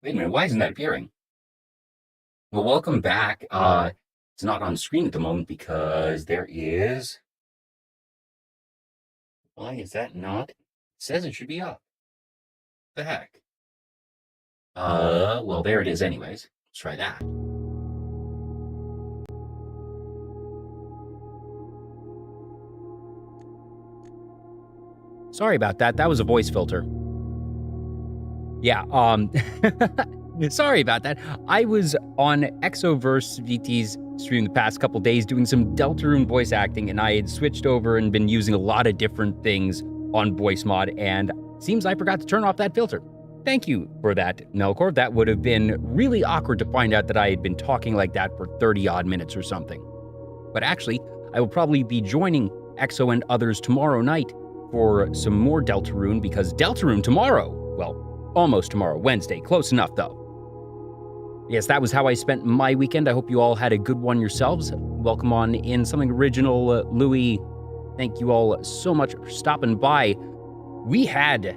Wait a minute, why isn't that appearing? Well, welcome back. It's not on screen at the moment because there is. Why is that not? It says it should be up. The heck? Well, there it is anyways. Let's try that. Sorry about that. That was a voice filter. Yeah, sorry about that. I was on Exoverse VT's stream the past couple days doing some Deltarune voice acting, and I had switched over and been using a lot of different things on voice mod, and seems I forgot to turn off that filter. Thank you for that, Melkor. That would have been really awkward to find out that I had been talking like that for 30-odd minutes or something. But actually, I will probably be joining Exo and others tomorrow night for some more Deltarune, because Deltarune tomorrow, well, almost tomorrow, Wednesday, close enough though. Yes, that was how I spent my weekend. I hope you all had a good one yourselves. Welcome on in, something original, Louis. Thank you all so much for stopping by. We had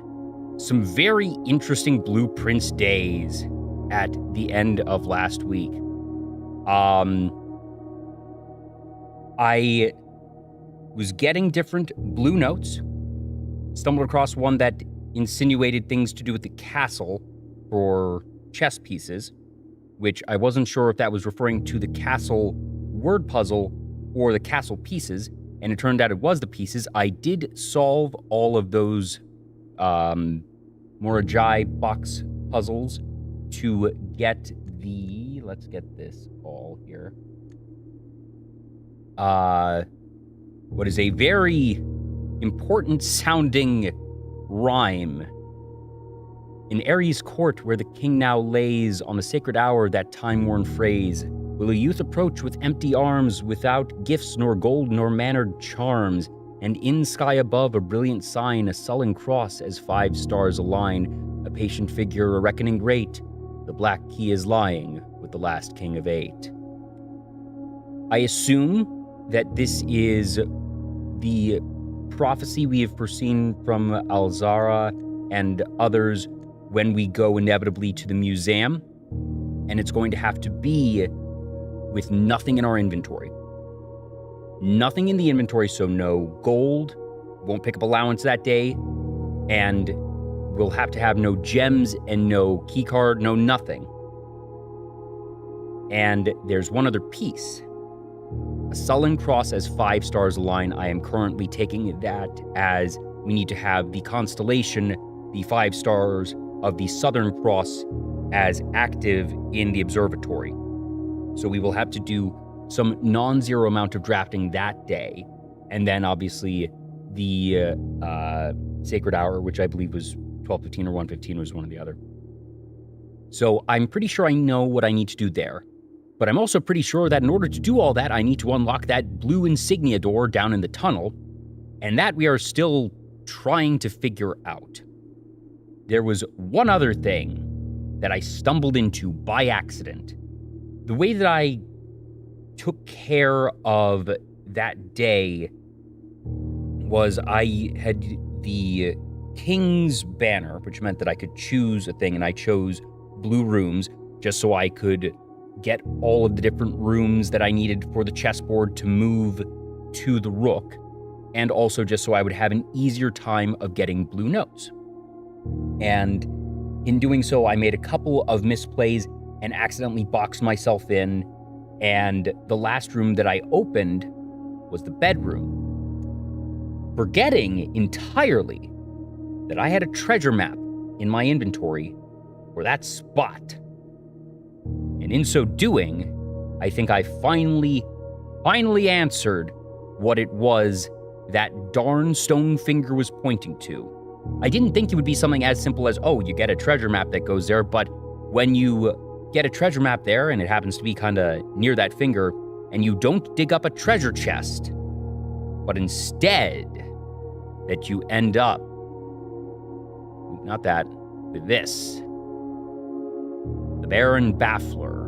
some very interesting Blueprints days at the end of last week. I was getting different blue notes, stumbled across one that insinuated things to do with the castle for chess pieces, which I wasn't sure if that was referring to the castle word puzzle or the castle pieces, and it turned out it was the pieces. I did solve all of those Morajai box puzzles to get the, let's get this all here, what is a very important sounding rhyme. In Ares' court, where the king now lays, on the sacred hour, that time-worn phrase, will a youth approach with empty arms, without gifts nor gold nor mannered charms, and in sky above a brilliant sign, a sullen cross as 5 stars align, a patient figure, a reckoning great, the black key is lying with the last king of 8. I assume that this is the prophecy we have foreseen from Alzara and others when we go inevitably to the museum, and it's going to have to be with nothing in our inventory. Nothing in the inventory, so no gold, won't pick up allowance that day, and we'll have to have no gems and no keycard, no nothing. And there's one other piece. A sullen cross as 5 stars align. I am currently taking that as we need to have the constellation, the 5 stars of the Southern Cross, as active in the observatory. So we will have to do some non-zero amount of drafting that day. And then obviously the Sacred Hour, which I believe was 12:15 or 1:15 was one or the other. So I'm pretty sure I know what I need to do there. But I'm also pretty sure that in order to do all that, I need to unlock that blue insignia door down in the tunnel, and that we are still trying to figure out. There was one other thing that I stumbled into by accident. The way that I took care of that day was I had the King's Banner, which meant that I could choose a thing, and I chose blue rooms just so I could get all of the different rooms that I needed for the chessboard to move to the rook, and also just so I would have an easier time of getting blue notes. And in doing so, I made a couple of misplays and accidentally boxed myself in, and the last room that I opened was the bedroom, forgetting entirely that I had a treasure map in my inventory for that spot. And in so doing, I think I finally answered what it was that darn Stonefinger was pointing to. I didn't think it would be something as simple as, oh, you get a treasure map that goes there, but when you get a treasure map there, and it happens to be kind of near that finger, and you don't dig up a treasure chest, but instead that you end up, not that, with this. The Baron Baffler.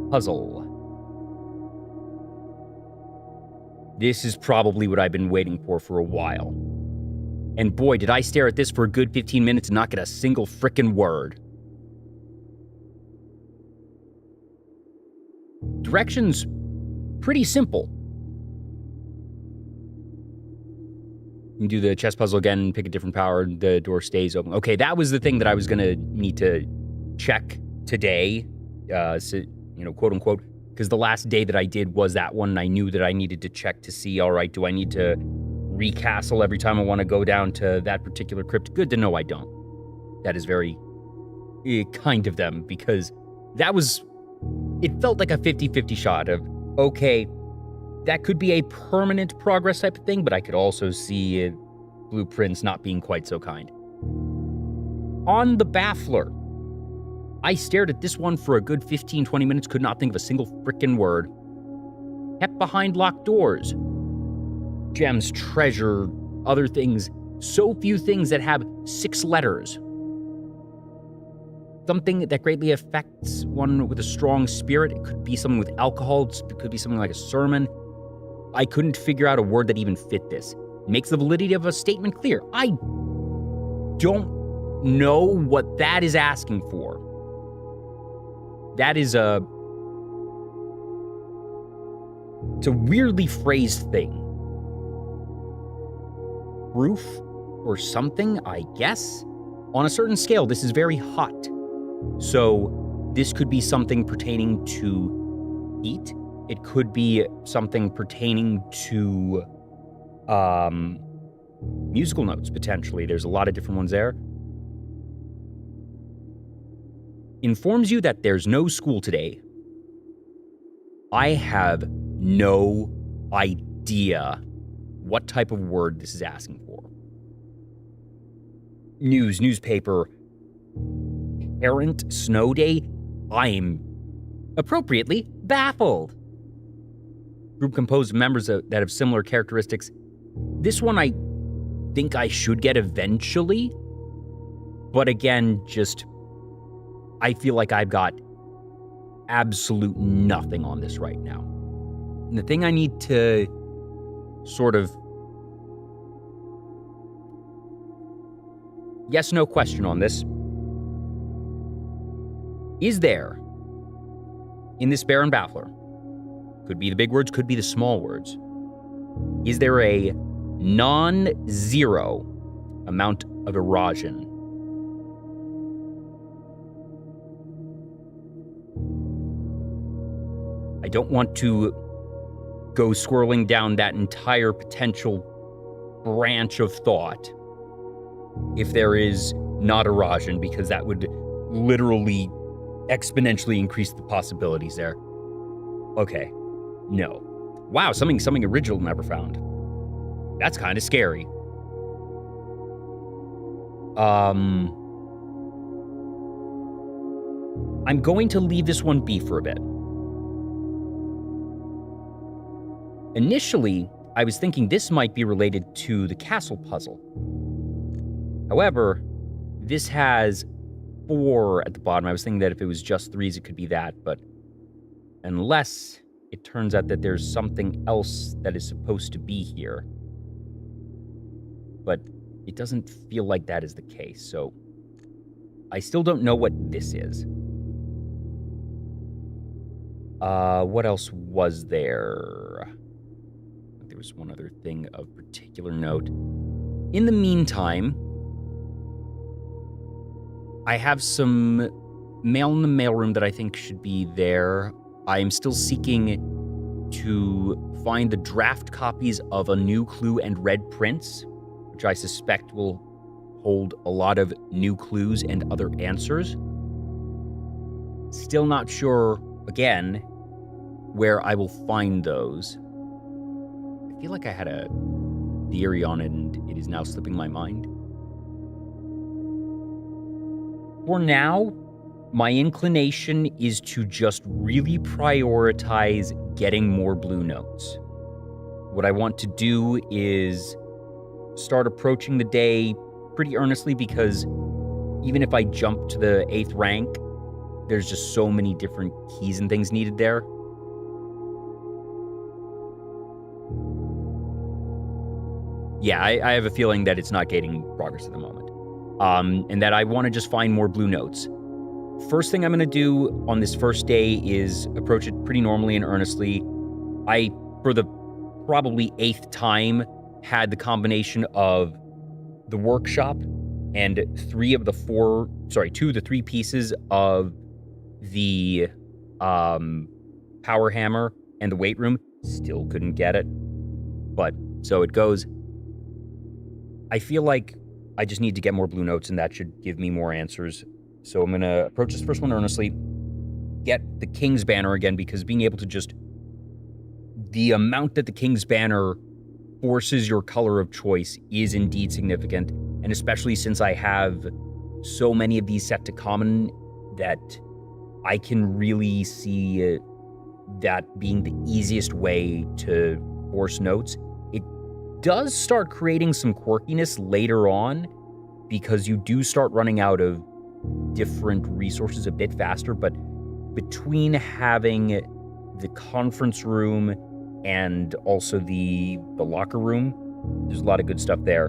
Puzzle. This is probably what I've been waiting for a while. And boy, did I stare at this for a good 15 minutes and not get a single frickin' word. Directions, pretty simple. You do the chess puzzle again, pick a different power, the door stays open. Okay, that was the thing that I was going to need to check today, quote unquote, because the last day that I did was that one, and I knew that I needed to check to see, all right, do I need to recastle every time I want to go down to that particular crypt? Good to know I don't. That is very kind of them, because it felt like a 50-50 shot of, okay, that could be a permanent progress type of thing, but I could also see blueprints not being quite so kind. On the baffler, I stared at this one for a good 15-20 minutes, could not think of a single frickin' word. Kept behind locked doors. Gems, treasure, other things. So few things that have 6 letters. Something that greatly affects one with a strong spirit. It could be something with alcohol. It could be something like a sermon. I couldn't figure out a word that even fit this. Makes the validity of a statement clear. I don't know what that is asking for. That is it's a weirdly phrased thing. Proof or something, I guess? On a certain scale, this is very hot. So this could be something pertaining to heat. It could be something pertaining to musical notes, potentially. There's a lot of different ones there. Informs you that there's no school today. I have no idea what type of word this is asking for. Newspaper, errant snow day. I'm appropriately baffled. Group composed of members that have similar characteristics. This one I think I should get eventually. But again, I feel like I've got absolute nothing on this right now. And the thing I need to sort of yes/no question on this. Is there, in this Baron Baffler, could be the big words, could be the small words, is there a non-zero amount of erosion? I don't want to go swirling down that entire potential branch of thought if there is not erosion, because that would literally exponentially increase the possibilities there. Okay. No. Wow, something original never found. That's kind of scary. I'm going to leave this one be for a bit. Initially, I was thinking this might be related to the castle puzzle. However, this has 4 at the bottom. I was thinking that if it was just 3s, it could be that, but unless it turns out that there's something else that is supposed to be here. But it doesn't feel like that is the case, so I still don't know what this is. What else was there? There was one other thing of particular note. In the meantime, I have some mail in the mailroom that I think should be there. I am still seeking to find the draft copies of A New Clue and Red Prince, which I suspect will hold a lot of new clues and other answers. Still not sure, again, where I will find those. I feel like I had a theory on it, and it is now slipping my mind. For now, my inclination is to just really prioritize getting more blue notes. What I want to do is start approaching the day pretty earnestly, because even if I jump to the 8th rank, there's just so many different keys and things needed there. Yeah, I have a feeling that it's not gating progress at the moment. And that I want to just find more blue notes. First thing I'm going to do on this first day is approach it pretty normally and earnestly. I, for the probably 8th time, had the combination of the workshop and 2 of the 3 pieces of the power hammer and the weight room. Still couldn't get it. But so it goes. I feel like I just need to get more blue notes, and that should give me more answers. So I'm going to approach this first one earnestly, get the King's Banner again, because being able to just... The amount that the King's Banner forces your color of choice is indeed significant, and especially since I have so many of these set to common that I can really see that being the easiest way to force notes. It does start creating some quirkiness later on, because you do start running out of different resources a bit faster, but between having the conference room and also the locker room, there's a lot of good stuff there.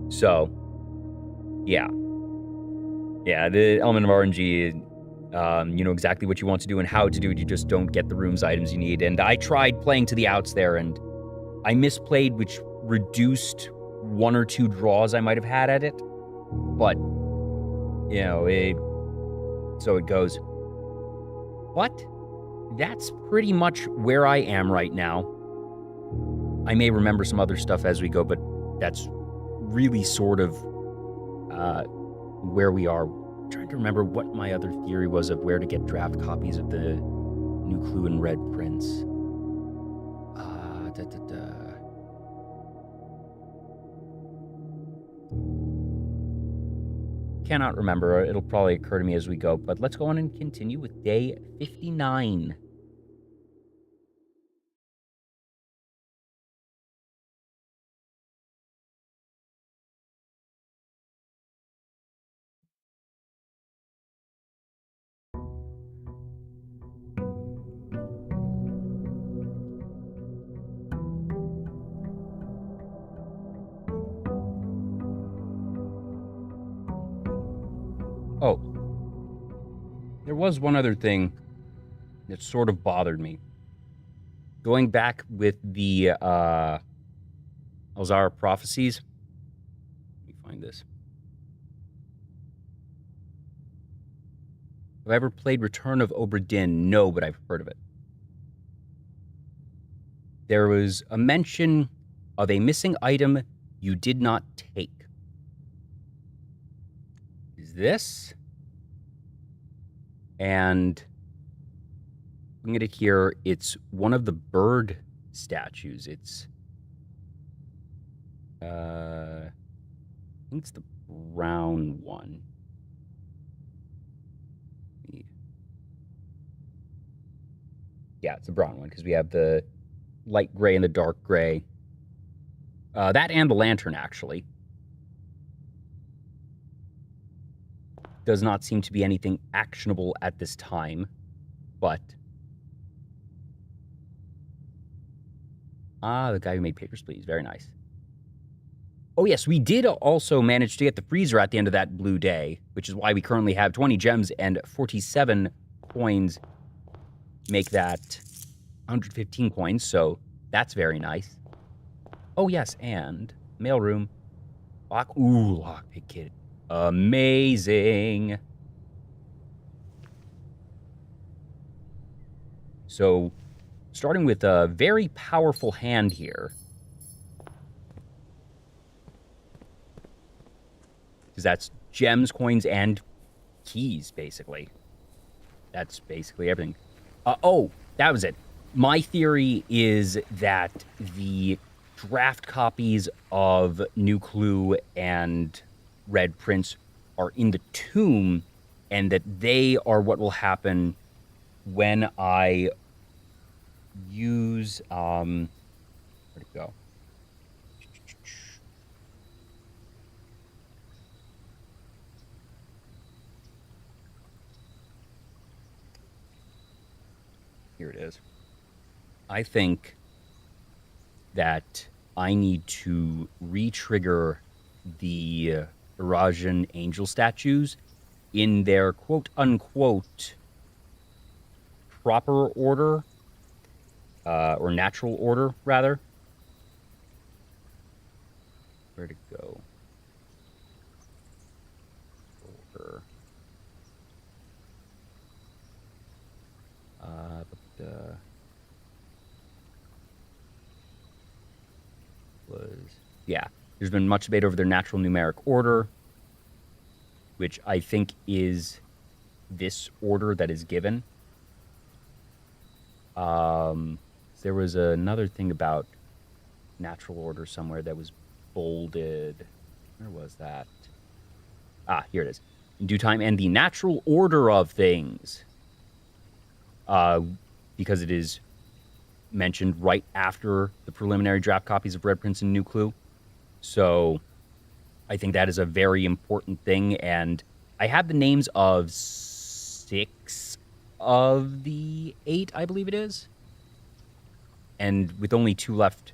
So, yeah. Yeah, the element of RNG, you know exactly what you want to do and how to do it, you just don't get the rooms items you need. And I tried playing to the outs there, and I misplayed, which reduced 1 or 2 draws I might have had at it. But, you know, so it goes. But that's pretty much where I am right now. I may remember some other stuff as we go, but that's really sort of where we are. I'm trying to remember what my other theory was of where to get draft copies of the New Clue and Red Prince. Cannot remember. It'll probably occur to me as we go, but let's go on and continue with day 59. Oh, there was one other thing that sort of bothered me. Going back with the Alzara prophecies. Let me find this. Have I ever played Return of Obra Dinn? No, but I've heard of it. There was a mention of a missing item you did not take. Is this? And looking at it here, it's one of the bird statues. It's I think it's the brown one. Yeah, it's the brown one, because we have the light gray and the dark gray. That and the lantern, actually. Does not seem to be anything actionable at this time, but... the guy who made Papers, Please. Very nice. Oh, yes, we did also manage to get the freezer at the end of that blue day, which is why we currently have 20 gems and 47 coins. Make that 115 coins, so that's very nice. Oh, yes, and mailroom. Lockpick kit. Amazing. So, starting with a very powerful hand here. Because that's gems, coins, and keys, basically. That's basically everything. Oh, that was it. My theory is that the draft copies of New Clue and Red Prince are in the tomb, and that they are what will happen when I use... where'd it go? Here it is. I think that I need to re-trigger the Eurasian angel statues in their quote-unquote proper order, or natural order, rather. Where to go? Order. There's been much debate over their natural numeric order, which I think is this order that is given. There was another thing about natural order somewhere that was bolded. Where was that? Here it is. In due time, and the natural order of things. Because it is mentioned right after the preliminary draft copies of Red Prince and New Clue. So I think that is a very important thing. And I have the names of 6 of the 8, I believe it is. And with only 2 left,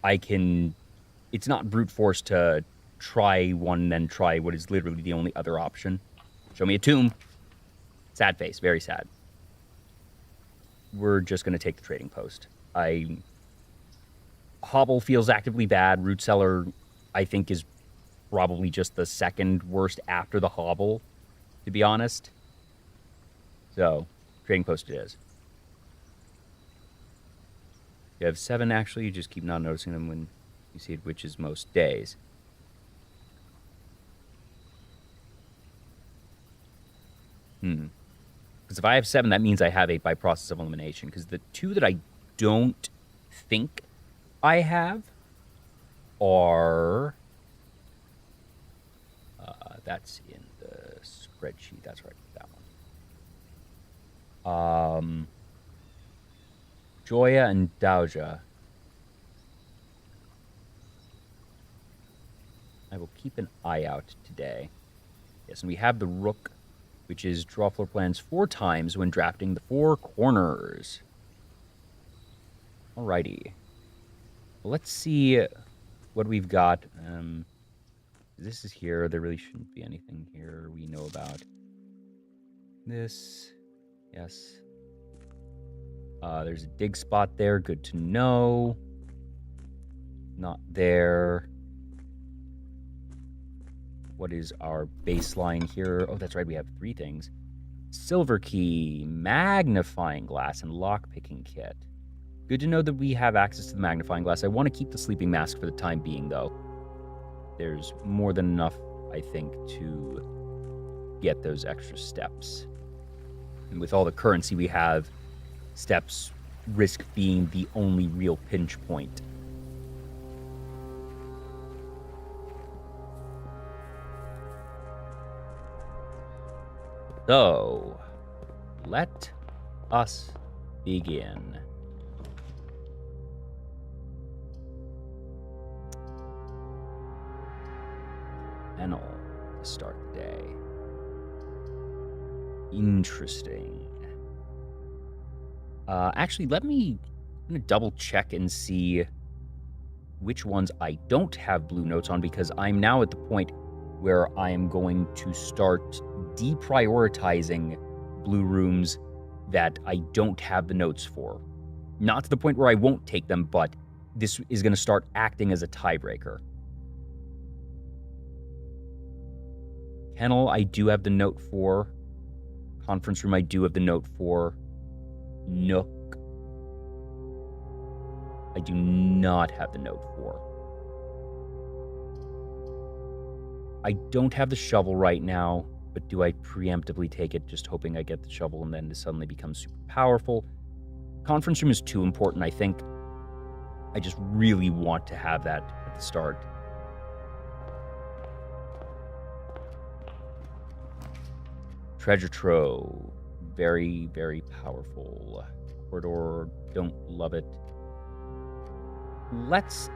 it's not brute force to try one, then try what is literally the only other option. Show me a tomb. Sad face, very sad. We're just going to take the trading post. Hobble feels actively bad. Root Cellar, I think, is probably just the second worst after the Hobble, to be honest. So, trading post it is. You have 7, actually. You just keep not noticing them when you see it, which is most days. Because if I have 7, that means I have 8 by process of elimination. Because the 2 that I don't think I have are... that's in the spreadsheet. That's right, that one. Joya and Dauja. I will keep an eye out today. Yes, and we have the Rook, which is draw floor plans 4 times when drafting the 4 corners. Alrighty. Well, let's see what we've got. This is here. There really shouldn't be anything here we know about. This. Yes. There's a dig spot there. Good to know. Not there. What is our baseline here? Oh, that's right. We have 3 things. Silver key, magnifying glass, and lockpicking kit. Good to know that we have access to the magnifying glass. I want to keep the sleeping mask for the time being, though. There's more than enough, I think, to get those extra steps. And with all the currency we have, steps risk being the only real pinch point. So, let us begin. Panel to start the day. Interesting. Actually, I'm gonna double check and see which ones I don't have blue notes on, because I'm now at the point where I am going to start deprioritizing blue rooms that I don't have the notes for. Not to the point where I won't take them, but this is going to start acting as a tiebreaker. Kennel, I do have the note for. Conference room, I do have the note for. Nook, I do not have the note for. I don't have the shovel right now, but do I preemptively take it, just hoping I get the shovel and then it suddenly becomes super powerful? Conference room is too important, I think. I just really want to have that at the start. Treasure trove. Very, very powerful. Corridor, don't love it. Let's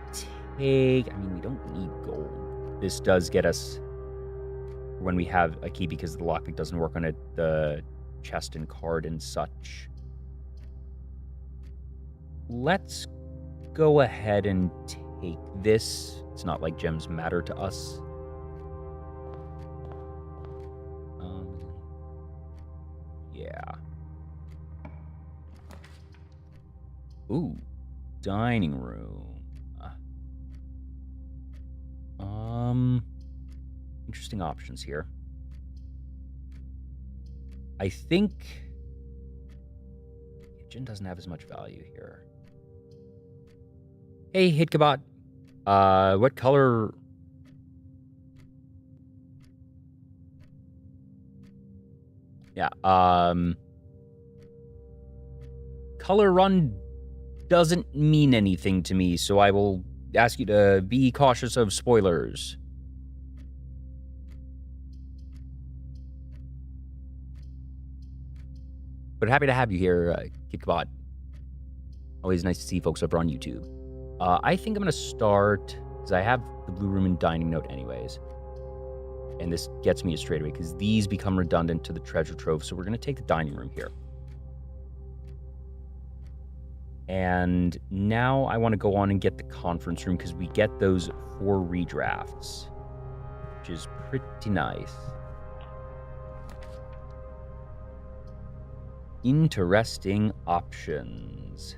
take... I mean, we don't need gold. This does get us, when we have a key, because the lockpick doesn't work on it, the chest and card and such. Let's go ahead and take this. It's not like gems matter to us. Yeah. Ooh, dining room. Interesting options here. I think kitchen doesn't have as much value here. Hey, Hitkabot. What color? Yeah, color run doesn't mean anything to me, so I will ask you to be cautious of spoilers. But happy to have you here, Hitkabot. Always nice to see folks over on YouTube. I think I'm going to start, because I have the blue room and dining note anyways. And this gets me straight away, because these become redundant to the treasure trove. So we're going to take the dining room here. And now I want to go on and get the conference room, because we get those 4 redrafts, which is pretty nice. Interesting options.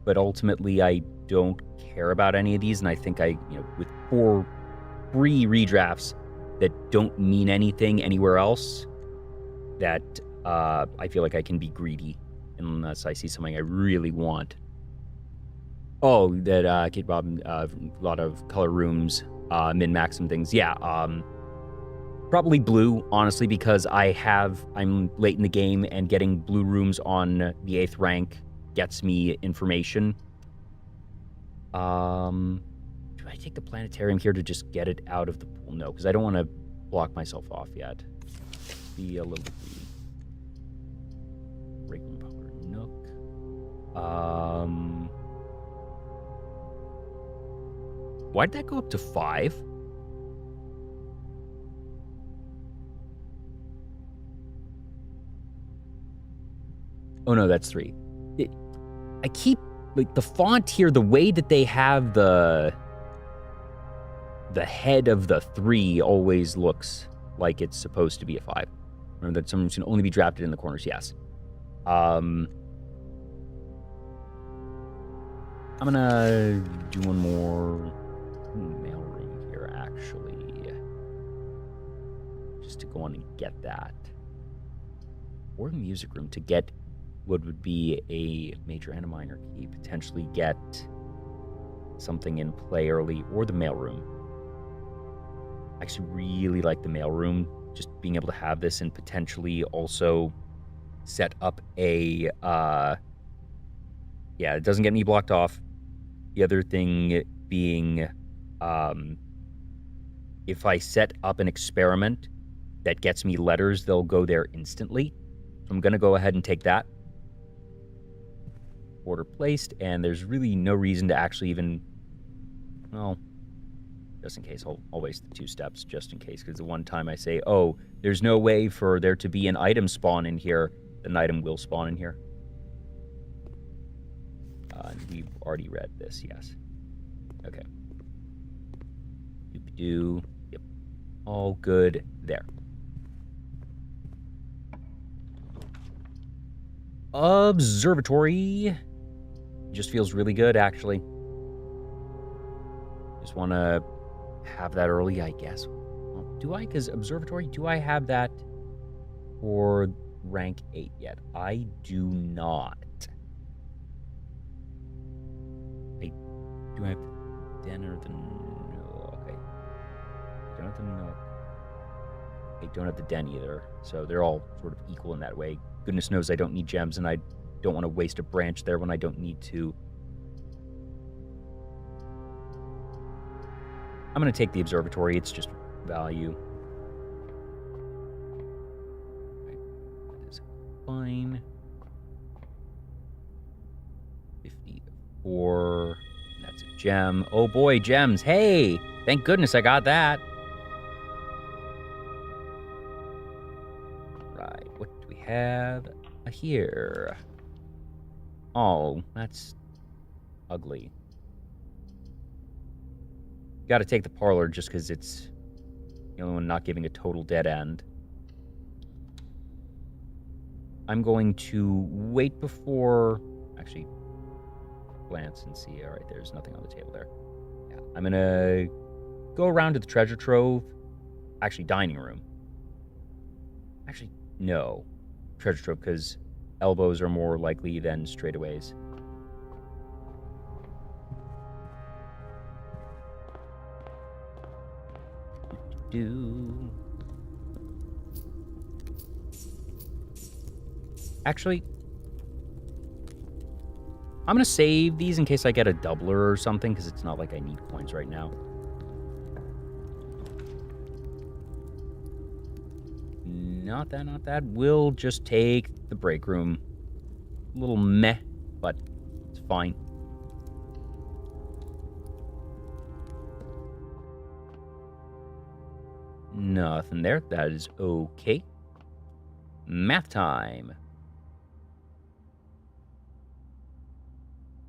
But ultimately, I don't care about any of these, and I think with 4 free redrafts that don't mean anything anywhere else, that I feel like I can be greedy unless I see something I really want. Oh, that Kid Bob, a lot of color rooms, min-max and things. Yeah, probably blue, honestly, because I'm late in the game, and getting blue rooms on the 8th rank gets me information. Do I take the planetarium here to just get it out of the pool? No, because I don't want to block myself off yet. Be a little break room power nook. Why'd that go up to 5? Oh no, that's 3. I keep, like, the font here, the way that they have the head of the 3 always looks like it's supposed to be a 5. Remember that some can only be drafted in the corners, yes. I'm gonna do one more mailroom here, actually. Just to go on and get that. Or the music room to get what would be a major and a minor key, potentially get something in play early, or the mailroom. I actually really like the mailroom, just being able to have this and potentially also set up a, it doesn't get me blocked off. The other thing being, if I set up an experiment that gets me letters, they'll go there instantly. So I'm going to go ahead and take that. Order placed, and there's really no reason to actually even, well, just in case, I'll waste the 2 steps just in case, because the one time I say, oh, there's no way for there to be an item spawn in here, an item will spawn in here. We've already read this, yes. Okay. Doop-doo. Yep. All good there. Observatory. Just feels really good, actually. Just want to have that early, I guess. Well, do I? Because observatory, do I have that for rank 8 yet? I do not. Do I have the den or the nook? Okay. I don't have the nook. I don't have the den either. So they're all sort of equal in that way. Goodness knows I don't need gems, and I don't want to waste a branch there when I don't need to. I'm going to take the observatory. It's just value. Okay. That is fine. 54. That's a gem. Oh boy, gems. Hey, thank goodness I got that. Right, what do we have here? Oh, that's ugly. Got to take the parlor just because it's the only one not giving a total dead end. I'm going to wait before... Actually, glance and see. All right, there's nothing on the table there. Yeah, I'm going to go around to the treasure trove. Actually, dining room. Actually, no. Treasure trove, because elbows are more likely than straightaways. Actually, I'm going to save these in case I get a doubler or something, because it's not like I need coins right now. Not that. We'll just take the break room. A little meh, but it's fine. Nothing there. That is okay. Math time.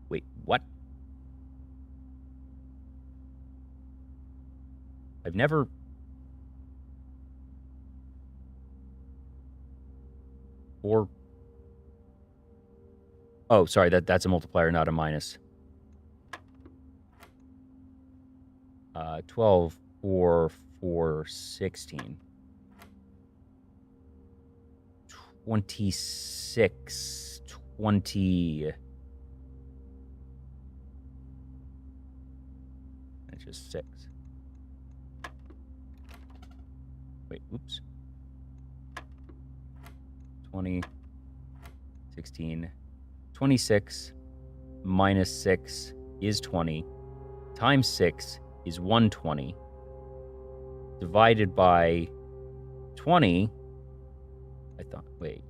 Wait, what? I've never... Or... Oh, sorry, that's a multiplier, not a minus. 12, 4, 4, 16. 26, 20... That's just 6. Wait, oops. 20, 16, 26 minus 6 is 20, times 6 is 120, divided by 20, I thought, wait.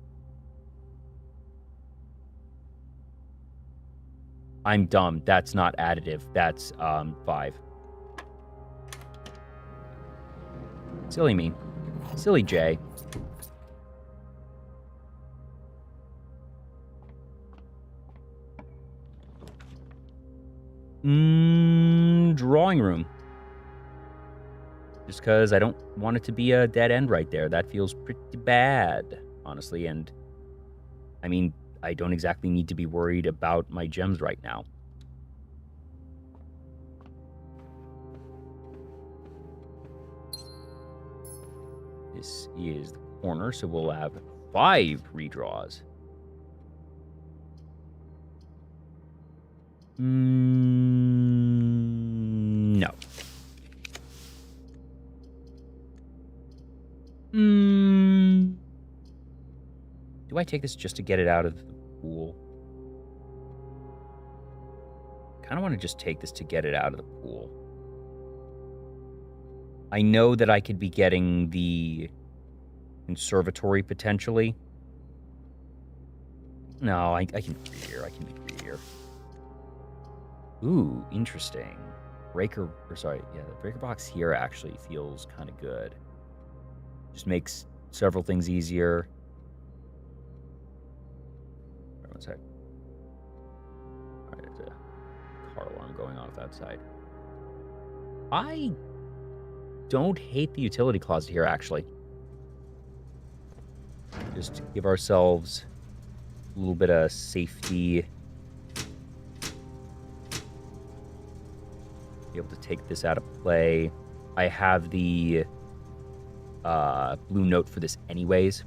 I'm dumb, that's not additive, that's 5. Silly me. Silly Jay. Drawing room. Just because I don't want it to be a dead end right there. That feels pretty bad, honestly. And, I mean, I don't exactly need to be worried about my gems right now. This is the corner, so we'll have 5 redraws. No. Do I take this just to get it out of the pool? I kind of want to just take this to get it out of the pool. I know that I could be getting the conservatory potentially. No, I can be here. I can be here. Ooh, interesting. The breaker box here actually feels kind of good. Just makes several things easier. Wait one sec. Alright, there's a car alarm going off outside. I don't hate the utility closet here, actually. Just to give ourselves a little bit of safety. Be able to take this out of play. I have the blue note for this anyways,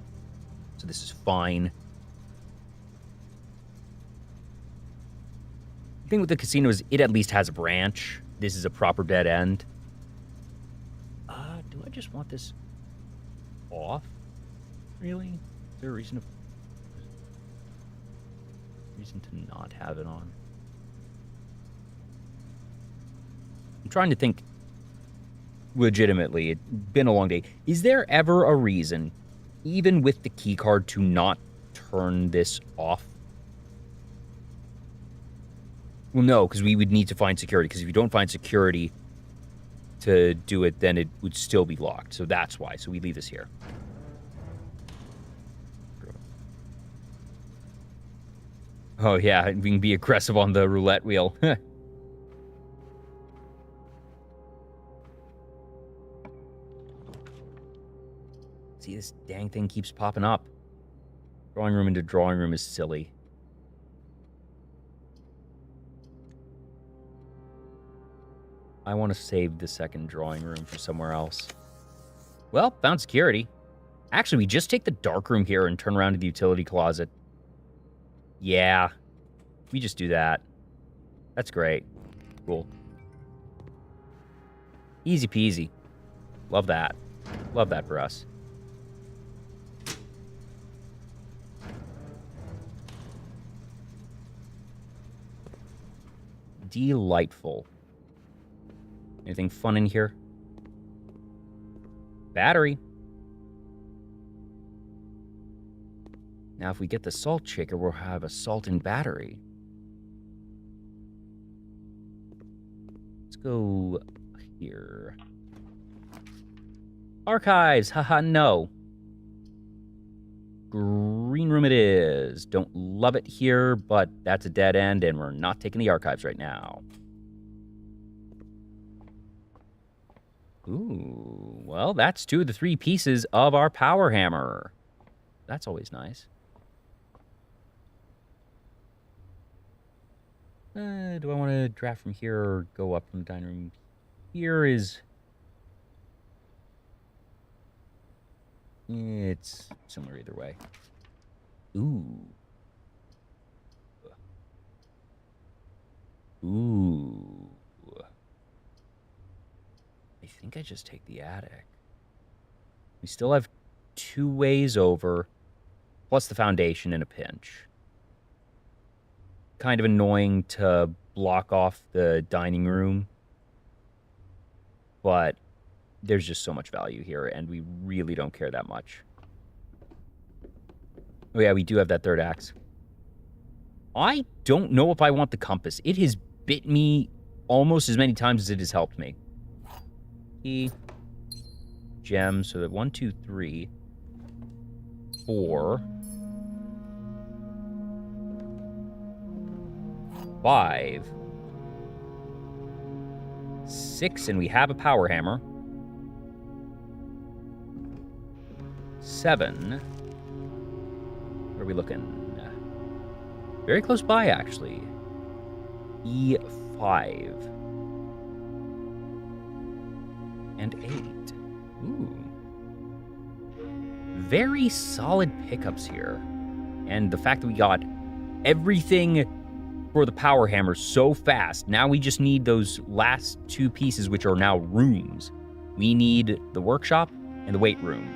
so this is fine. The thing with the casino is it at least has a branch. This is a proper dead end. Do I just want this off? Really? Is there a reason to not have it on? I'm trying to think legitimately. It's been a long day. Is there ever a reason, even with the key card, to not turn this off? Well, no, because we would need to find security. Because if you don't find security to do it, then it would still be locked. So that's why. So we leave this here. Oh, yeah, we can be aggressive on the roulette wheel. See, this dang thing keeps popping up. Drawing room into drawing room is silly. I want to save the second drawing room for somewhere else. Well, found security. Actually, we just take the dark room here and turn around to the utility closet. Yeah. We just do that. That's great. Cool. Easy peasy. Love that. Love that for us. Delightful. Anything fun in here? Battery. Now, if we get the salt shaker, we'll have a salt and battery. Let's go here. Archives. Haha, no. Green room it is. Don't love it here, but that's a dead end, and we're not taking the archives right now. Ooh, well, that's 2 of the 3 pieces of our power hammer. That's always nice. Do I want to draft from here or go up from the dining room? Here is... It's similar either way. Ooh. Ooh. I think I just take the attic. We still have 2 ways over, plus the foundation in a pinch. Kind of annoying to block off the dining room, but there's just so much value here, and we really don't care that much. Oh yeah, we do have that third axe. I don't know if I want the compass. It has bit me almost as many times as it has helped me. Key. Gems, so that 1, 2, 3, 4, 5, 6, and we have a power hammer. 7. Where are we looking? Very close by, actually. E5. And 8. Ooh. Very solid pickups here. And the fact that we got everything for the power hammer so fast. Now we just need those last 2 pieces, which are now rooms. We need the workshop and the weight room.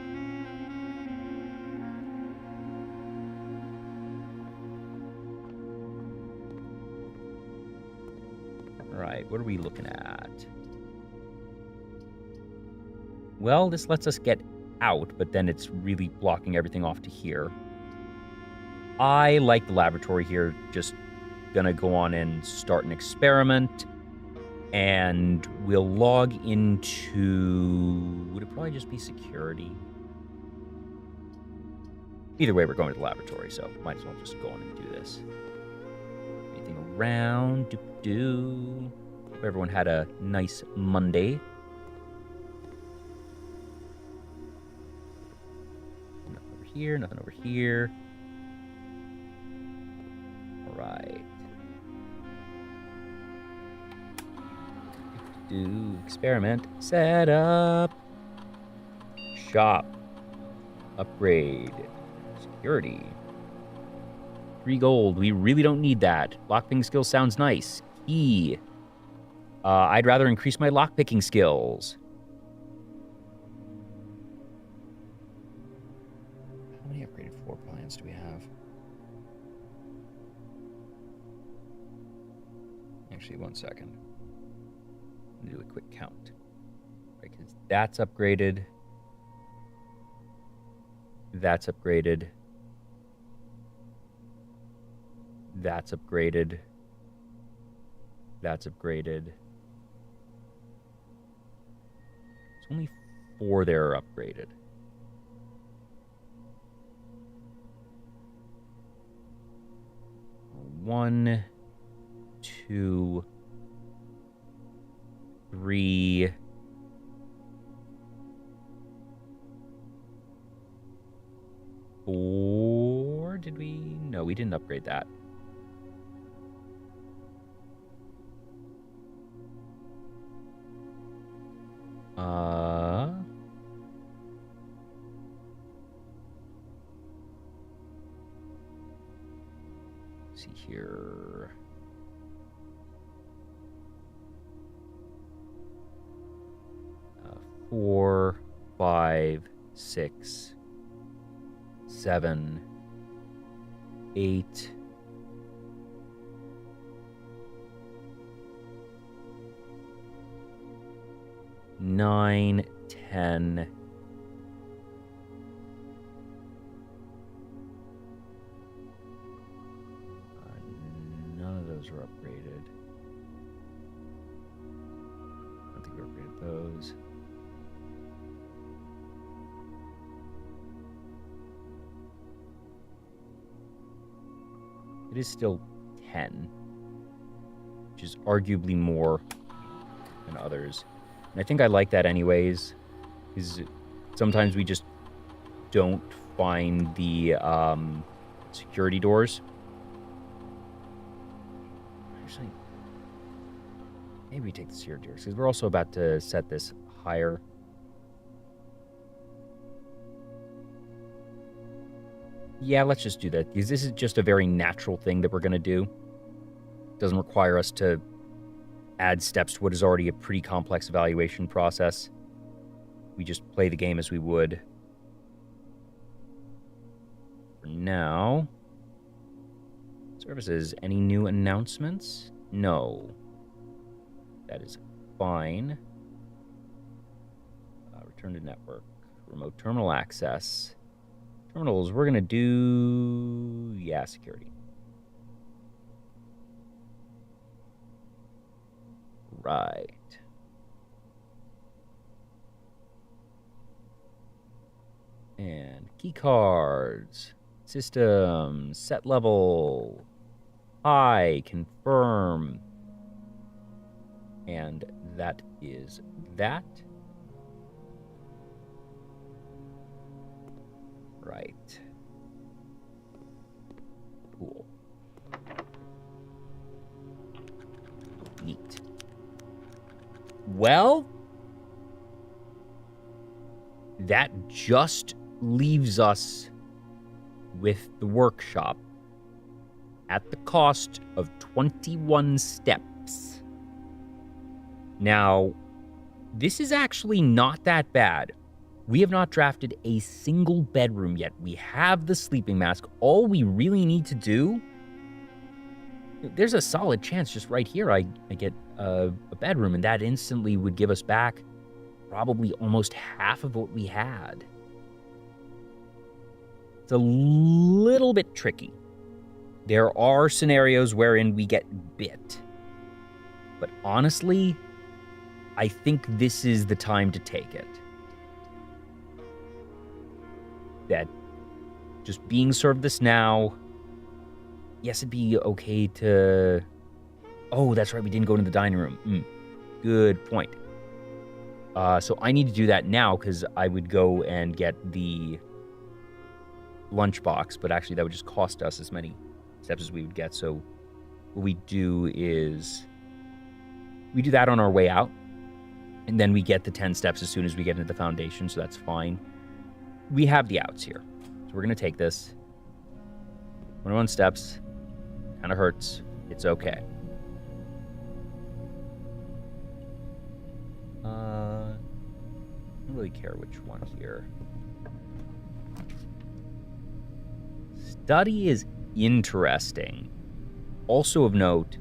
All right, what are we looking at? Well, this lets us get out, but then it's really blocking everything off to here. I like the laboratory here. Just gonna go on and start an experiment, and we'll log into... Would it probably just be security? Either way, we're going to the laboratory, so might as well just go on and do this. Anything around? Doop-doo. Hope everyone had a nice Monday. Nothing over here, nothing over here. All right. Do experiment, set up, shop, upgrade, security, 3 gold. We really don't need that. Lockpicking skill sounds nice. Key. I'd rather increase my lockpicking skills. How many upgraded floor plans do we have? Actually, 1 second. Do a quick count. Right, because that's upgraded. That's upgraded. That's upgraded. That's upgraded. It's only 4 that are upgraded. One, 2, 3, Did we? No, we didn't upgrade that. See here. Four, 5, 6, 7, 8. 9, 10. None of those are upgraded. I don't think we upgraded those. It is still 10, which is arguably more than others. And I think I like that anyways, because sometimes we just don't find the security doors. Actually, maybe we take the security doors, because we're also about to set this higher. Yeah, let's just do that, because this is just a very natural thing that we're going to do. It doesn't require us to add steps to what is already a pretty complex evaluation process. We just play the game as we would. For now, services, any new announcements? No. That is fine. Return to network. Remote terminal access. Terminals, we're going to do... yeah, security. Right. And key cards. System. Set level. High. Confirm. And that is that. Right. Cool. Neat. Well, that just leaves us with the workshop at the cost of 21 steps. Now, this is actually not that bad. We have not drafted a single bedroom yet. We have the sleeping mask. All we really need to do... there's a solid chance just right here I get a bedroom, and that instantly would give us back probably almost half of what we had. It's a little bit tricky. There are scenarios wherein we get bit. But honestly, I think this is the time to take it. That just being served this now, yes, it'd be okay to... oh, that's right, we didn't go into the dining room. Good point. So I need to do that now, because I would go and get the lunchbox, but actually that would just cost us as many steps as we would get. So what we do is we do that on our way out, and then we get the 10 steps as soon as we get into the foundation, so that's fine. We have the outs here. So we're going to take this. 21 steps. Kind of hurts. It's okay. I don't really care which one here. Study is interesting. Also of note,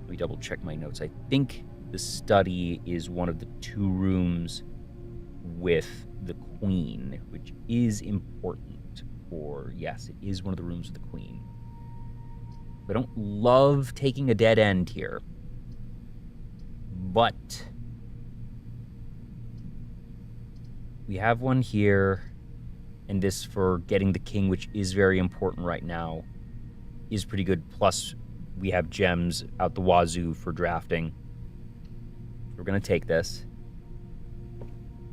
let me double check my notes. I think the study is one of the 2 rooms with the queen, which is important. Or yes, it is one of the rooms with the queen. I don't love taking a dead end here, but we have one here, and this for getting the king, which is very important right now, is pretty good. Plus, we have gems out the wazoo for drafting. We're going to take this.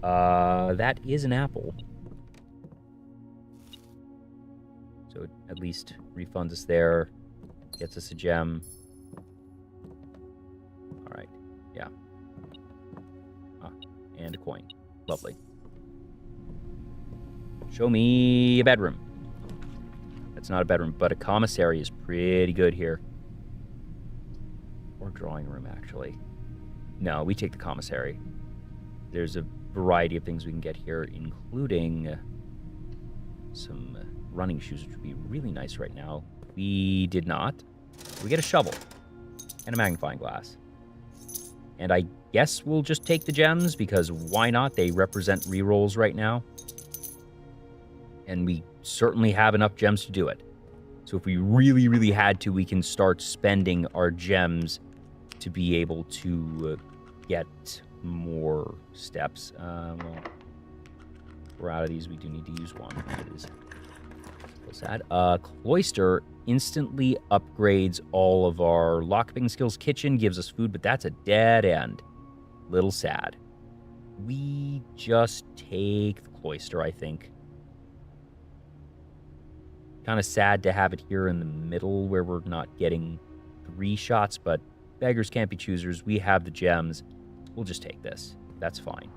That is an apple. So it at least refunds us there. Gets us a gem. All right. Yeah. And a coin. Lovely. Show me a bedroom. That's not a bedroom, but a commissary is pretty good here. Or drawing room, actually. No, we take the commissary. There's a variety of things we can get here, including some running shoes, which would be really nice right now. We did not. We get a shovel and a magnifying glass. And I guess we'll just take the gems, because why not? They represent rerolls right now. And we certainly have enough gems to do it. So if we really, really had to, we can start spending our gems to be able to get more steps. Well, we're out of these. We do need to use one. It is so sad. Cloister instantly upgrades all of our lockpicking skills. Kitchen gives us food, but that's a dead end. Little sad. We just take the cloister, I think. Kind of sad to have it here in the middle where we're not getting 3 shots, but beggars can't be choosers. We have the gems. We'll just take this. That's fine.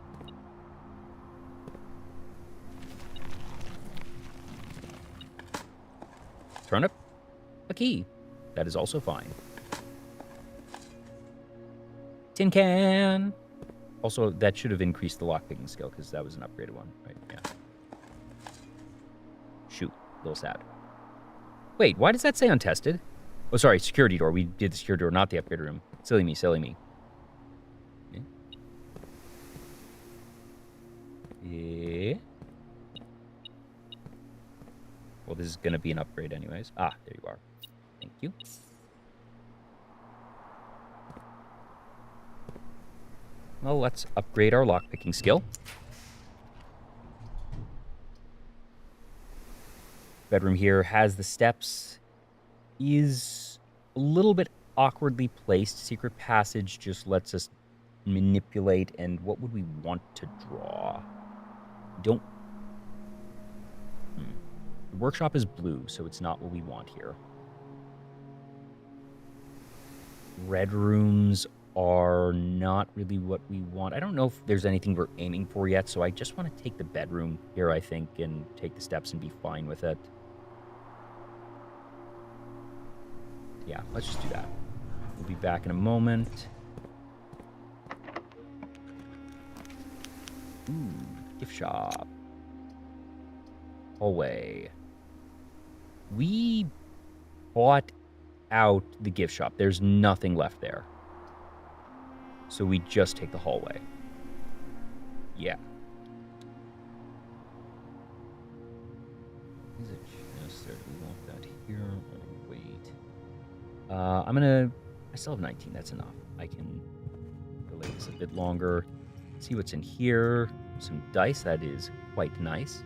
Turnip, a key. That is also fine. Tin can. Also, that should have increased the lockpicking skill, because that was an upgraded one, right? Yeah. Shoot, a little sad. Wait, why does that say untested? Oh, sorry, security door. We did the security door, not the upgrade room. Silly me, silly me. Yeah. Well, this is going to be an upgrade anyways. Ah, there you are. Thank you. Well, let's upgrade our lockpicking skill. Bedroom here has the steps. Is a little bit awkwardly placed. Secret passage just lets us manipulate. And what would we want to draw? Don't... The workshop is blue, so it's not what we want here. Red rooms are not really what we want. I don't know if there's anything we're aiming for yet, so I just want to take the bedroom here, I think, and take the steps and be fine with it. Yeah, let's just do that. We'll be back in a moment. Ooh, gift shop. Hallway. We bought out the gift shop. There's nothing left there. So we just take the hallway. Yeah. Is it just there? Do we want that here or wait? I still have 19. That's enough. I can delay this a bit longer. See what's in here. Some dice. That is quite nice.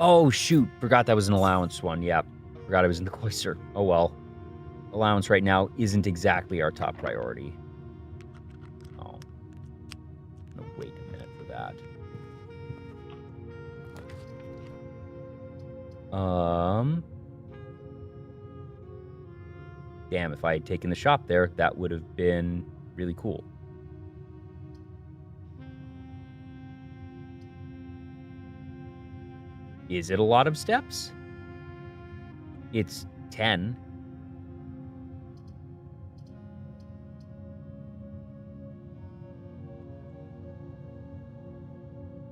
Oh, shoot. Forgot that was an allowance one. Yeah. Forgot I was in the cloister. Oh, well. Allowance right now isn't exactly our top priority. Oh. I'm going to wait a minute for that. Damn, if I had taken the shop there, that would have been really cool. Is it a lot of steps? It's 10.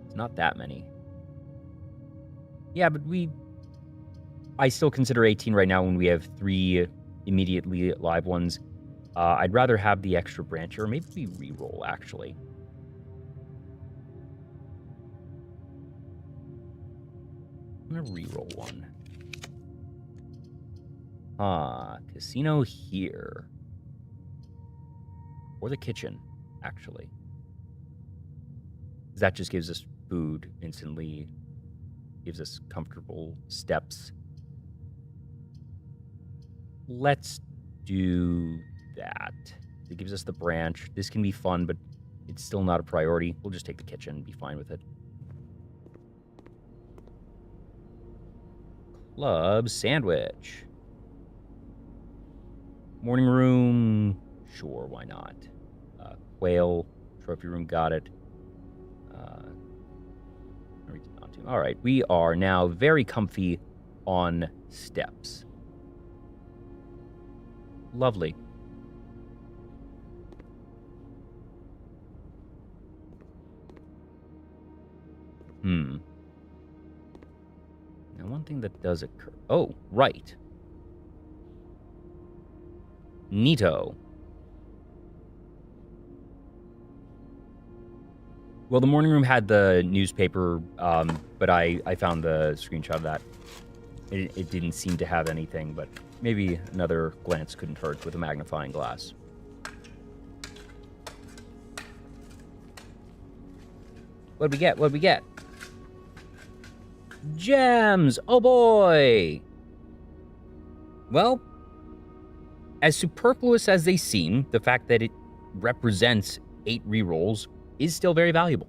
It's not that many. Yeah, but I still consider 18 right now when we have 3 immediately live ones. I'd rather have the extra branch, or maybe we re-roll, actually. I'm going to re-roll one. Casino here. Or the kitchen, actually. That just gives us food instantly. Gives us comfortable steps. Let's do that. It gives us the branch. This can be fun, but it's still not a priority. We'll just take the kitchen and be fine with it. Club sandwich. Morning room. Sure, why not? Quail. Trophy room, got it. All right, we are now very comfy on steps. Lovely. Now, one thing that does occur... Oh, right. Neato. Well, the morning room had the newspaper, but I found the screenshot of that. It didn't seem to have anything, but maybe another glance couldn't hurt with a magnifying glass. What'd we get? What'd we get? Gems! Oh boy! Well, as superfluous as they seem, the fact that it represents 8 rerolls is still very valuable.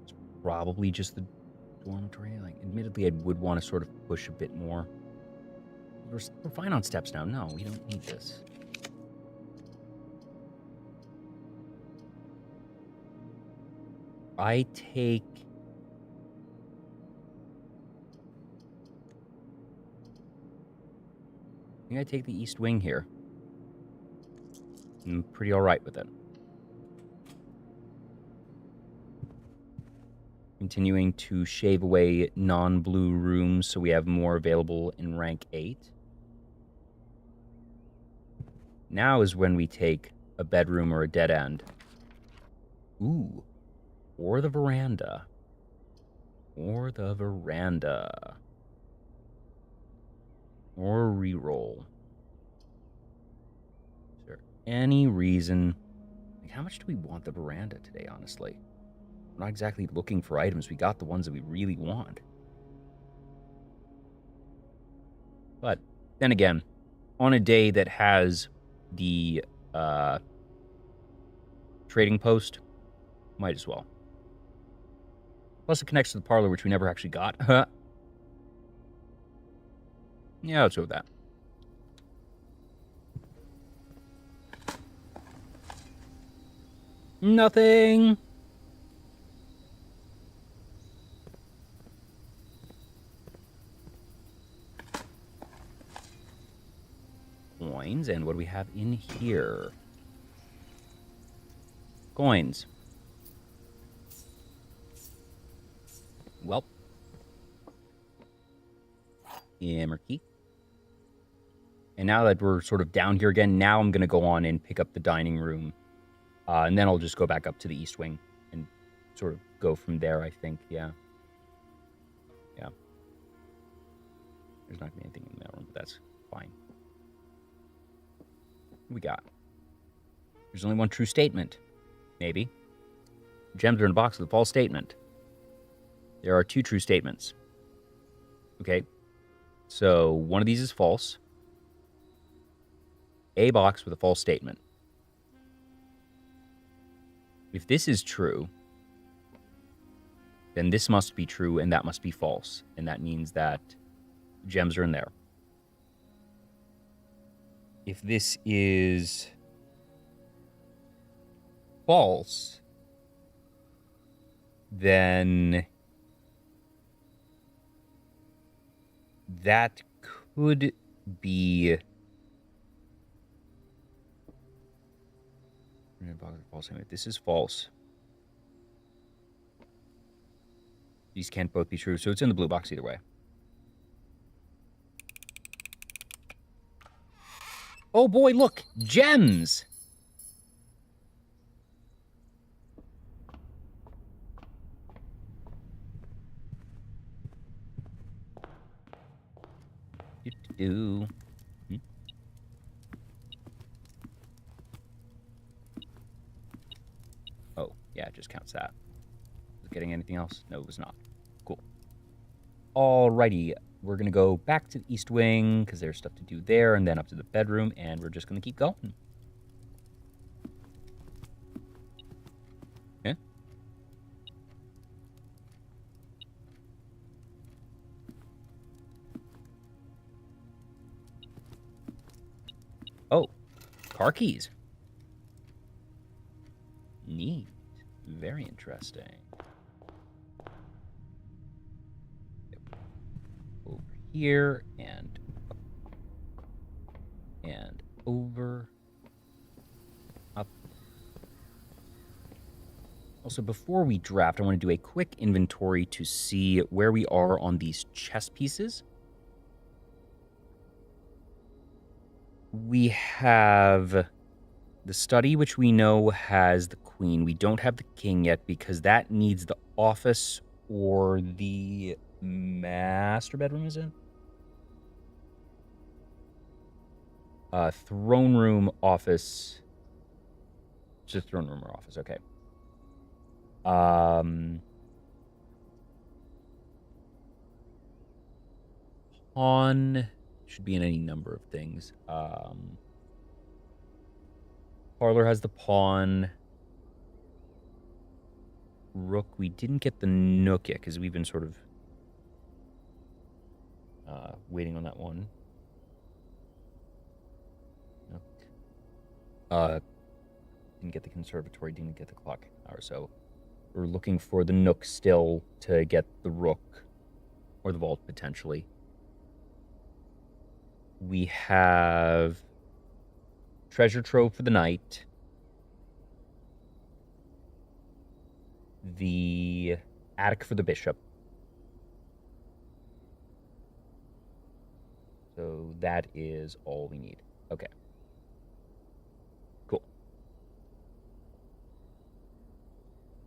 It's probably just the dormitory. Like, admittedly, I would want to sort of push a bit more. We're fine on steps now. No, we don't need this. I think I take the east wing here. I'm pretty all right with it. Continuing to shave away non-blue rooms so we have more available in rank 8. Now is when we take a bedroom or a dead end. Ooh. Or the veranda. Or the veranda. Or a reroll. Is there any reason... Like, how much do we want the veranda today, honestly? We're not exactly looking for items. We got the ones that we really want. But, then again, on a day that has the trading post, might as well. Plus it connects to the parlor, which we never actually got. Yeah, let's go with that. Nothing. Coins, and what do we have in here? Coins. Well. Hammer key. And now that we're sort of down here again, now I'm going to go on and pick up the dining room. And then I'll just go back up to the east wing and sort of go from there, I think. Yeah. Yeah. There's not going to be anything in that room, but that's fine. What we got? There's only one true statement. Maybe. Gems are in a box with a false statement. There are 2 true statements. Okay. So one of these is false. A box with a false statement. If this is true, then this must be true and that must be false. And that means that gems are in there. If this is false, then that could be false. This is false. These can't both be true, so it's in the blue box either way. Oh boy, look! Gems! Do. That just counts that. Was it getting anything else? No, it was not. Cool. Alrighty. We're going to go back to the East Wing because there's stuff to do there, and then up to the bedroom, and we're just going to keep going. Yeah. Oh, car keys. Neat. Very interesting. Over here and over. Up. Also, before we draft, I want to do a quick inventory to see where we are on these chess pieces. We have the study, which we know has the queen. We don't have the king yet because that needs the office or the master bedroom, is it? Throne room, office. Just throne room or office, okay. Pawn should be in any number of things. Parlor has the pawn. Rook, we didn't get the nook yet because we've been sort of waiting on that one. Nook. Didn't get the conservatory, didn't get the clock tower, so we're looking for the nook still to get the rook or the vault potentially. We have treasure trove for the knight. The attic for the bishop. So that is all we need. Okay. Cool.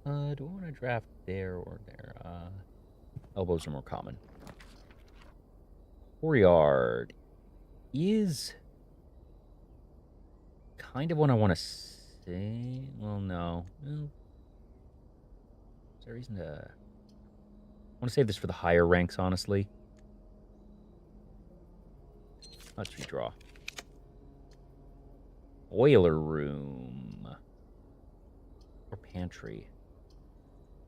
Do I want to draft there or there? Elbows are more common. Courtyard is kind of what I want to say. Well, no. Well, is there a reason to... I want to save this for the higher ranks, honestly. Let's redraw. Boiler room. Or pantry.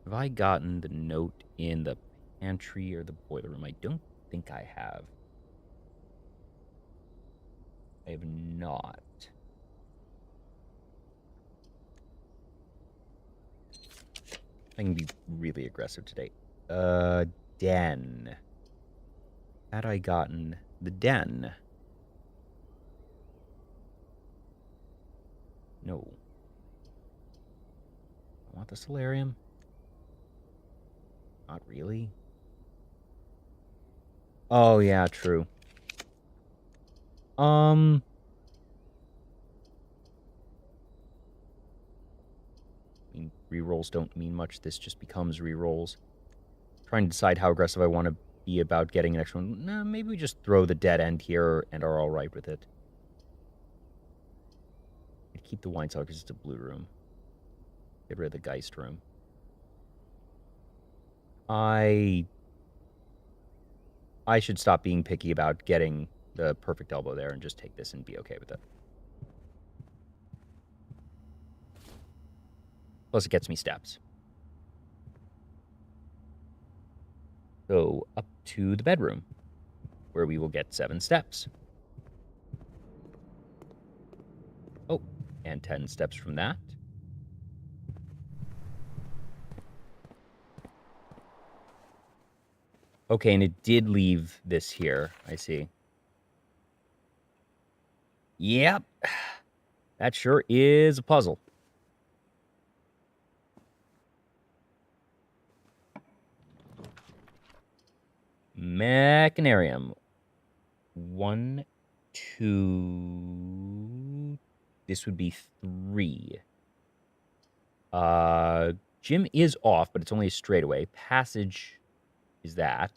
Have I gotten the note in the pantry or the boiler room? I don't think I have. I have not. I can be really aggressive today. Den. Had I gotten the den? No. I want the solarium? Not really. Oh, yeah, true. I mean, rerolls don't mean much. This just becomes rerolls. Trying to decide how aggressive I want to be about getting an extra one. Nah, maybe we just throw the dead end here and are all right with it. I'd keep the wine cellar because it's a blue room. Get rid of the Geist room. I should stop being picky about getting the perfect elbow there and just take this and be okay with it. Plus, it gets me steps. So, up to the bedroom, where we will get 7 steps. Oh, and 10 steps from that. Okay, and it did leave this here, I see. Yep. That sure is a puzzle. Mechanarium. 1, 2... This would be 3. Gym is off, but it's only a straightaway. Passage is that.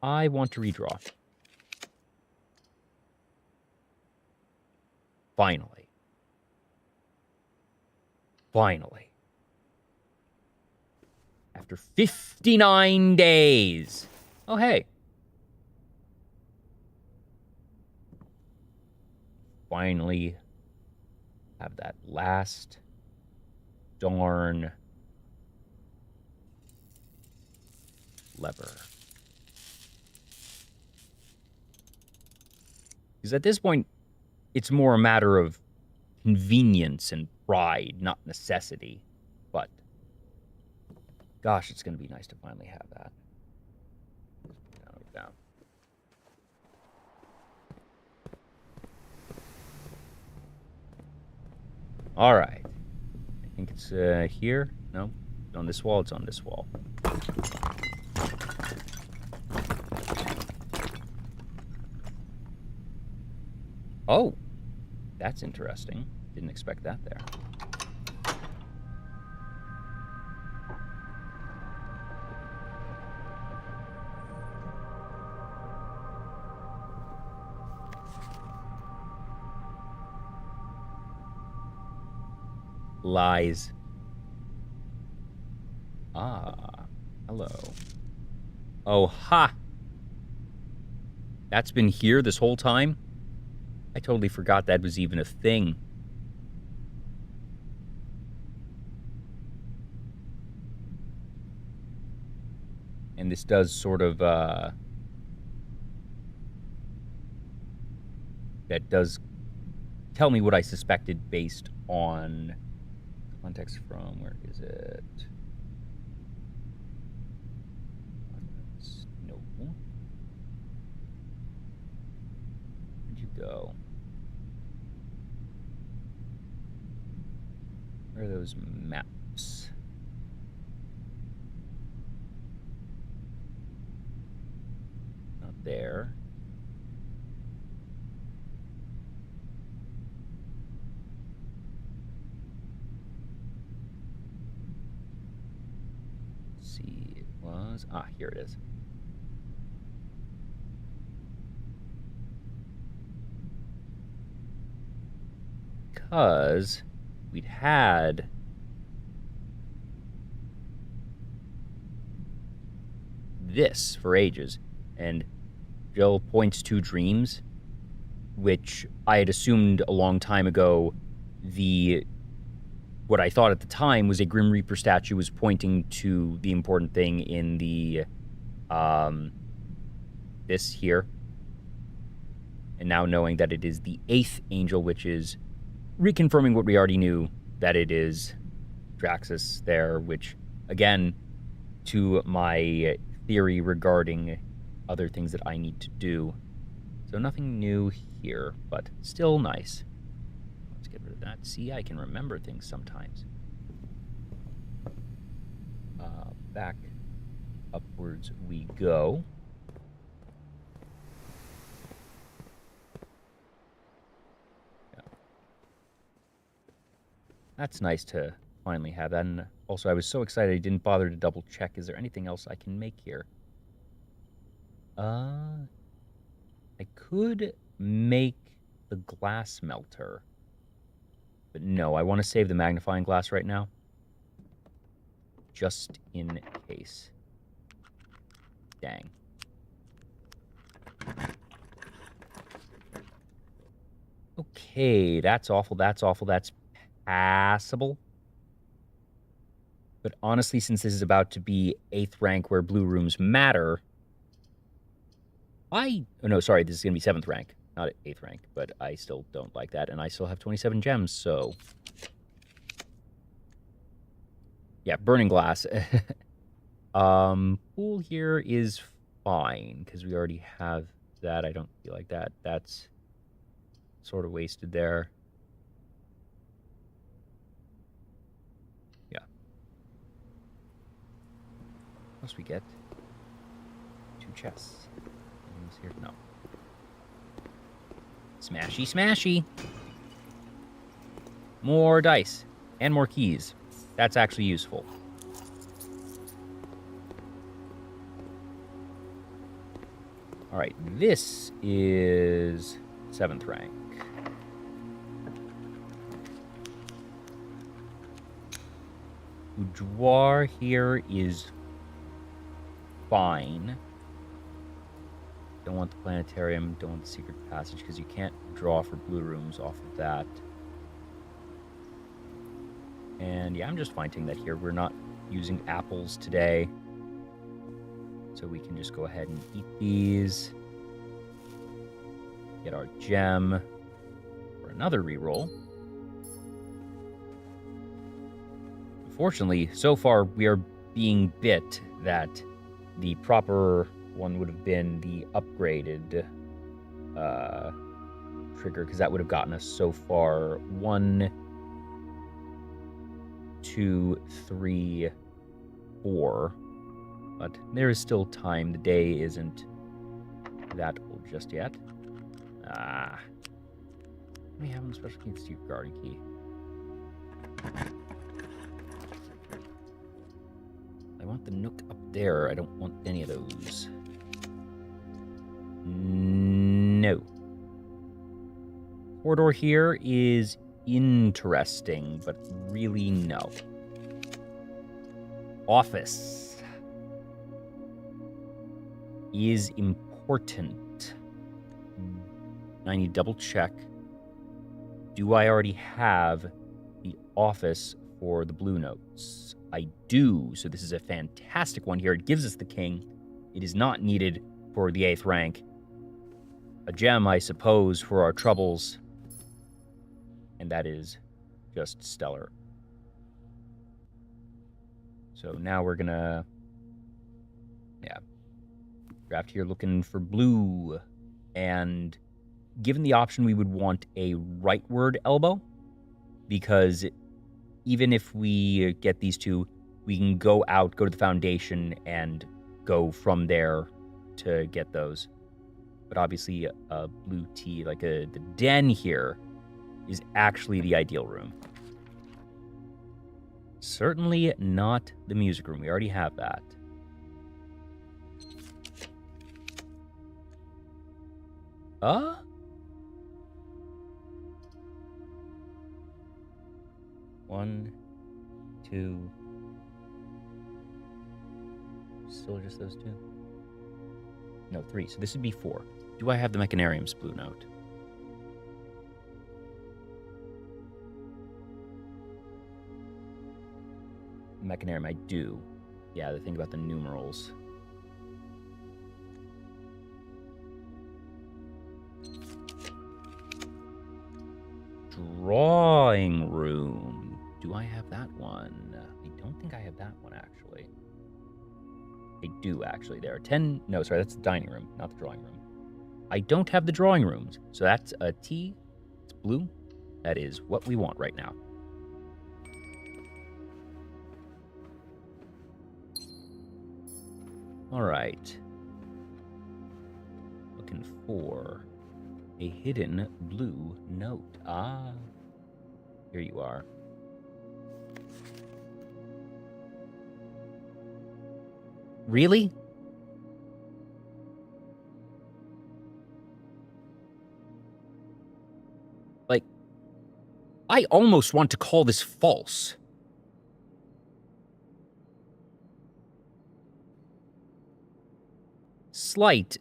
I want to redraw. Finally. Finally. After 59 days. Oh, hey. Finally have that last darn lever. Because at this point, it's more a matter of convenience and pride, not necessity. But, gosh, it's going to be nice to finally have that. Down. All right. I think it's here. No, it's on this wall. It's on this wall. Oh, that's interesting. Didn't expect that there. Lies. Ah, hello. Oh, ha! That's been here this whole time? I totally forgot that was even a thing. And this does sort of, that does tell me what I suspected based on context from, where is it? No. Where'd you go? Where are those maps? Not there. Let's see, it was... Ah, here it is. Because we'd had this for ages, and Jill points to dreams, which I had assumed a long time ago what I thought at the time was a Grim Reaper statue was pointing to the important thing in the this here, and now knowing that it is the 8th angel, which is reconfirming what we already knew, that it is Draxus there, which, again, to my theory regarding other things that I need to do. So nothing new here, but still nice. Let's get rid of that. See, I can remember things sometimes. Back upwards we go. That's nice to finally have that. And also, I was so excited I didn't bother to double check. Is there anything else I can make here? I could make the glass melter. But no, I want to save the magnifying glass right now. Just in case. Dang. Okay, that's awful, that's awful, that's passable. But honestly, since this is about to be 8th rank where blue rooms matter, oh no, sorry, this is going to be 7th rank, not 8th rank, but I still don't like that, and I still have 27 gems, so... Yeah, burning glass. Pool here is fine, because we already have that. I don't feel like that. That's sort of wasted there. Yeah. What else we get? 2 chests. Anything here? No. Smashy, smashy. More dice. And more keys. That's actually useful. All right, this is 7th rank. Boudoir here is fine. Don't want the planetarium, don't want the secret passage, because you can't draw for blue rooms off of that. And yeah, I'm just fine taking that here. We're not using apples today, so we can just go ahead and eat these. Get our gem for another reroll. Unfortunately, so far we are being bit that the proper one would have been the upgraded trigger, because that would have gotten us so far 1, 2, 3, 4. But there is still time. The day isn't that old just yet. We have a special needs to your garden key. I want the nook up there. I don't want any of those. No. Corridor here is interesting, but really no. Office is important. I need to double check. Do I already have the office for the blue notes? I do, so this is a fantastic one here. It gives us the king. It is not needed for the 8th rank. A gem, I suppose, for our troubles. And that is just stellar. So now we're gonna... yeah. Draft here looking for blue. And given the option, we would want a rightward elbow, because even if we get these two, we can go out, go to the foundation, and go from there to get those. But obviously, a blue tea, like the den here, is actually the ideal room. Certainly not the music room. We already have that. One, two. Still just those two? No, 3. So this would be 4. Do I have the Mechanarium's blue note? Mechanarium, I do. Yeah, the thing about the numerals. Drawing room. Do I have that one? I don't think I have that one, actually. I do, actually. There are 10... No, sorry, that's the dining room, not the drawing room. I don't have the drawing rooms. So that's a T. It's blue. That is what we want right now. All right. Looking for a hidden blue note. Ah, here you are. Really? Like, I almost want to call this false. Slight,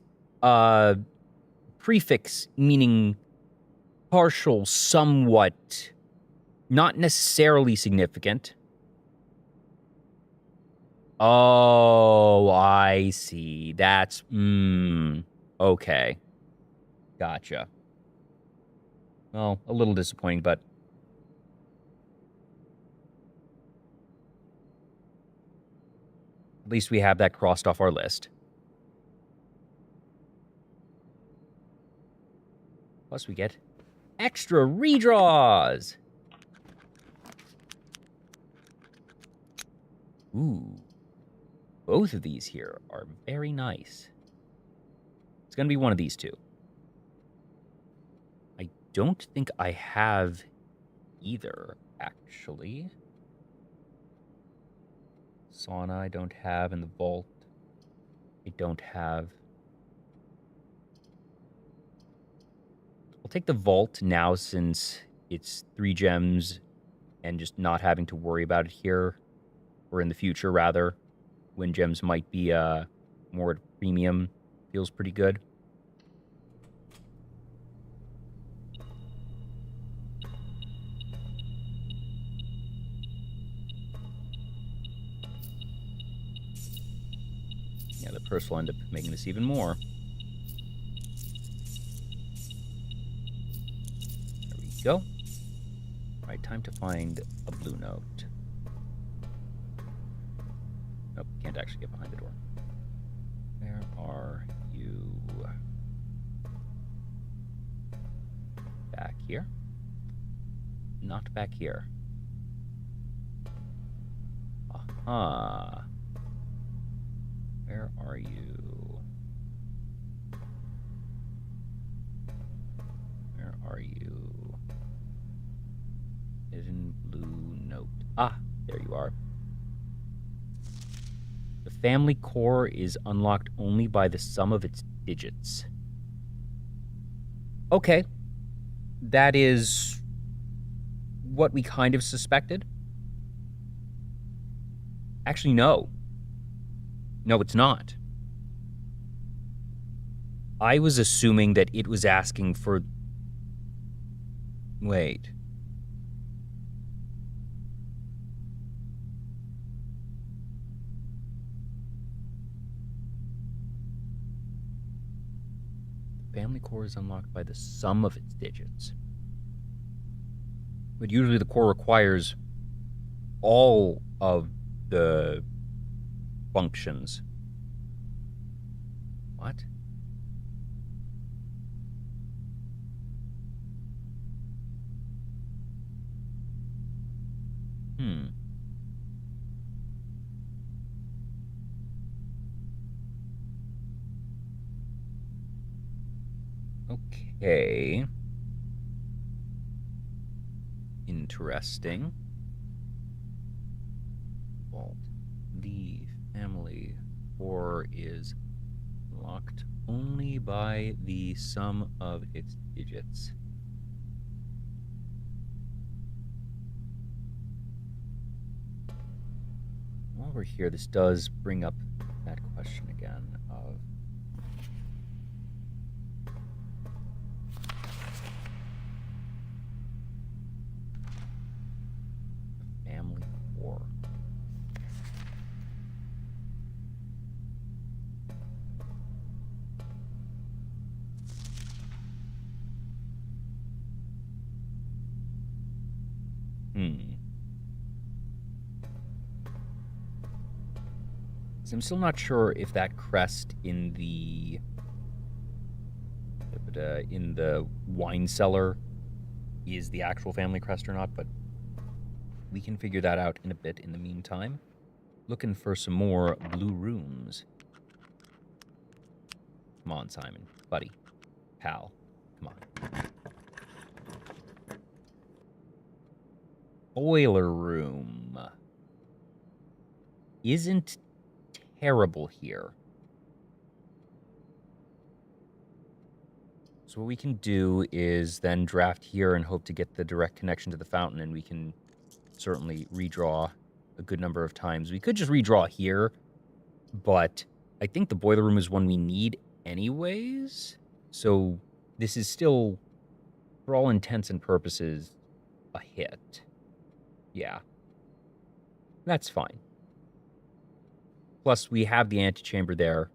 prefix meaning partial, somewhat, not necessarily significant. Oh, I see. That's, okay. Gotcha. Well, a little disappointing, but... at least we have that crossed off our list. Plus we get extra redraws! Ooh. Both of these here are very nice. It's going to be one of these two. I don't think I have either, actually. Sauna I don't have, and the vault I don't have. I'll take the vault now since it's 3 gems and just not having to worry about it here. or in the future rather, when gems might be more at premium, feels pretty good. Yeah, the purse will end up making this even more. There we go. All right, time to find a blue note. Nope, can't actually get behind the door. Where are you? Back here? Not back here. Aha. Where are you? Where are you? Hidden blue note. Ah, there you are. The family core is unlocked only by the sum of its digits. Okay. That is what we kind of suspected. Actually, no. No, it's not. I was assuming that it was asking for... Wait. The family core is unlocked by the sum of its digits. But usually the core requires all of the functions. What? Okay. Interesting. Vault. The family core is locked only by the sum of its digits. While we're here, this does bring up that question again of the family core. I'm still not sure if that crest in the wine cellar is the actual family crest or not, but we can figure that out in a bit. In the meantime, looking for some more blue rooms. Come on, Simon, buddy, pal, come on. Boiler room isn't terrible here. So what we can do is then draft here and hope to get the direct connection to the fountain, and we can certainly redraw a good number of times. We could just redraw here, but I think the boiler room is one we need anyways. So this is still, for all intents and purposes, a hit. Yeah. That's fine. Plus, we have the antechamber there.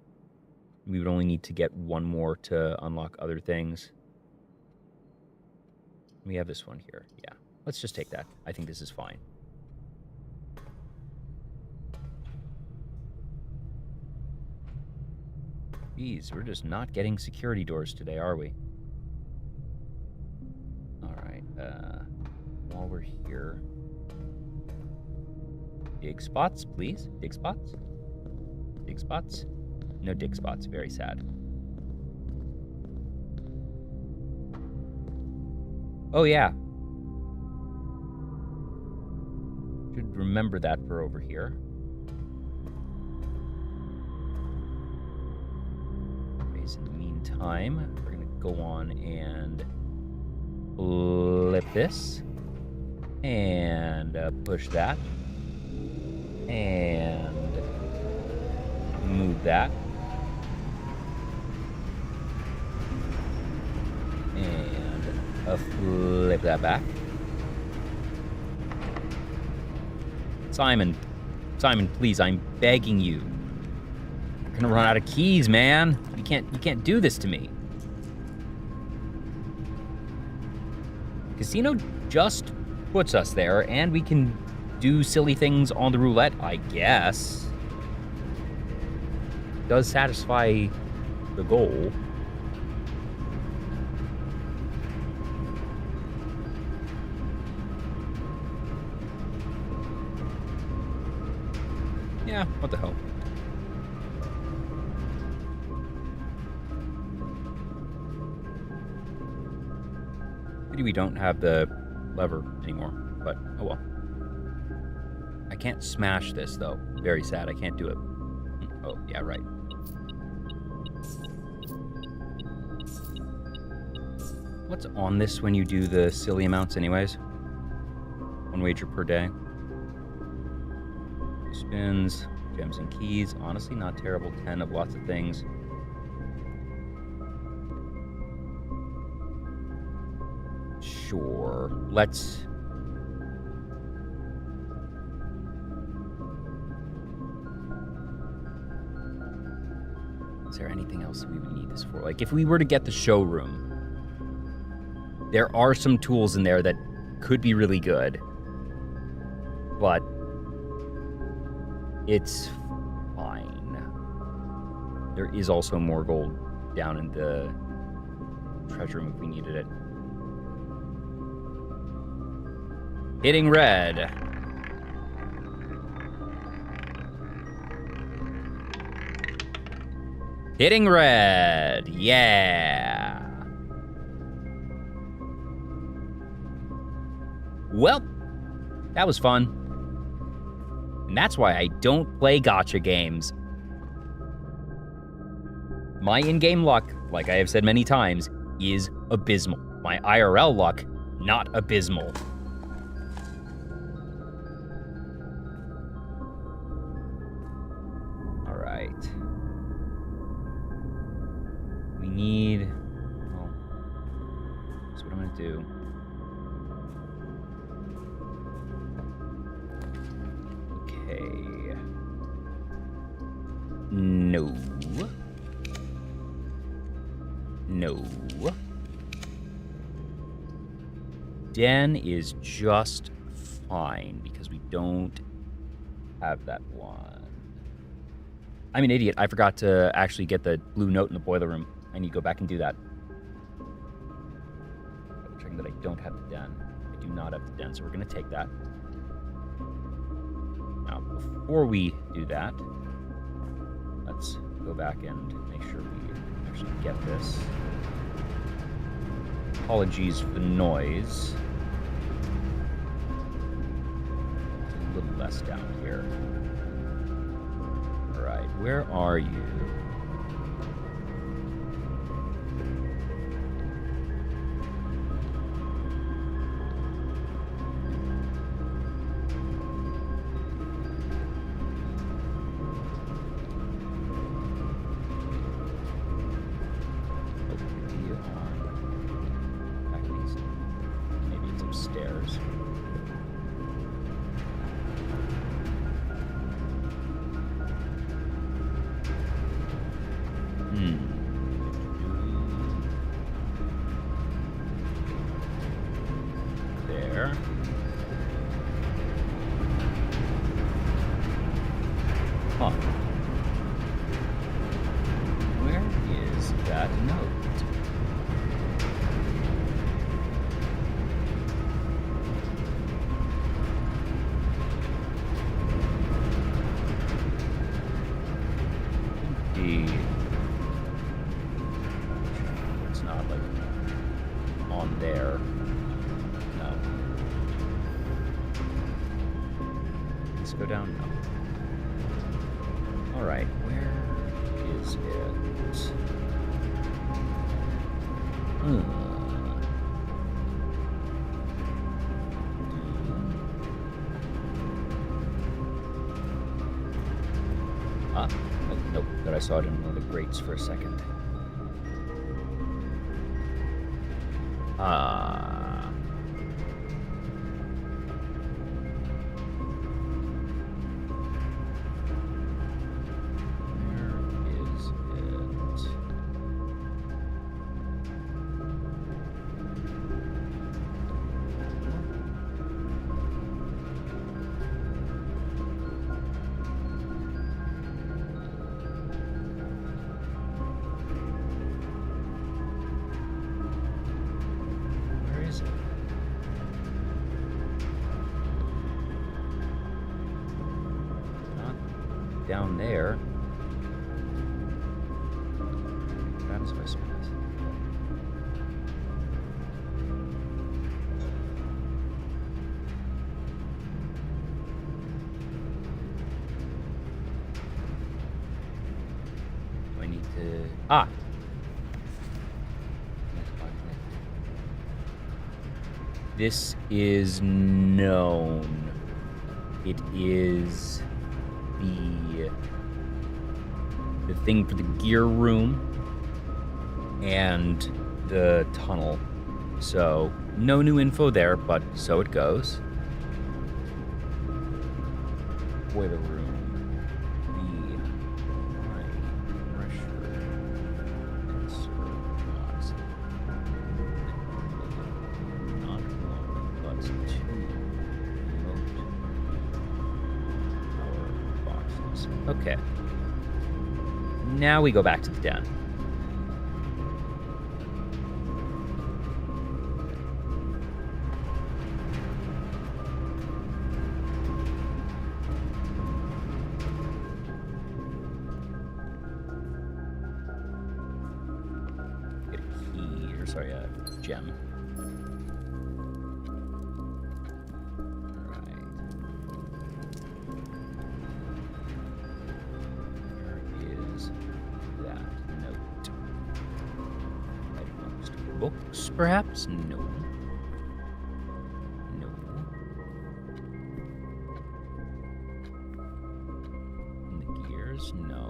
We would only need to get one more to unlock other things. We have this one here. Yeah, let's just take that. I think this is fine. Geez, we're just not getting security doors today, are we? All right, while we're here... Dig spots, please. Dig spots. Dig spots. No dig spots. Very sad. Oh, yeah. Should remember that for over here. Okay, so in the meantime, we're going to go on and flip this. And push that. And move that. And flip that back. Simon, please, I'm begging you. We're gonna run out of keys, man. You can't do this to me. Casino just puts us there, and we can do silly things on the roulette, I guess. Does satisfy the goal. Yeah, what the hell. Maybe we don't have the lever anymore, but oh well. I can't smash this, though. Very sad, I can't do it. Oh, yeah, right. What's on this when you do the silly amounts anyways? 1 wager per day. Spins, gems and keys. Honestly, not terrible. 10 of lots of things. Sure. Let's... Is there anything else we would need this for? Like, if we were to get the showroom, there are some tools in there that could be really good. But it's fine. There is also more gold down in the treasure room if we needed it. Hitting red. Hitting red. Yeah. Well, that was fun. And that's why I don't play gacha games. My in-game luck, like I have said many times, is abysmal. My IRL luck, not abysmal. All right. We need... Well, that's what I'm going to do. Okay. No. No. Den is just fine because we don't have that one. I'm an idiot. I forgot to actually get the blue note in the boiler room. I need to go back and do that. I'm checking that I don't have the den. I do not have the den, so we're going to take that. Now, before we do that, let's go back and make sure we actually get this. Apologies for the noise. It's a little less down here. Alright, where are you? Nope, but I saw it in one of the grates for a second. Down there. That is my space. Do I need to... Ah! This is known. It is... the thing for the gear room and the tunnel. So, no new info there, but so it goes. Boiler room. The high pressure sensor not one, but two remote power boxes. Okay. Now we go back to the den. Get a key, or sorry, a gem. Books, perhaps? No. No. In the gears? No.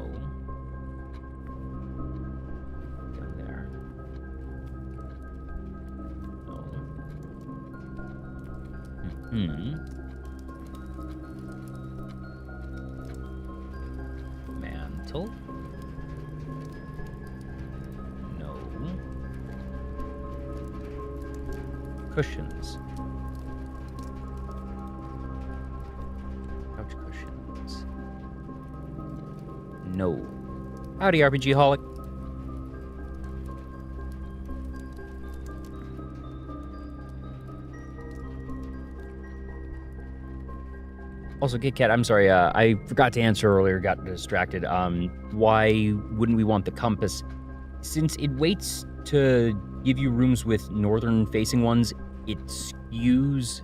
Down there? No. Mantle? Cushions. Couch cushions. No. Howdy, RPG Holic. Also, Kit Kat, I'm sorry, I forgot to answer earlier, got distracted. Why wouldn't we want the compass? Since it waits to give you rooms with northern-facing ones, it skews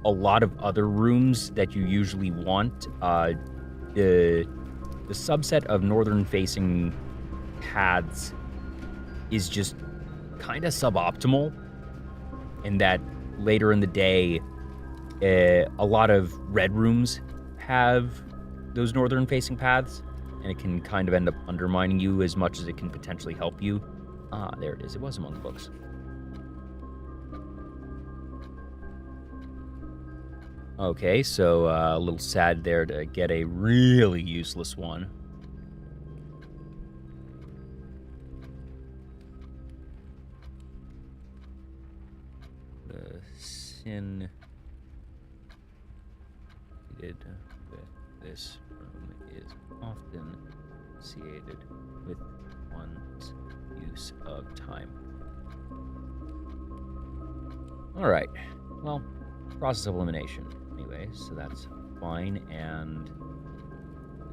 a lot of other rooms that you usually want. The subset of northern-facing paths is just kind of suboptimal, in that later in the day, a lot of red rooms have those northern-facing paths, and it can kind of end up undermining you as much as it can potentially help you. Ah, there it is. It was among the books. Okay, so a little sad there to get a really useless one. The sin with this room is often associated with one's use of time. Alright, well, process of elimination anyway, so that's fine, and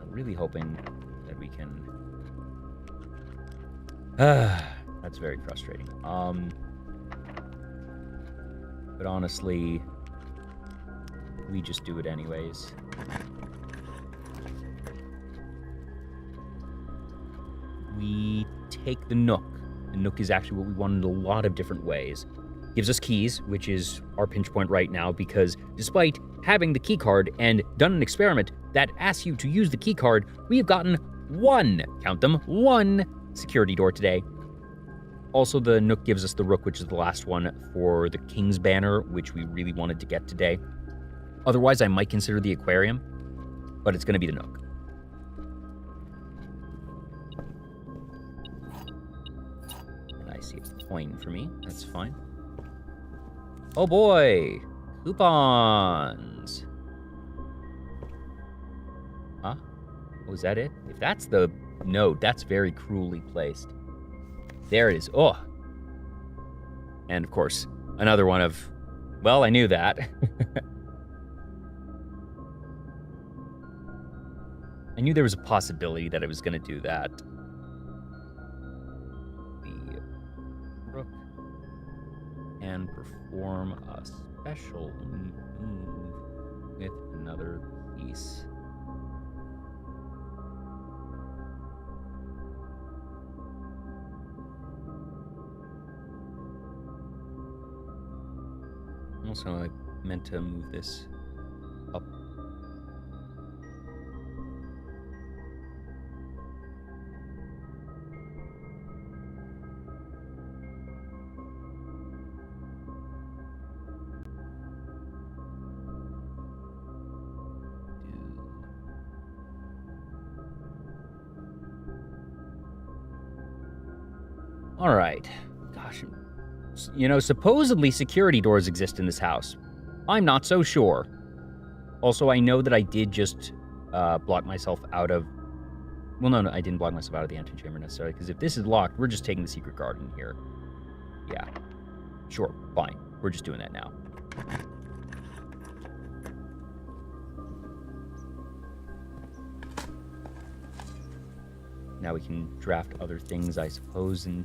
I'm really hoping that we can... that's very frustrating. But honestly, we just do it anyways. We take the Nook. The Nook is actually what we want in a lot of different ways. Gives us keys, which is our pinch point right now, because despite having the key card and done an experiment that asks you to use the key card, we have gotten one, count them, one security door today. Also, the Nook gives us the Rook, which is the last one for the King's Banner, which we really wanted to get today. Otherwise, I might consider the Aquarium, but it's going to be the Nook. And I see a coin for me. That's fine. Oh boy! Coupons! Huh? Oh, is that it? If that's the note, that's very cruelly placed. There it is. Oh! And, of course, another one of... Well, I knew that. I knew there was a possibility that I was going to do that. The Rook can perform a special move with another piece. Also, I meant to move this up. All right. Gosh, you know, supposedly security doors exist in this house. I'm not so sure. Also, I know that I did just block myself out of... Well, no, I didn't block myself out of the antechamber necessarily, because if this is locked, we're just taking the secret garden here. Yeah. Sure, fine. We're just doing that now. Now we can draft other things, I suppose, and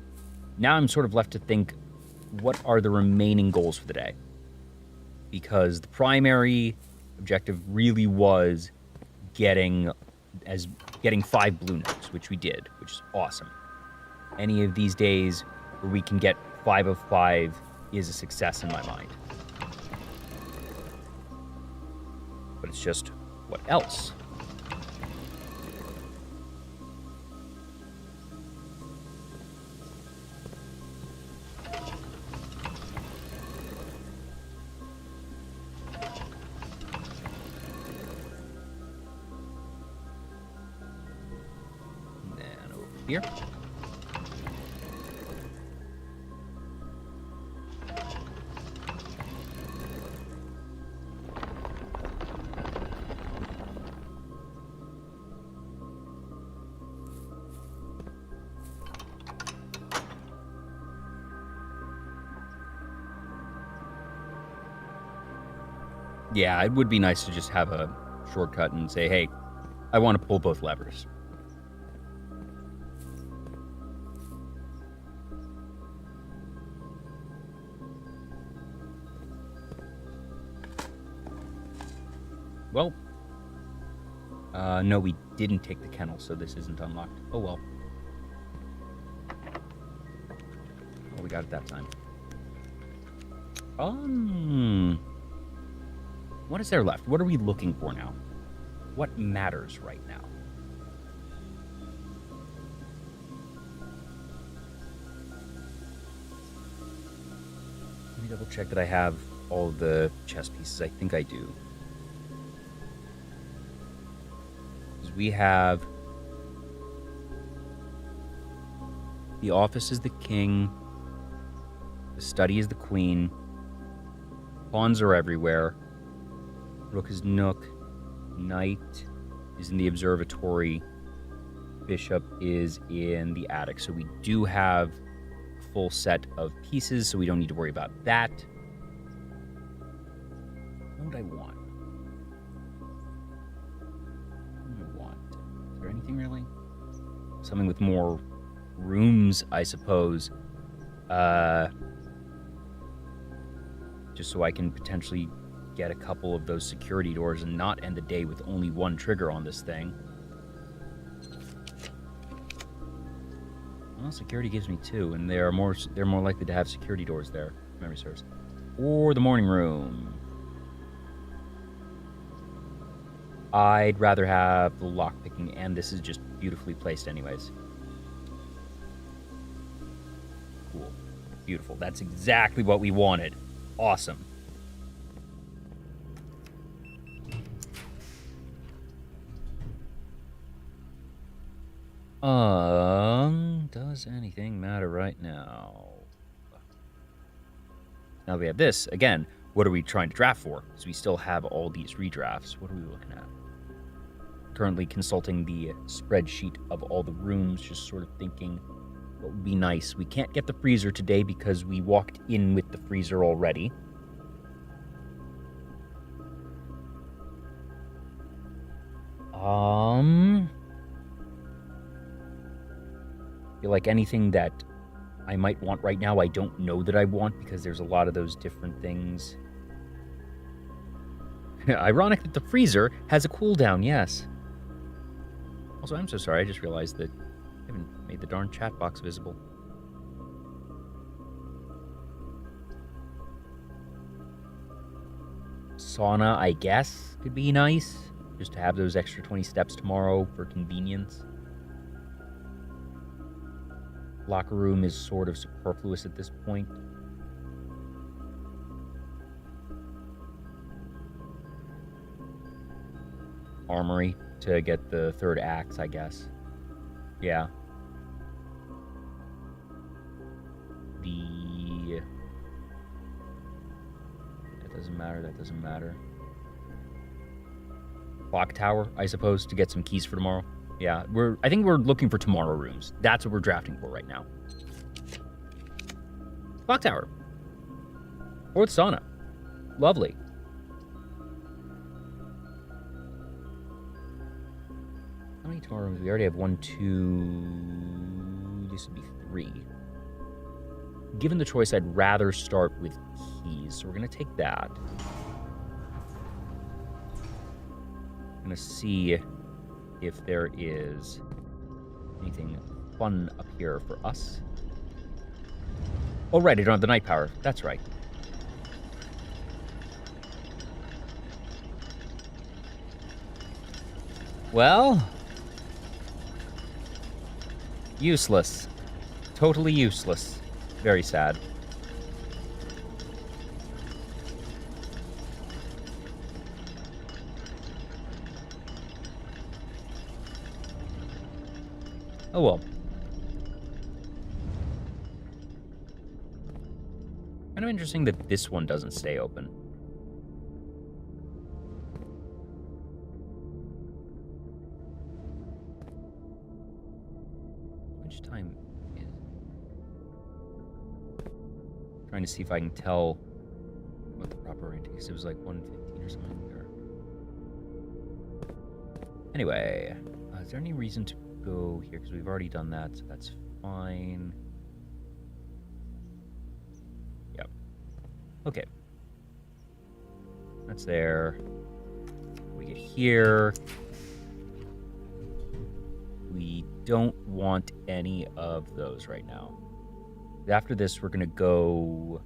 now I'm sort of left to think, what are the remaining goals for the day? Because the primary objective really was getting 5 blue notes, which we did, which is awesome. Any of these days where we can get 5 of 5 is a success in my mind. But it's just, what else? Here. Yeah, it would be nice to just have a shortcut and say, hey, I want to pull both levers. Well, no, we didn't take the kennel, so this isn't unlocked. Oh, well. Oh, we got it that time. What is there left? What are we looking for now? What matters right now? Let me double check that I have all the chess pieces. I think I do. We have the office is the king, the study is the queen, pawns are everywhere, rook is nook, knight is in the observatory, bishop is in the attic. So we do have a full set of pieces, so we don't need to worry about that. What would I want? Anything really? Something with more rooms, I suppose. Just so I can potentially get a couple of those security doors and not end the day with only one trigger on this thing. Well, security gives me 2, and they're more likely to have security doors there, if memory serves. Or the morning room. I'd rather have the lockpicking, and this is just beautifully placed anyways. Cool. Beautiful. That's exactly what we wanted. Awesome. Does anything matter right now? Now we have this. Again, what are we trying to draft for? Because we still have all these redrafts. What are we looking at? Currently consulting the spreadsheet of all the rooms, just sort of thinking what would be nice. We can't get the freezer today because we walked in with the freezer already. Feel like anything that I might want right now, I don't know that I want because there's a lot of those different things. Ironic that the freezer has a cooldown, yes. Also, I'm so sorry, I just realized that I haven't made the darn chat box visible. Sauna, I guess, could be nice. Just to have those extra 20 steps tomorrow for convenience. Locker room is sort of superfluous at this point. Armory to get the third axe, I guess. Yeah. That doesn't matter, that doesn't matter. Clock tower, I suppose, to get some keys for tomorrow. Yeah, I think we're looking for tomorrow rooms. That's what we're drafting for right now. Clock tower. Or the sauna. Lovely. How many tomorrow rooms? We already have 1, 2... This would be 3. Given the choice, I'd rather start with keys. So we're going to take that. I'm going to see if there is anything fun up here for us. Oh, right, I don't have the night power. That's right. Well, useless. Totally useless. Very sad. Oh well. Kind of interesting that this one doesn't stay open. Which time is it? Trying to see if I can tell what the proper orientation is. It was like 1:15 or something. Anyway, is there any reason to go here? Because we've already done that, so that's fine. Yep. Okay. That's there. We get here. We don't want any of those right now. After this, we're going to go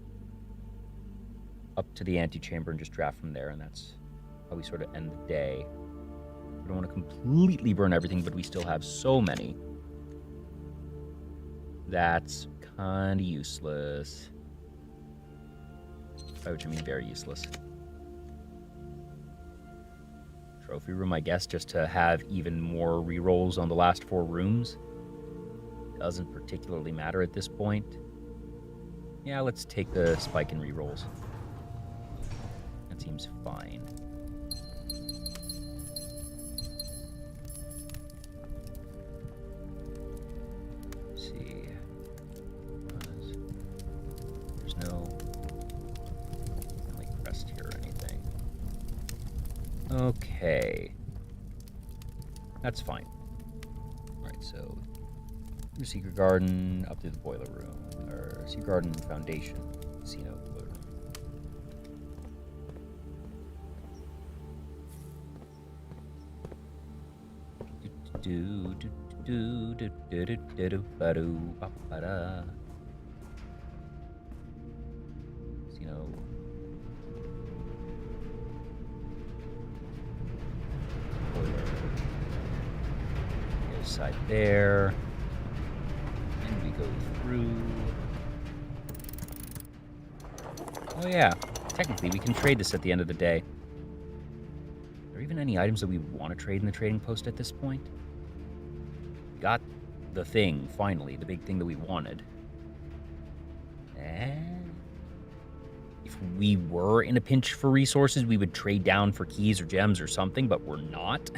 up to the antechamber and just draft from there, and that's how we sort of end the day. We don't want to completely burn everything, but we still have so many. That's kind of useless. By which I mean very useless. Trophy room, I guess, just to have even more rerolls on the last 4 rooms. Doesn't particularly matter at this point. Yeah, let's take the spike in rerolls. That seems fine. Okay. That's fine. Alright, so secret garden up to the boiler room. Or secret garden foundation. Casino boiler room. Casino. side there. And we go through. Oh yeah, technically we can trade this at the end of the day. Are there even any items that we want to trade in the trading post at this point? Got the thing, finally, the big thing that we wanted. And if we were in a pinch for resources, we would trade down for keys or gems or something, but we're not.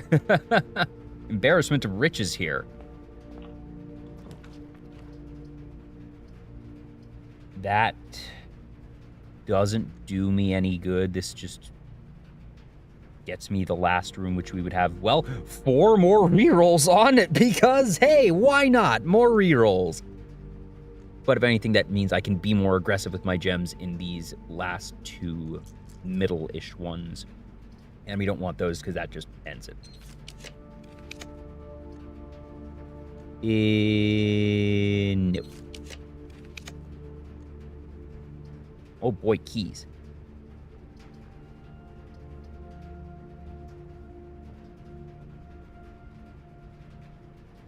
Embarrassment of riches here. That doesn't do me any good. This just gets me the last room, which we would have, well, 4 more rerolls on it because, hey, why not? More rerolls. But if anything, that means I can be more aggressive with my gems in these last 2 middle-ish ones. And we don't want those because that just ends it. No. Oh boy, keys.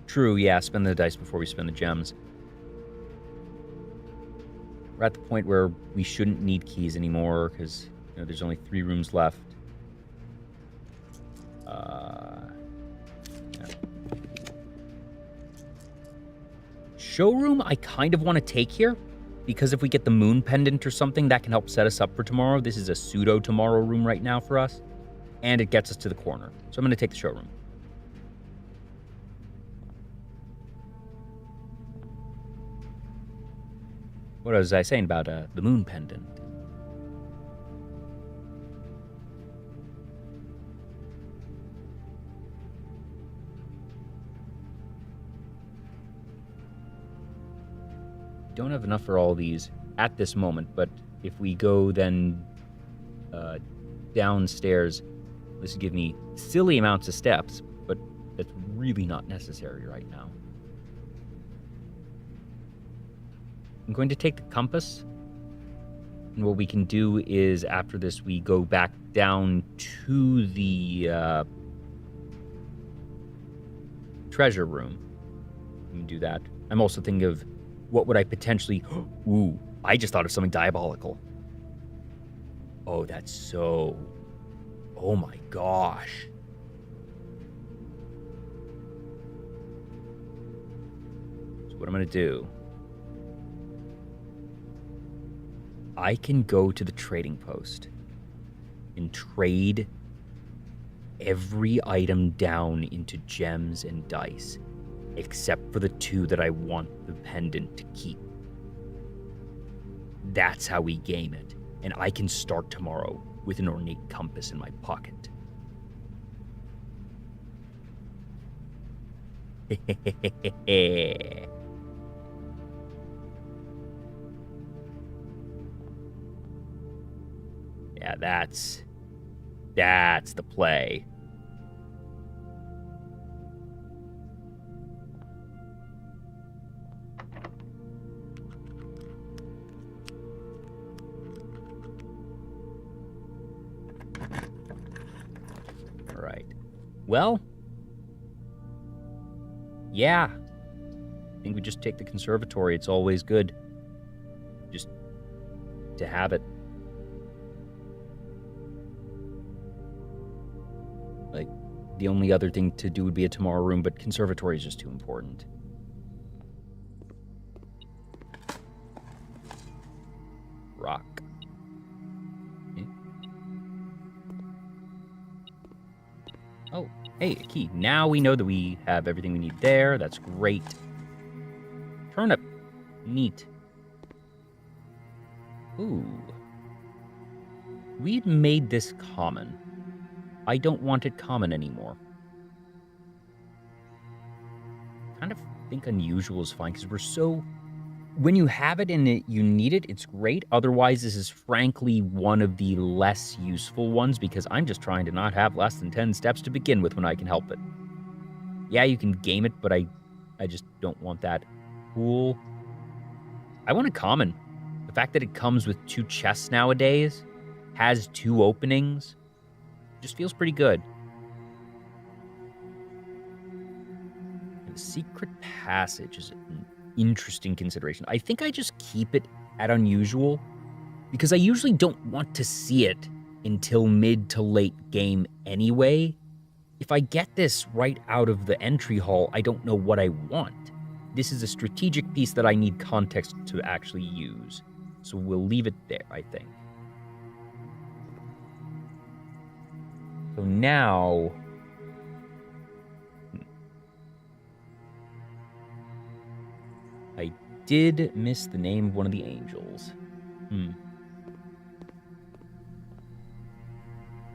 True, yeah, spend the dice before we spend the gems. We're at the point where we shouldn't need keys anymore because, you know, there's only 3 rooms left. Yeah. Showroom, I kind of want to take here because if we get the moon pendant or something, that can help set us up for tomorrow. This is a pseudo tomorrow room right now for us, and it gets us to the corner. So I'm going to take the showroom. What was I saying about the moon pendant? Don't have enough for all these at this moment, but if we go then downstairs, this would give me silly amounts of steps, but that's really not necessary right now. I'm going to take the compass, and what we can do is after this we go back down to the treasure room. We can do that. I'm also thinking of what would I potentially... Ooh, I just thought of something diabolical. Oh, that's so... Oh my gosh. So what I'm going to do... I can go to the trading post and trade every item down into gems and dice, except for the 2 that I want the pendant to keep. That's how we game it, and I can start tomorrow with an ornate compass in my pocket. Yeah, that's the play. All right. Well, yeah. I think we just take the conservatory. It's always good just to have it. Like, the only other thing to do would be a tomorrow room, but conservatory is just too important. Rock. Okay. Oh, hey, a key. Now we know that we have everything we need there. That's great. Turnip. Neat. Ooh. We'd made this common. I don't want it common anymore. Kind of think unusual is fine because we're so... When you have it and you need it, it's great. Otherwise, this is frankly one of the less useful ones because I'm just trying to not have less than 10 steps to begin with when I can help it. Yeah, you can game it, but I just don't want that. Cool. I want a common. The fact that it comes with 2 chests nowadays, has 2 openings, just feels pretty good. Secret passage is an interesting consideration. I think I just keep it at unusual because I usually don't want to see it until mid to late game anyway. If I get this right out of the entry hall, I don't know what I want. This is a strategic piece that I need context to actually use. So we'll leave it there, I think. So now... I did miss the name of one of the angels.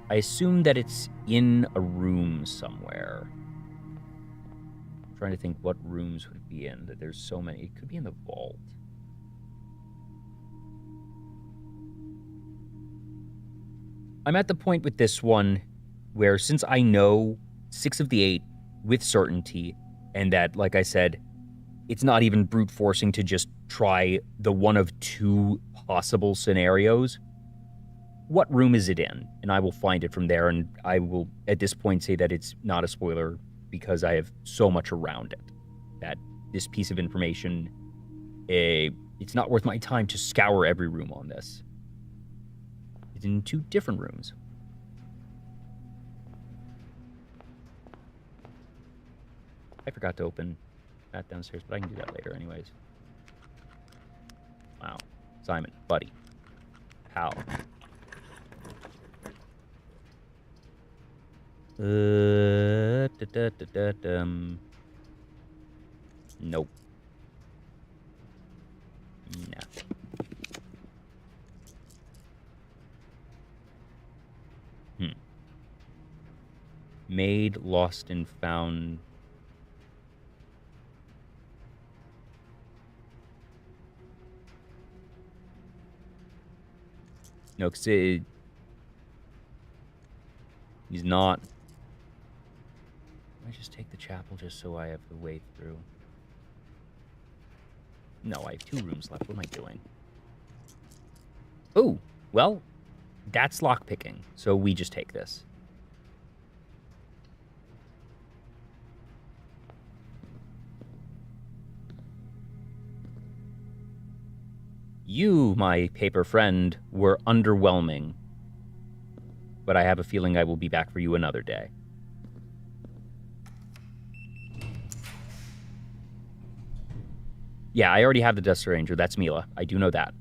I assume that it's in a room somewhere. I'm trying to think what rooms would it be in. That there's so many. It could be in the vault. I'm at the point with this one where since I know 6 of the 8 with certainty, and that, like I said, it's not even brute forcing to just try the one of 2 possible scenarios. What room is it in? And I will find it from there, and I will, at this point, say that it's not a spoiler because I have so much around it that this piece of information, it's not worth my time to scour every room on this. It's in 2 different rooms. I forgot to open that downstairs, but I can do that later anyways. Wow. Simon, buddy. Pal. Nope. Nah. Made, lost, and found. No, because he's not. I just take the chapel just so I have the way through. No, I have 2 rooms left. What am I doing? Oh, well, that's lockpicking. So we just take this. You, my paper friend, were underwhelming. But I have a feeling I will be back for you another day. Yeah, I already have the Death Ranger. That's Mila. I do know that.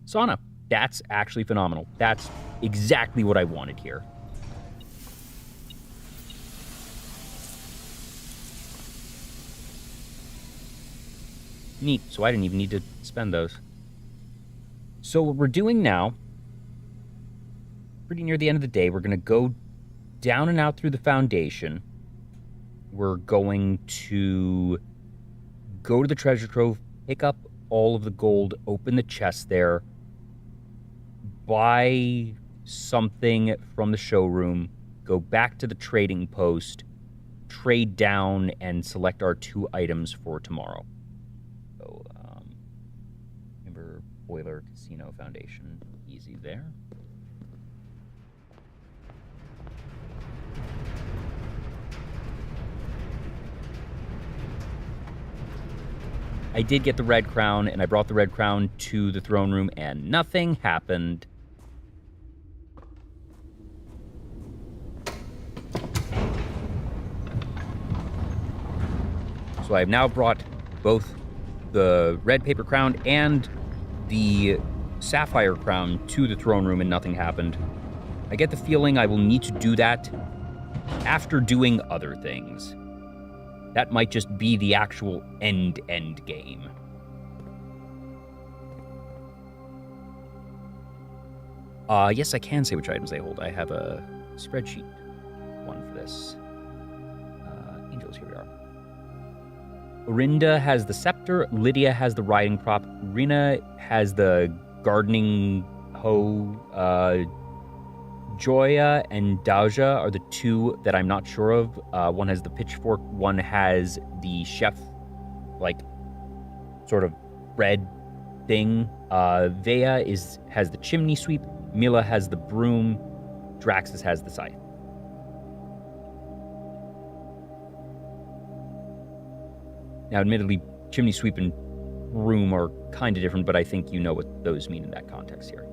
Sauna. That's actually phenomenal. That's exactly what I wanted here. Neat. So I didn't even need to spend those. So what we're doing now, pretty near the end of the day, we're going to go down and out through the Foundation. We're going to go to the treasure trove, pick up all of the gold, open the chest there, buy something from the showroom, go back to the trading post, trade down, and select our 2 items for tomorrow. So, remember, Boiler, Casino, Foundation, easy there. I did get the red crown, and I brought the red crown to the throne room, and nothing happened. So I have now brought both the red paper crown and the sapphire crown to the throne room, and nothing happened. I get the feeling I will need to do that after doing other things. That might just be the actual end game. Yes, I can say which items they hold. I have a spreadsheet one for this. Angels, here we are. Orinda has the scepter. Lydia has the riding prop. Rena has the gardening hoe. Joya and Dauja are the 2 that I'm not sure of. One has the pitchfork, one has the chef, like, sort of bread thing. Vea has the chimney sweep. Mila has the broom. Draxus has the scythe. Now, admittedly, chimney sweep and broom are kind of different, but I think you know what those mean in that context here.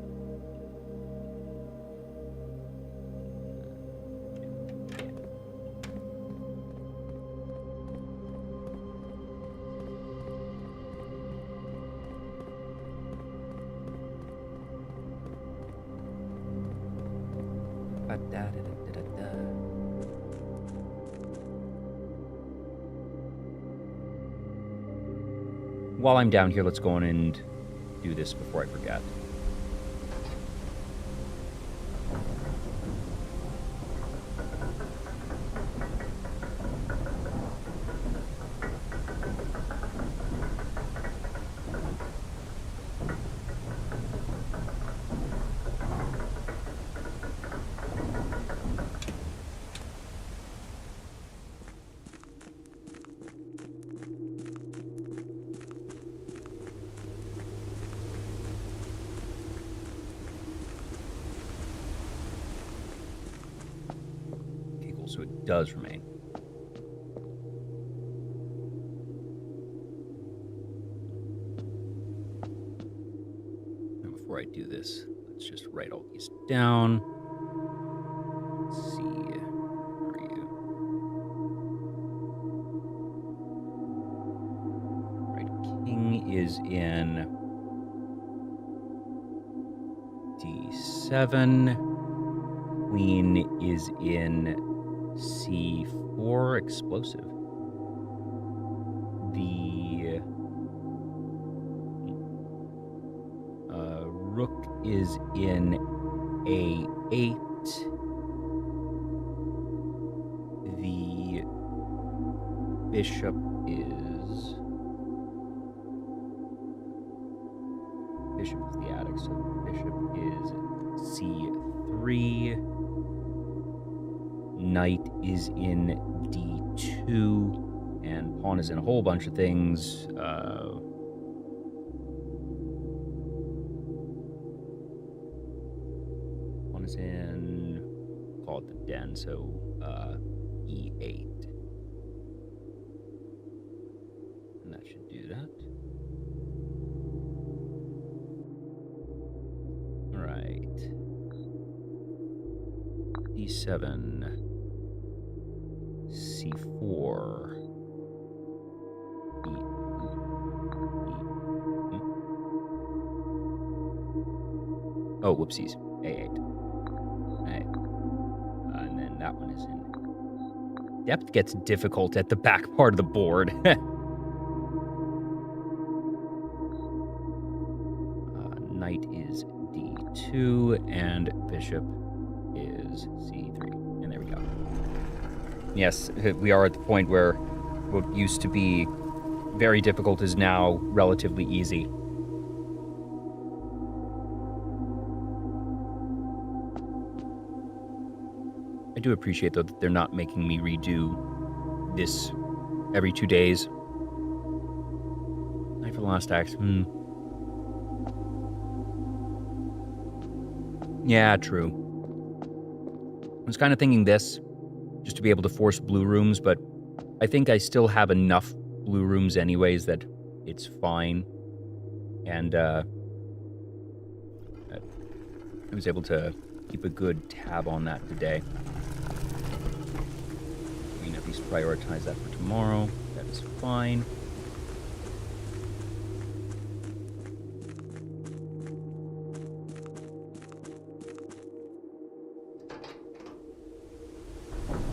While I'm down here, let's go on and do this before I forget. So it does remain. Now before I do this, let's just write all these down. Let's see. Where are you? Right, king is in D7. Queen is in C4, explosive. The rook is in A8. The bishop is the attic, so the bishop is C3. Knight is in D2, and pawn is in a whole bunch of things. Pawn is in, call it the den, so E8. And that should do that. All right. D7. C4. Oh, whoopsies. A8. Right. And then that one is in. Depth gets difficult at the back part of the board. Knight is D2, and bishop is C3. And there we go. Yes, we are at the point where what used to be very difficult is now relatively easy. I do appreciate, though, that they're not making me redo this every 2 days. Knight for the last act. Yeah, true. I was kind of thinking this, just to be able to force blue rooms, but I think I still have enough blue rooms anyways that it's fine. And I was able to keep a good tab on that today. We can at least prioritize that for tomorrow. That is fine.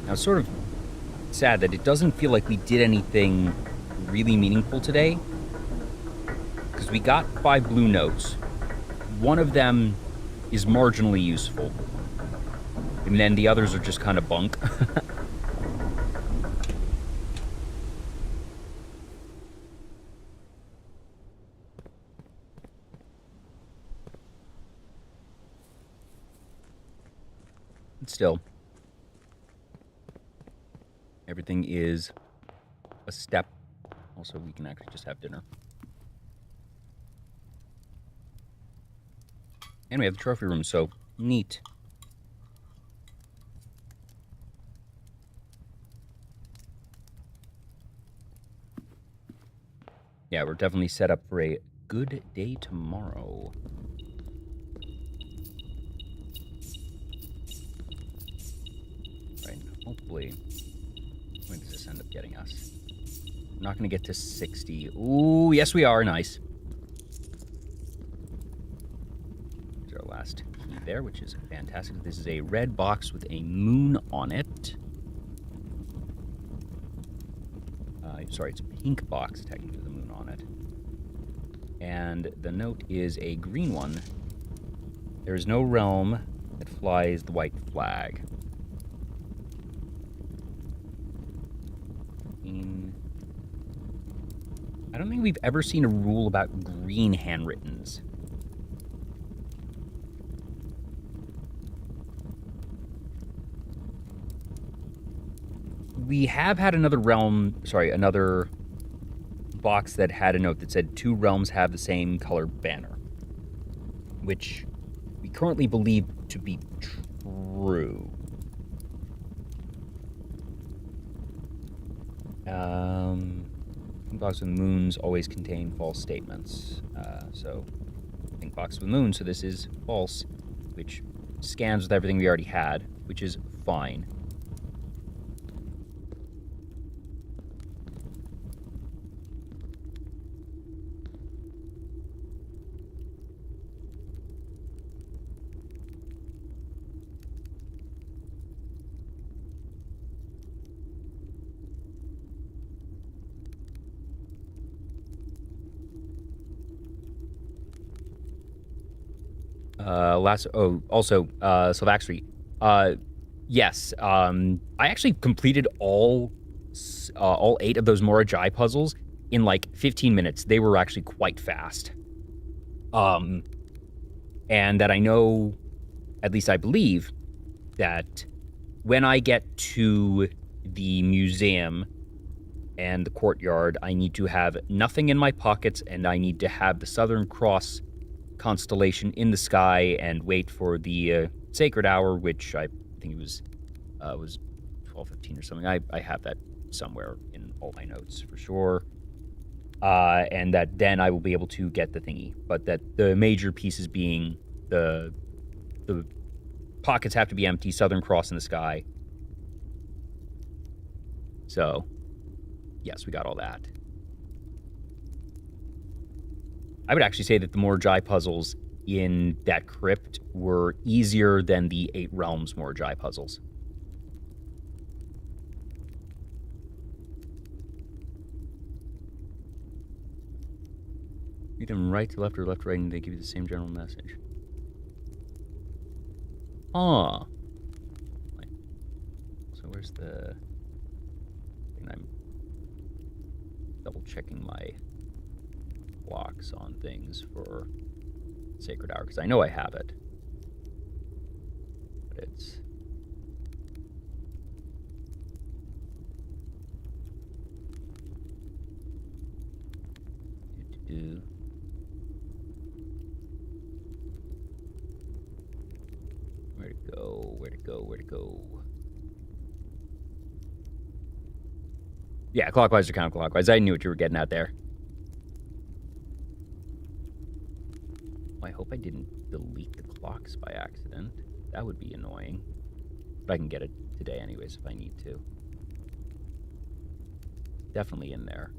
Now, it's sort of sad that it doesn't feel like we did anything really meaningful today, because we got 5 blue notes. One of them is marginally useful, and then the others are just kind of bunk. But still, everything is a step. Also, we can actually just have dinner. And we have the trophy room, so neat. Yeah, we're definitely set up for a good day tomorrow. Right, hopefully. When does this end up getting us? We're not going to get to 60. Ooh, yes we are. Nice. There's our last key there, which is fantastic. This is a red box with a moon on it. Sorry, it's a pink box, technically, with a moon on it. And the note is a green one. There is no realm that flies the white flag. I don't think we've ever seen a rule about green handwrittens. We have had another box that had a note that said 2 realms have the same color banner, which we currently believe to be true. Pink box with moons always contain false statements. So pink box with moon, so this is false, which scans with everything we already had, which is fine. Sylvaxry. Yes. I actually completed all 8 of those Morajai puzzles in like 15 minutes. They were actually quite fast. And that I know, at least I believe, that when I get to the museum and the courtyard, I need to have nothing in my pockets, and I need to have the Southern Cross constellation in the sky and wait for the sacred hour, which I think it was 12:15 or something. I have that somewhere in all my notes for sure. And that then I will be able to get the thingy. But that the major pieces being the pockets have to be empty, Southern Cross in the sky. So, yes, we got all that. I would actually say that the Morajai puzzles in that crypt were easier than the 8 Realms Morajai puzzles. Read them right to left or left to right, and they give you the same general message. Ah. So where's the... And I'm double checking my blocks on things for Sacred Hour, because I know I have it. But it's... Where to go? Where to go? Where to go? Yeah, clockwise or counterclockwise. I knew what you were getting at there. I hope I didn't delete the clocks by accident. That would be annoying. But I can get it today anyways if I need to. Definitely in there.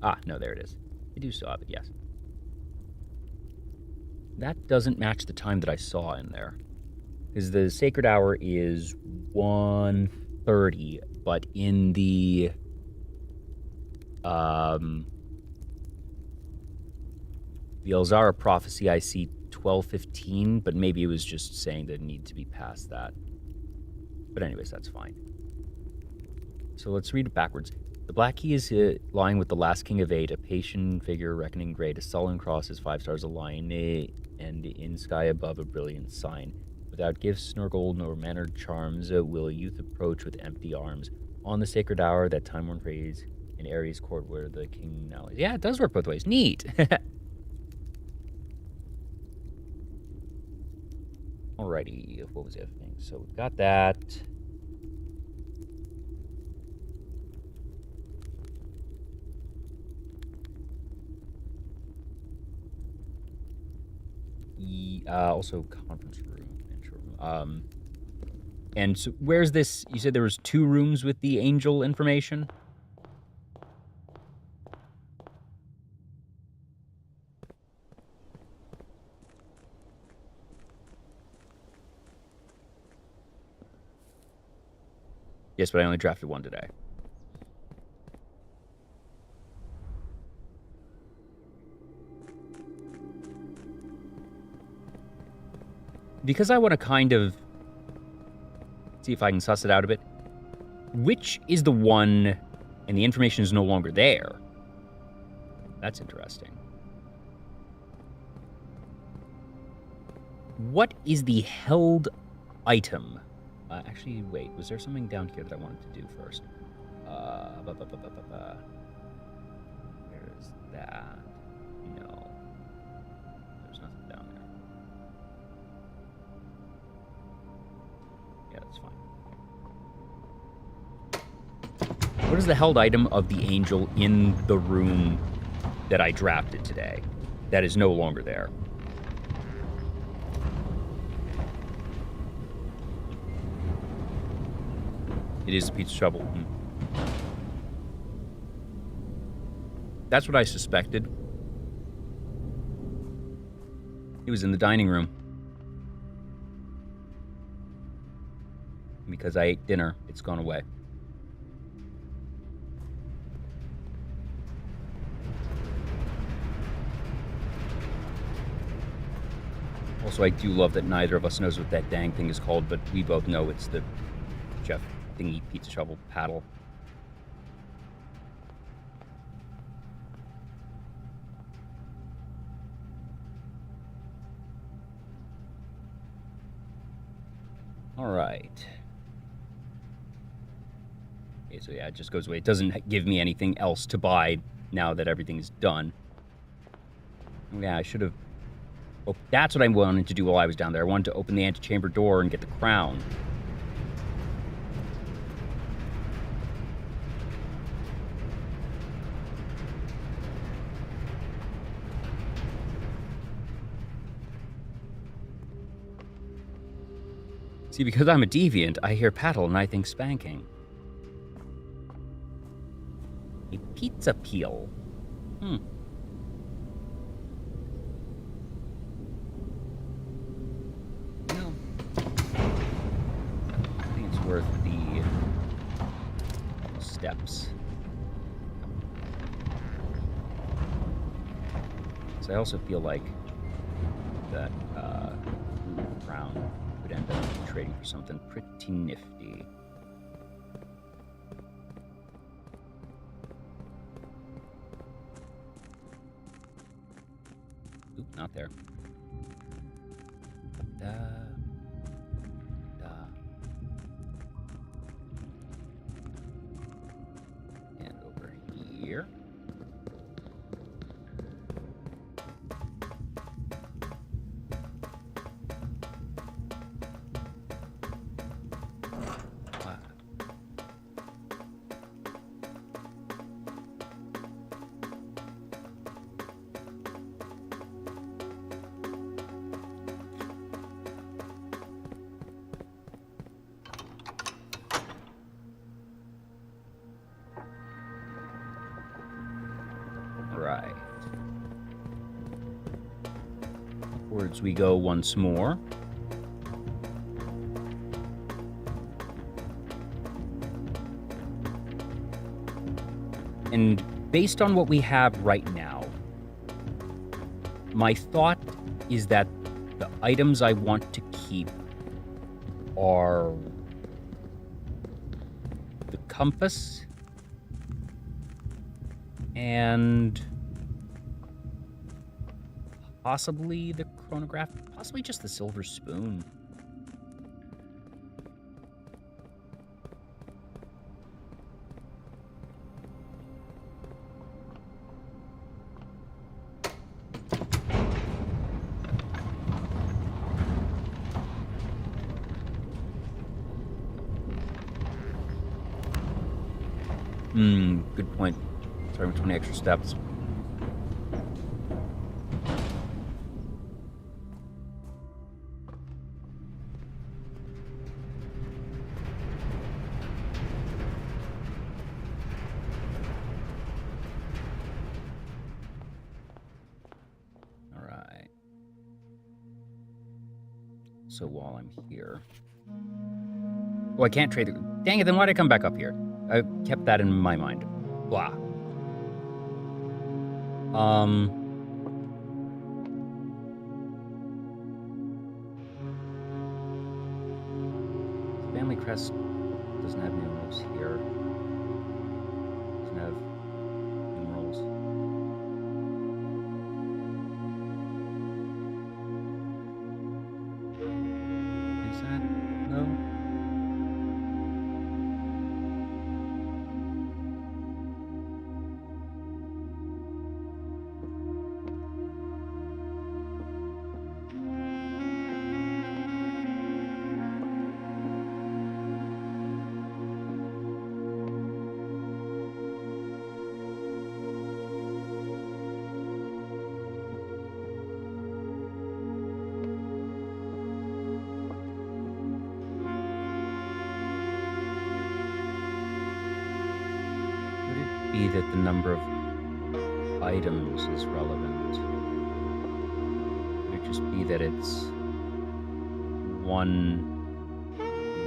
Ah, no, there it is. I do still have it, yes. That doesn't match the time that I saw in there. Because the Sacred Hour is 1:30, but in the... the Elzara prophecy, I see 12:15, but maybe it was just saying that it needed to be past that. But anyways, that's fine. So let's read it backwards. The black key is lying with the last king of 8, a patient figure reckoning great, a sullen cross is 5 stars, a lion, and in sky above a brilliant sign. Without gifts nor gold nor mannered charms, will a youth approach with empty arms. On the sacred hour, that time-worn phrase, in Ares' court where the king now is. Yeah, it does work both ways. Neat. Alrighty, what was the other thing? So we've got that. Also conference room, intro room. And so where's this? You said there was 2 rooms with the angel information? Yes, but I only drafted 1 today. Because I want to kind of see if I can suss it out a bit. Which is the one, and the information is no longer there? That's interesting. What is the held item? Actually, wait, was there something down here that I wanted to do first? Where is that? No. There's nothing down there. Yeah, that's fine. What is the held item of the angel in the room that I drafted today that is no longer there? It is a pizza shovel. That's what I suspected. It was in the dining room. Because I ate dinner, it's gone away. Also, I do love that neither of us knows what that dang thing is called, but we both know it's the Jeff thingy pizza shovel paddle. All right. Okay, so yeah, it just goes away. It doesn't give me anything else to buy now that everything is done. Yeah, I should have... Oh, that's what I wanted to do while I was down there. I wanted to open the antechamber door and get the crown. See, because I'm a deviant, I hear paddle and I think spanking. A pizza peel. Well, I think it's worth the steps. So I also feel like that crown could end up trading for something pretty nifty. Oop, not there. And over here. Right. Upwards we go once more. And based on what we have right now, my thought is that the items I want to keep are the compass and possibly the chronograph, possibly just the silver spoon. Good point. Sorry, 20 extra steps. All right. So while I'm here... Oh, I can't trade the... Dang it, then why'd I come back up here? I kept that in my mind. Blah. Family crest doesn't have numerals here. Doesn't have numerals. Is that... No? Be that the number of items is relevant. Could it just be that it's 1,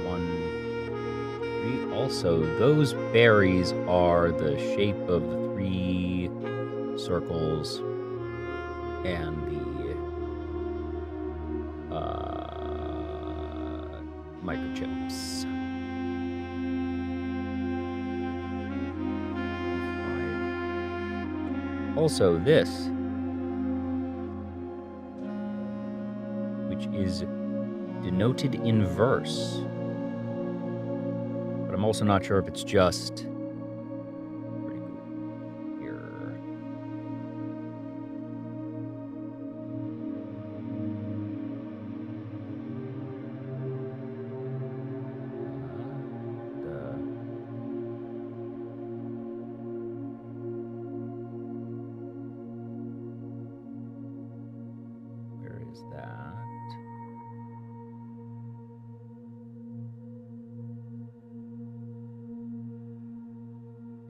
1, 3? Also, those berries are the shape of the 3 circles and the microchips. Also, this, which is denoted in verse, but I'm also not sure if it's just pretty cool here. Is that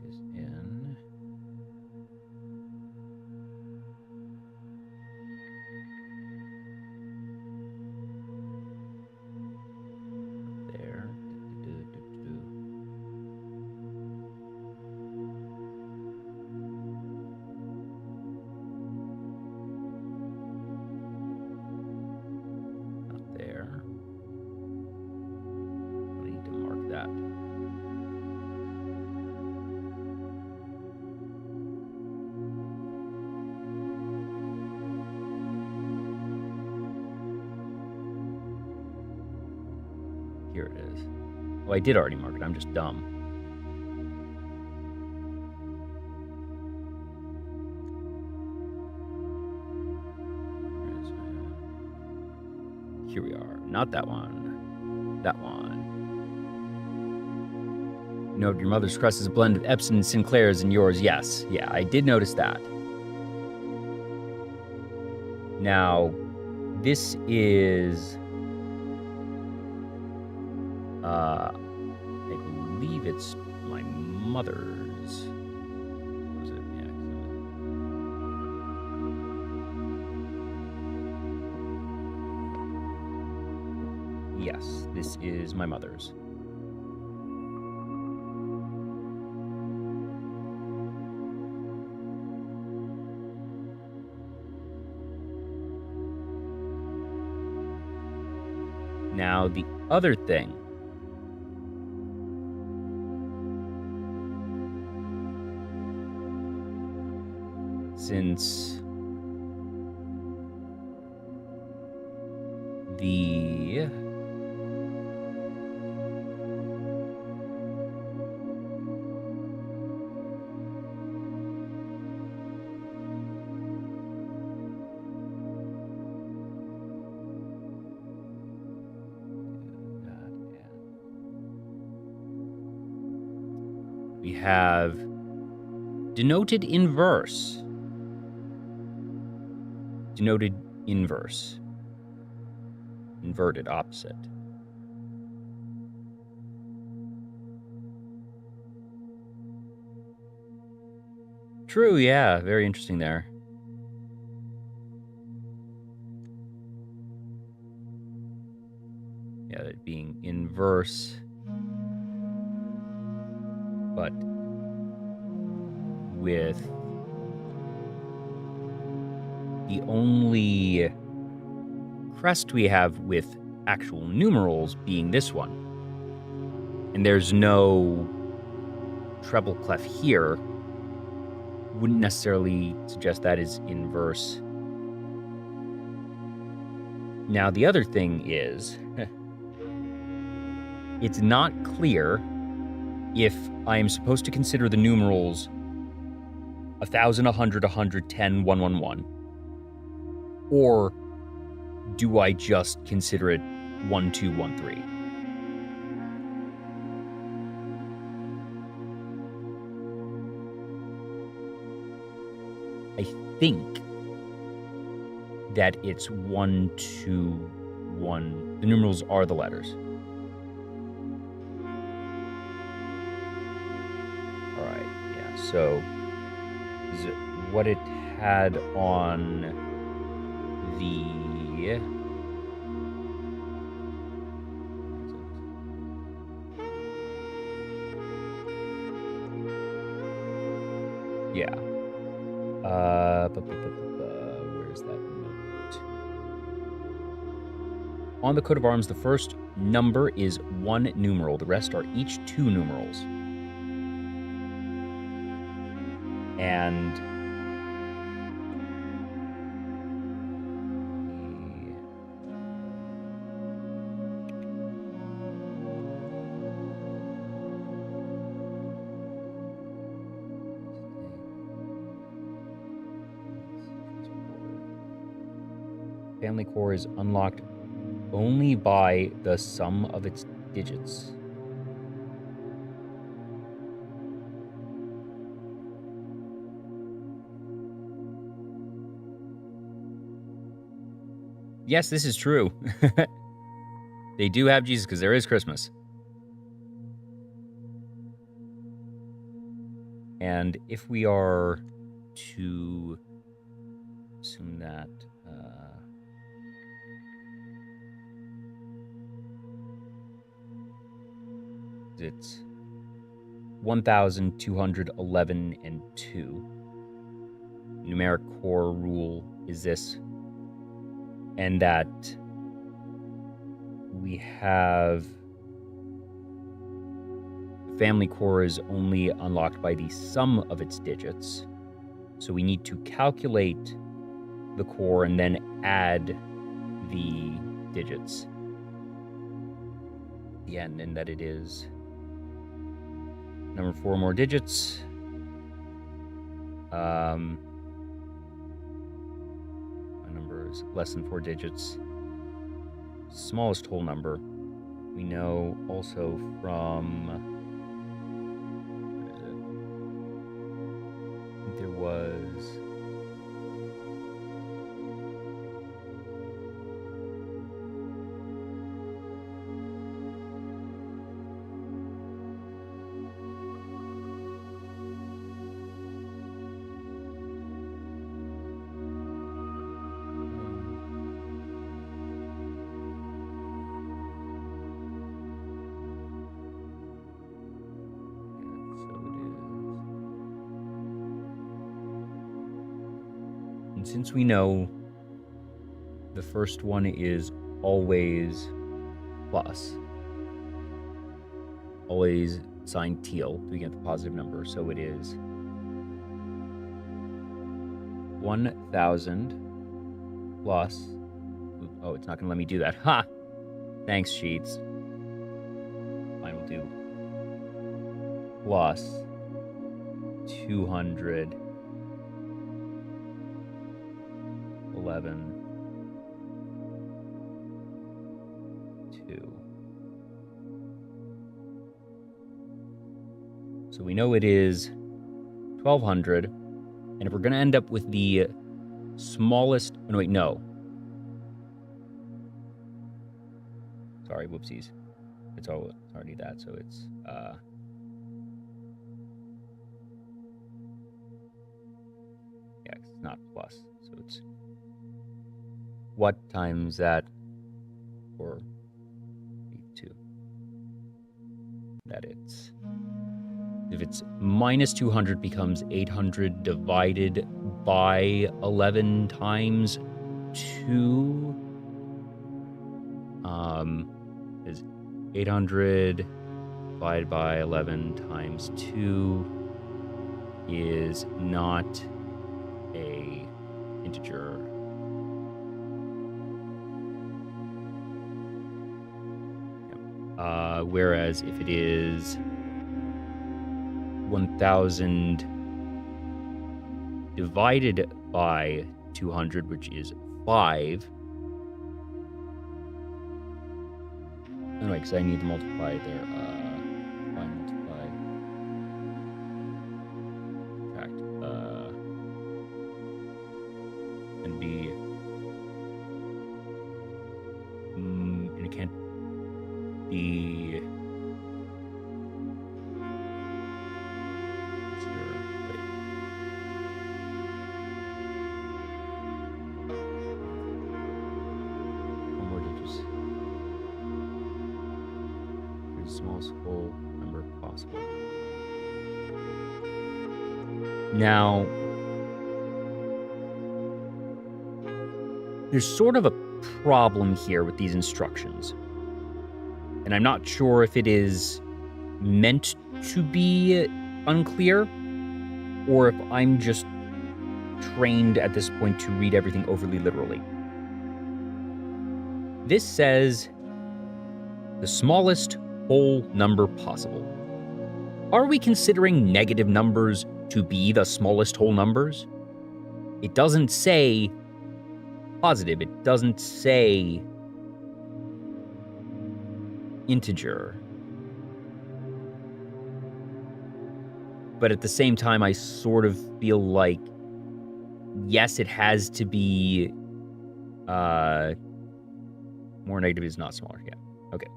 is in there. There. I need to mark that. Here it is. Oh, I did already mark it. I'm just dumb. Here we are. Not that one. That one. You know, your mother's crust is a blend of Epsom and Sinclair's, and yours, yes. Yeah, I did notice that. Now, this is... I believe it's my mother's. What was it? Yeah. Yes, this is my mother's. Now, the other thing. Since the we we have denoted inverse. Denoted inverse. Inverted opposite. True, yeah, very interesting there. Yeah, that being inverse, but with the only crest we have with actual numerals being this one. And there's no treble clef here. Wouldn't necessarily suggest that is inverse. Now, the other thing is, it's not clear if I am supposed to consider the numerals 1,000, 100, 110, 111, or do I just consider it 1, 2, 1, 3? I think that it's 1, 2, 1. The numerals are the letters. All right, yeah. So is it what it had on the yeah. Where's that note? On the coat of arms, the first number is 1 numeral. The rest are each 2 numerals. And family core is unlocked only by the sum of its digits. Yes, this is true. They do have Jesus because there is Christmas. And if we are to assume that it's 1,211 and 2. Numeric core rule is this, and that we have family core is only unlocked by the sum of its digits. So we need to calculate the core and then add the digits at the end, and that it is number 4 more digits. My number is less than 4 digits. Smallest whole number. We know also from, what is it? I think there was and since we know the first one is always plus, always signed teal to get the positive number, so it is 1,000 plus, oh, it's not going to let me do that. Ha! Thanks, Sheets. Fine, we'll do plus 211 2. So So we know it is 1200. And if we're going to end up with the smallest... Oh, wait, no. Sorry, whoopsies. It's already that, so it's... yeah, it's not plus. So it's... what times that? Or 2. That it's... if it's minus 200 becomes 800 divided by 11 times 2. Is 800 divided by 11 times 2 is not a integer. Whereas if it is 1000 divided by 200, which is 5. Anyway, because I need to multiply there. Multiply. Subtract. And be. And it can't be. Smallest whole number possible. Now, there's sort of a problem here with these instructions. And I'm not sure if it is meant to be unclear, or if I'm just trained at this point to read everything overly literally. This says the smallest whole number possible. Are we considering negative numbers to be the smallest whole numbers? It doesn't say positive. It doesn't say integer. But at the same time, I sort of feel like, yes, it has to be more negative is not smaller. Yeah. Okay.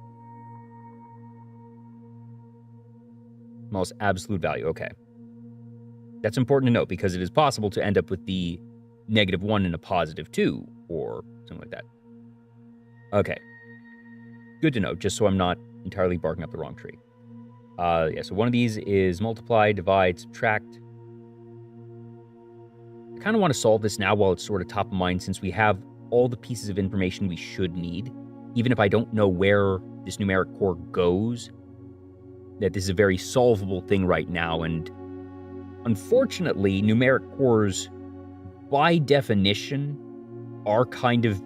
Most absolute value. Okay. That's important to note because it is possible to end up with the -1 and a +2 or something like that. Okay. Good to know, just so I'm not entirely barking up the wrong tree. Yeah, so one of these is multiply, divide, subtract. I kind of want to solve this now while it's sort of top of mind since we have all the pieces of information we should need. Even if I don't know where this numeric core goes, that this is a very solvable thing right now, and unfortunately, numeric cores, by definition, are kind of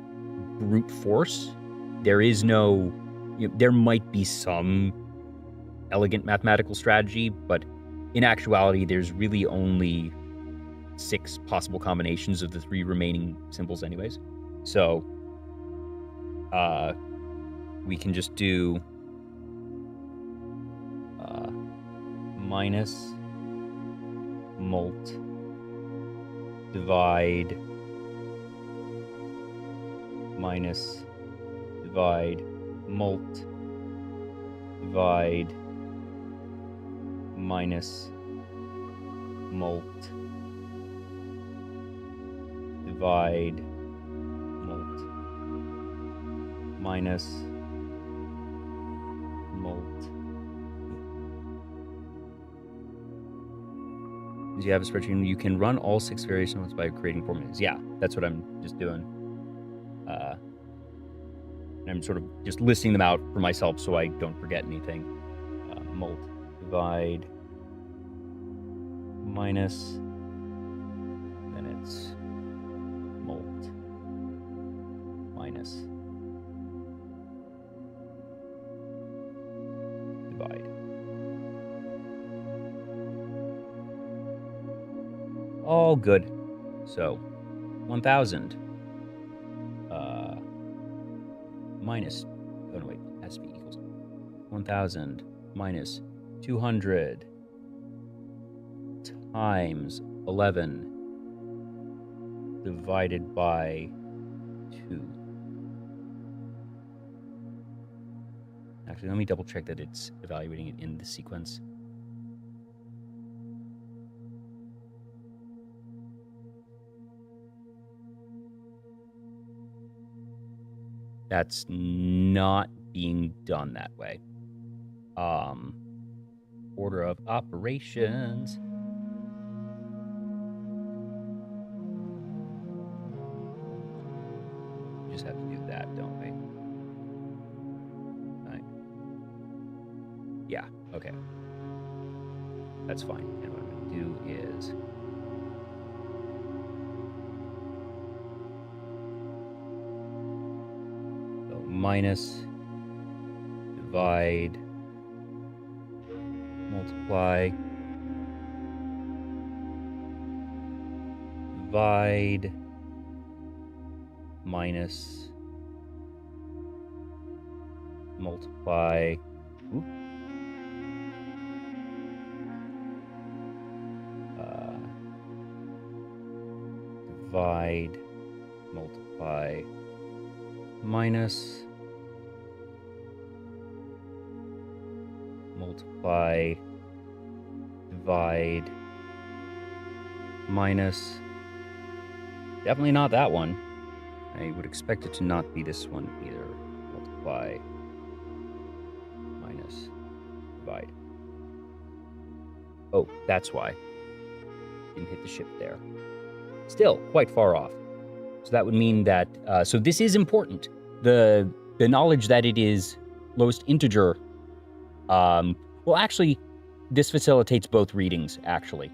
brute force. There is no... there might be some elegant mathematical strategy, but in actuality, there's really only 6 possible combinations of the 3 remaining symbols anyways. So, we can just do minus mult divide minus divide mult divide minus mult divide mult minus mult. You have a spreadsheet, you can run all 6 variations by creating formulas. Yeah, that's what I'm just doing. And I'm sort of just listing them out for myself so I don't forget anything. Mult divide minus, then it's mult minus divide. All good. So 1000 minus, oh no wait, has to be equals 1000 minus 200 times 11 divided by 2. Actually, let me double check that it's evaluating it in the sequence. That's not being done that way. Order of operations. We just have to do that, don't we? Right. Yeah, okay. That's fine. And what I'm going to do is go minus, divide, multiply, divide, minus, multiply, divide, multiply, minus, multiply, divide, minus. Definitely not that one. I would expect it to not be this one either. Multiply, minus, divide. Oh, that's why. Didn't hit the ship there. Still quite far off. So that would mean that, so this is important. The knowledge that it is lowest integer, well, actually, this facilitates both readings, actually.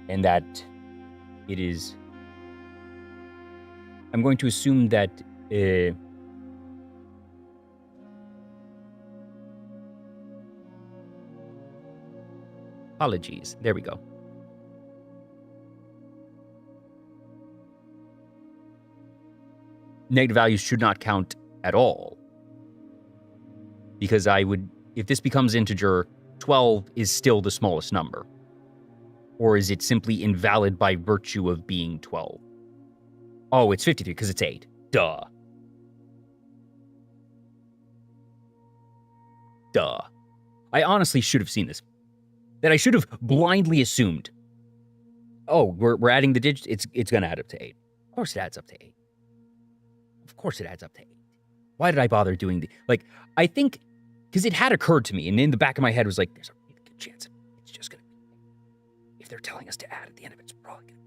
And that it is, I'm going to assume that, apologies, there we go. Negative values should not count at all. Because I would, if this becomes integer, 12 is still the smallest number. Or is it simply invalid by virtue of being 12? Oh, it's 53 because it's 8. Duh. Duh. I honestly should have seen this. That I should have blindly assumed. Oh, we're adding the digits. It's going to add up to 8. Of course it adds up to 8. Of course it adds up to 8. Why did I bother doing like, I think, because it had occurred to me, and in the back of my head was like, there's a really good chance it's just going to be, if they're telling us to add at the end of it, it's probably going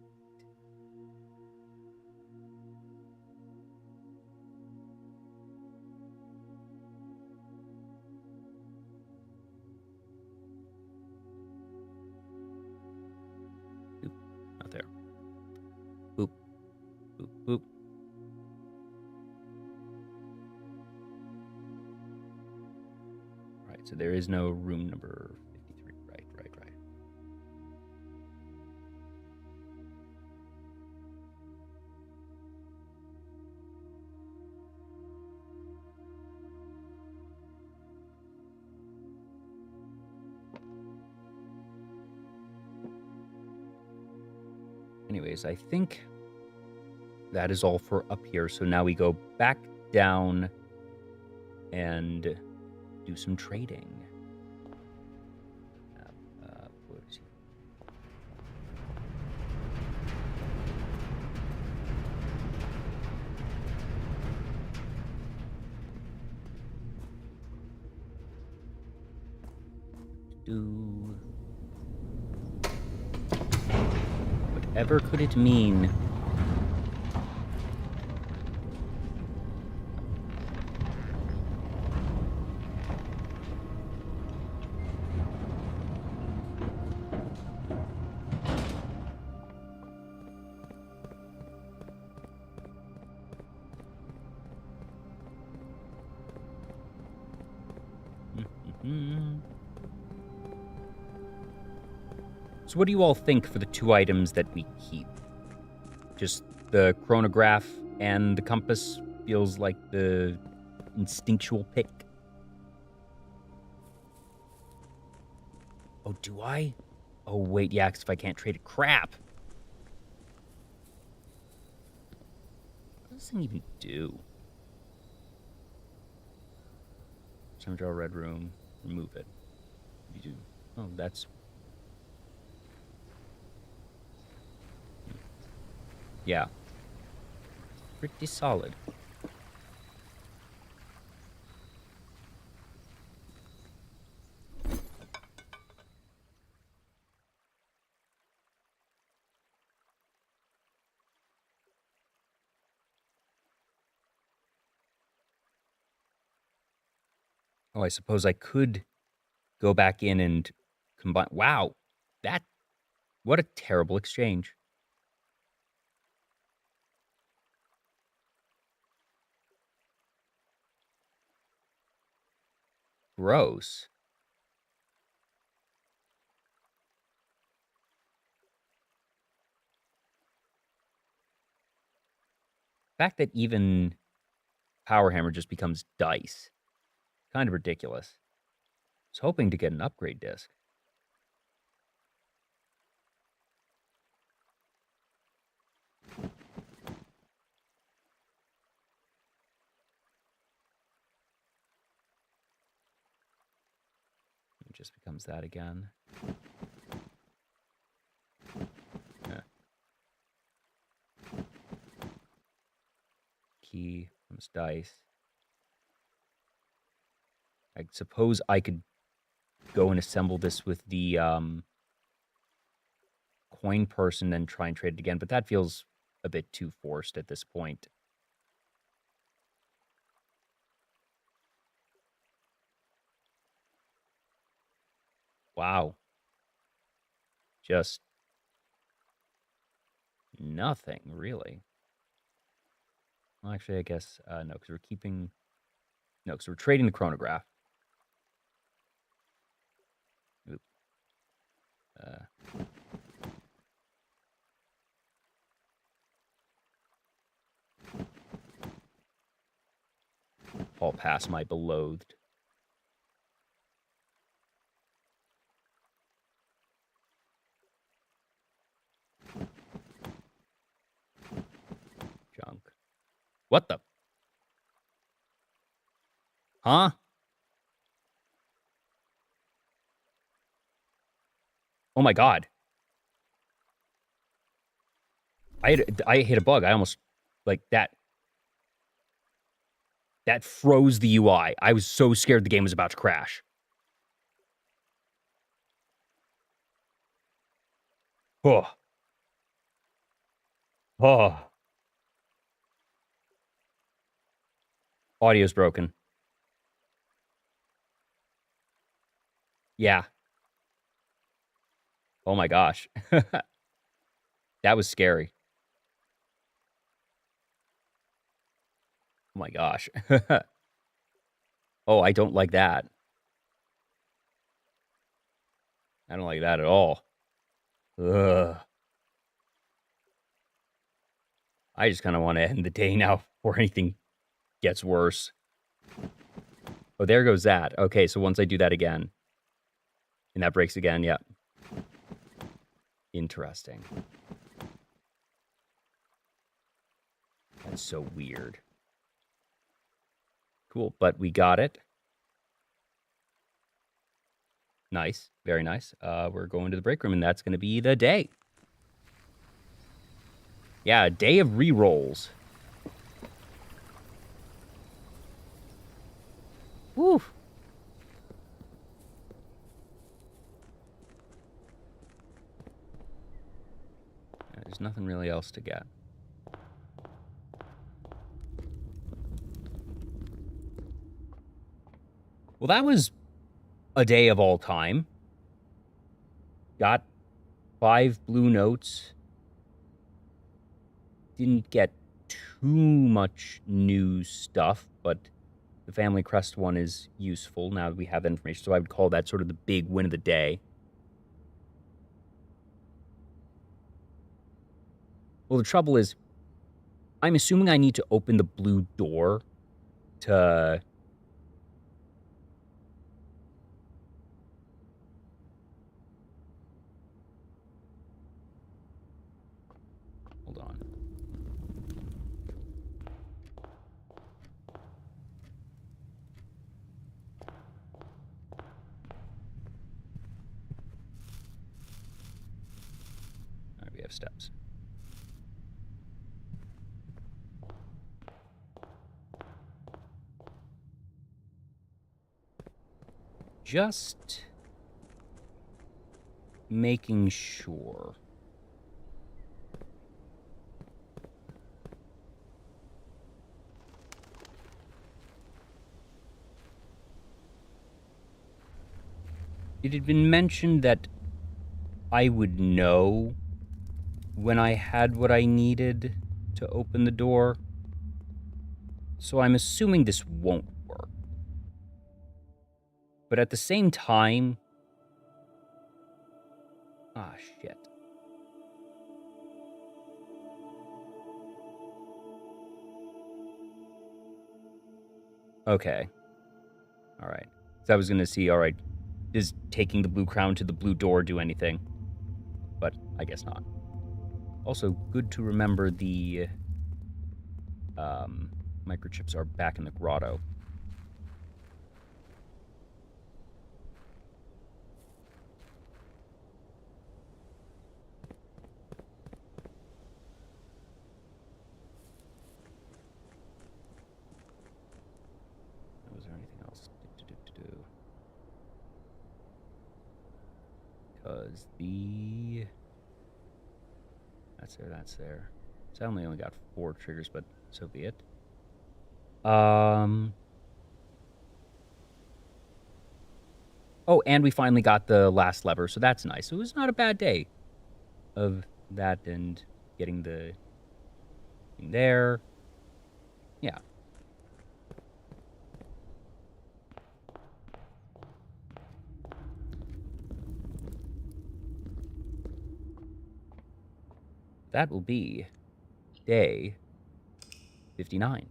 to be. Oop, not there. Boop, boop, boop. So there is no room number 53. Right. Anyways, I think that is all for up here. So now we go back down and do some trading. What is he? Do whatever could it mean? So what do you all think for the 2 items that we keep? Just the chronograph and the compass feels like the instinctual pick. Oh, do I? Oh, wait, yeah, 'cause if I can't trade it, crap. What does this thing even do? Time to draw a red room. Remove it. You do. Oh, that's... Yeah. Pretty solid. Oh, I suppose I could go back in and combine... Wow. That... What a terrible exchange. Gross. The fact that even Power Hammer just becomes dice. Kind of ridiculous. I was hoping to get an upgrade disc. It just becomes that again. Yeah. Key comes dice. I suppose I could go and assemble this with the coin person, then try and trade it again, but that feels a bit too forced at this point. Wow. Just nothing, really. Well, actually, I guess, no, because we're keeping... No, because we're trading the chronograph. Oop. Fall past my beloathed. Junk. What the? Huh? Oh my god. I hit a bug. I almost... Like, that froze the UI. I was so scared the game was about to crash. Oh. Oh. Audio's broken. Yeah. Oh my gosh. That was scary. Oh my gosh. Oh, I don't like that. I don't like that at all. Ugh. I just kind of want to end the day now before anything gets worse. Oh, there goes that. Okay, so once I do that again, and that breaks again, yeah. Interesting. That's so weird. Cool, but we got it. Nice, very nice. We're going to the break room, and that's going to be the day. Yeah, a day of re-rolls. Woo. There's nothing really else to get. Well, that was a day of all time. Got 5 blue notes. Didn't get too much new stuff, but the Family Crest one is useful now that we have that information. So I would call that sort of the big win of the day. Well, the trouble is, I'm assuming I need to open the blue door to... steps. Just making sure. It had been mentioned that I would know when I had what I needed to open the door, so I'm assuming this won't work. But at the same time... Ah, shit. Okay. Alright. So I was gonna see, alright, does taking the blue crown to the blue door do anything? But I guess not. Also, good to remember the microchips are back in the grotto. Was there anything else to do? Because the... That's there. So I only got 4 triggers, but so be it. Oh, and we finally got the last lever, so that's nice. It was not a bad day of that and getting the thing there. Yeah. That will be day 59.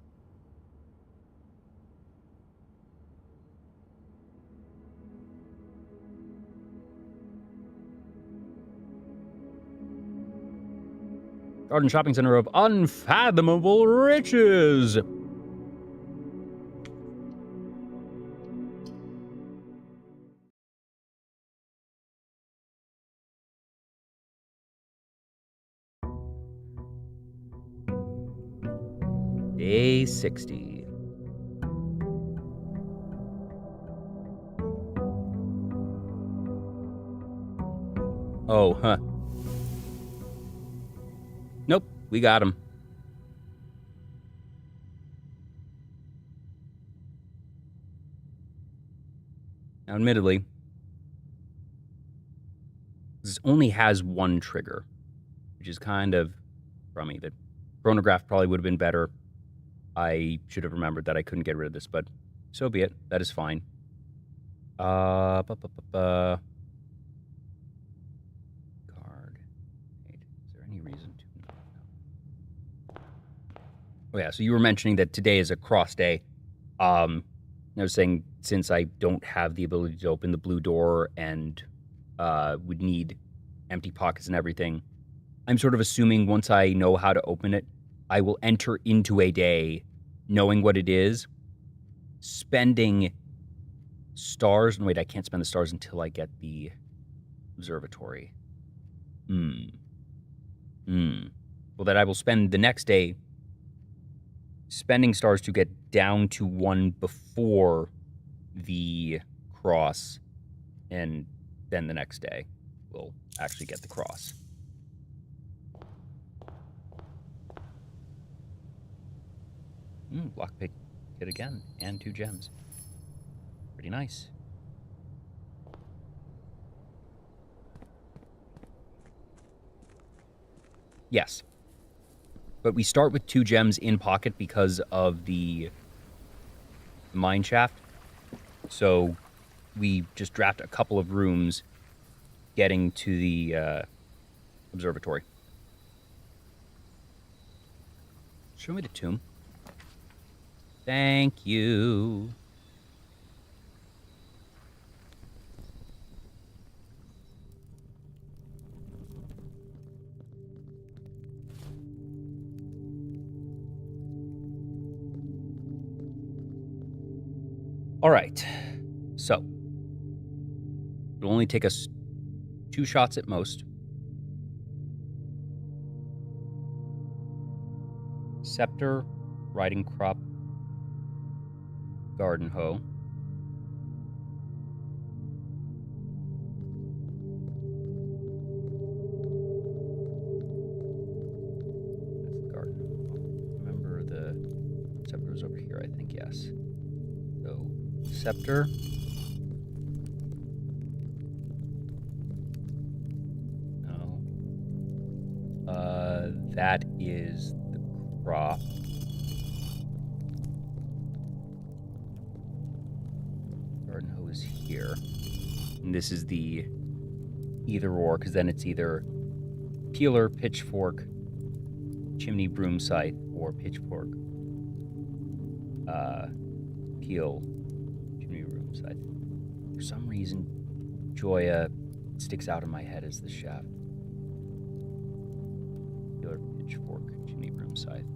Garden Shopping Center of Unfathomable Riches. Day 60. Oh, huh. Nope, we got him. Now, admittedly, this only has 1 trigger, which is kind of crummy. The chronograph probably would have been better. I should have remembered that I couldn't get rid of this, but so be it. That is fine. Card. Is there any reason to not know? Oh yeah, so you were mentioning that today is a cross day. I was saying since I don't have the ability to open the blue door and would need empty pockets and everything, I'm sort of assuming once I know how to open it, I will enter into a day knowing what it is, spending stars. And wait, I can't spend the stars until I get the observatory. Well, then I will spend the next day spending stars to get down to 1 before the cross, and then the next day we'll actually get the cross. Lockpick kit again, and 2 gems. Pretty nice. Yes. But we start with 2 gems in pocket because of the mine shaft. So we just draft a couple of rooms getting to the observatory. Show me the tomb. Thank you. All right. So it'll only take us 2 shots at most. Scepter, riding crop, garden hoe. That's the garden hoe. Remember the scepter was over here, I think, yes. So, scepter. No. That is the crop. Garden hoe is here. And this is the either or, because then it's either peeler, pitchfork, chimney, broom scythe, or pitchfork. Peel, chimney, broom scythe. For some reason, Joya sticks out in my head as the chef. Peeler, pitchfork, chimney, broom scythe.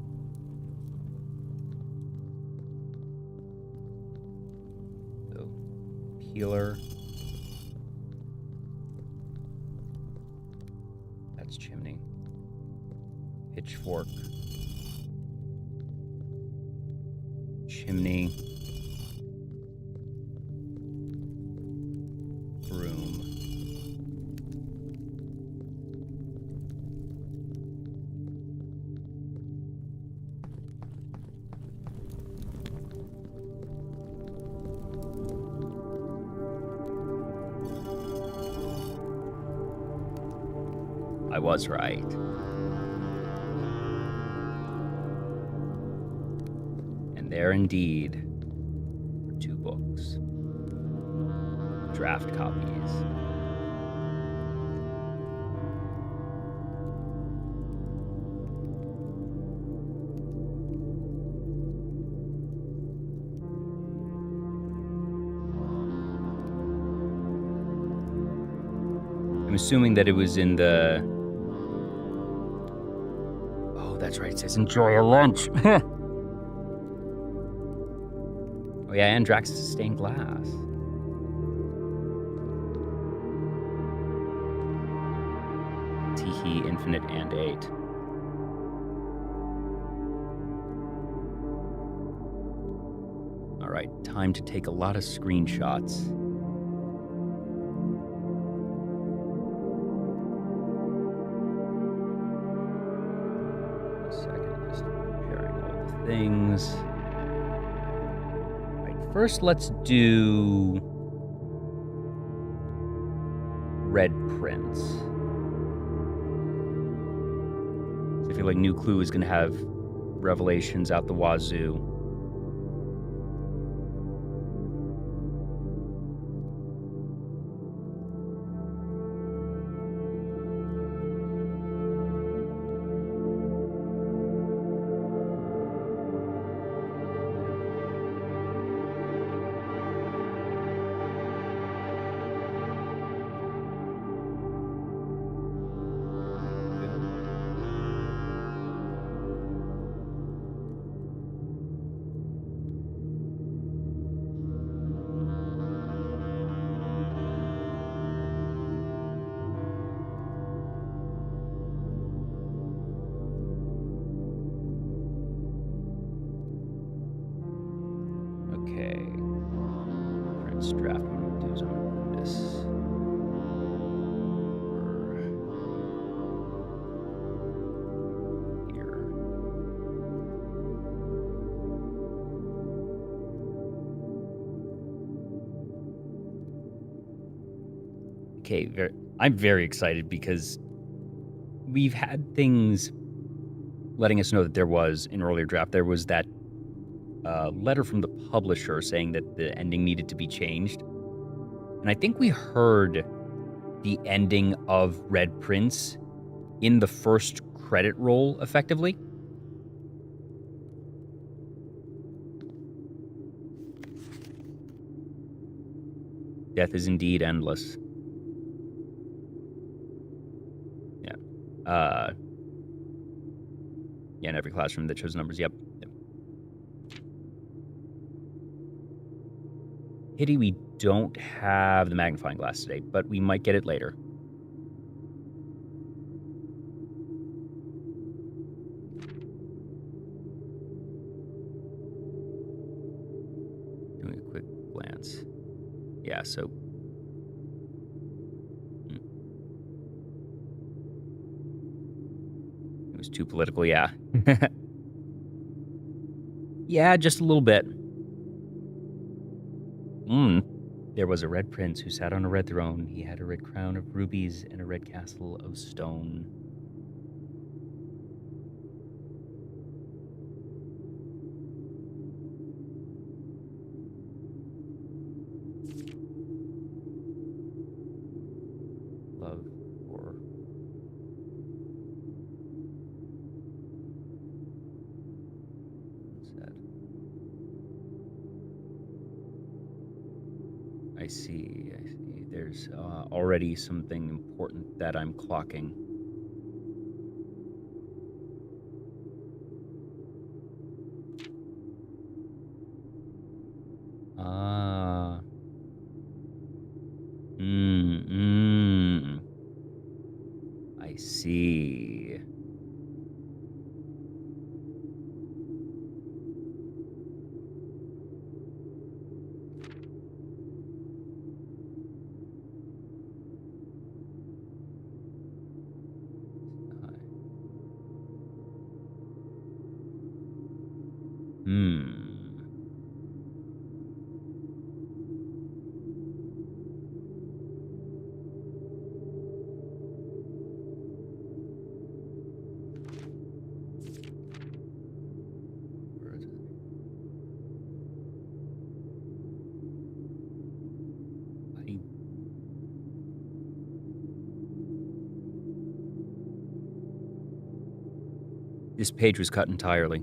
So, peeler. That's chimney. Pitchfork. Chimney. Broom. I was right. And there indeed were 2 books. Draft copies. I'm assuming that it was in the... Oh, that's right. It says enjoy a lunch. Oh, yeah, and Drax's stained glass. Teehee, Infinite, and 8. All right, time to take a lot of screenshots. A second, just preparing all the things. All right, first let's do Red Prince. I feel like New Clue is going to have revelations out the wazoo. Okay. Prince draft. What I'm gonna do is I'm gonna put this over here. Okay, I'm very excited because we've had things letting us know that there was an earlier draft. There was that letter from the publisher saying that the ending needed to be changed. And I think we heard the ending of Red Prince in the first credit roll, effectively. Death is indeed endless. Yeah. Yeah, in every classroom that shows numbers. Yep. Pity we don't have the magnifying glass today, but we might get it later. Yeah, so... It was too political, yeah. Yeah, just a little bit. There was a red prince who sat on a red throne. He had a red crown of rubies and a red castle of stone. Love for... Said. I see. There's already something important that I'm clocking. Ah. I see. This page was cut entirely.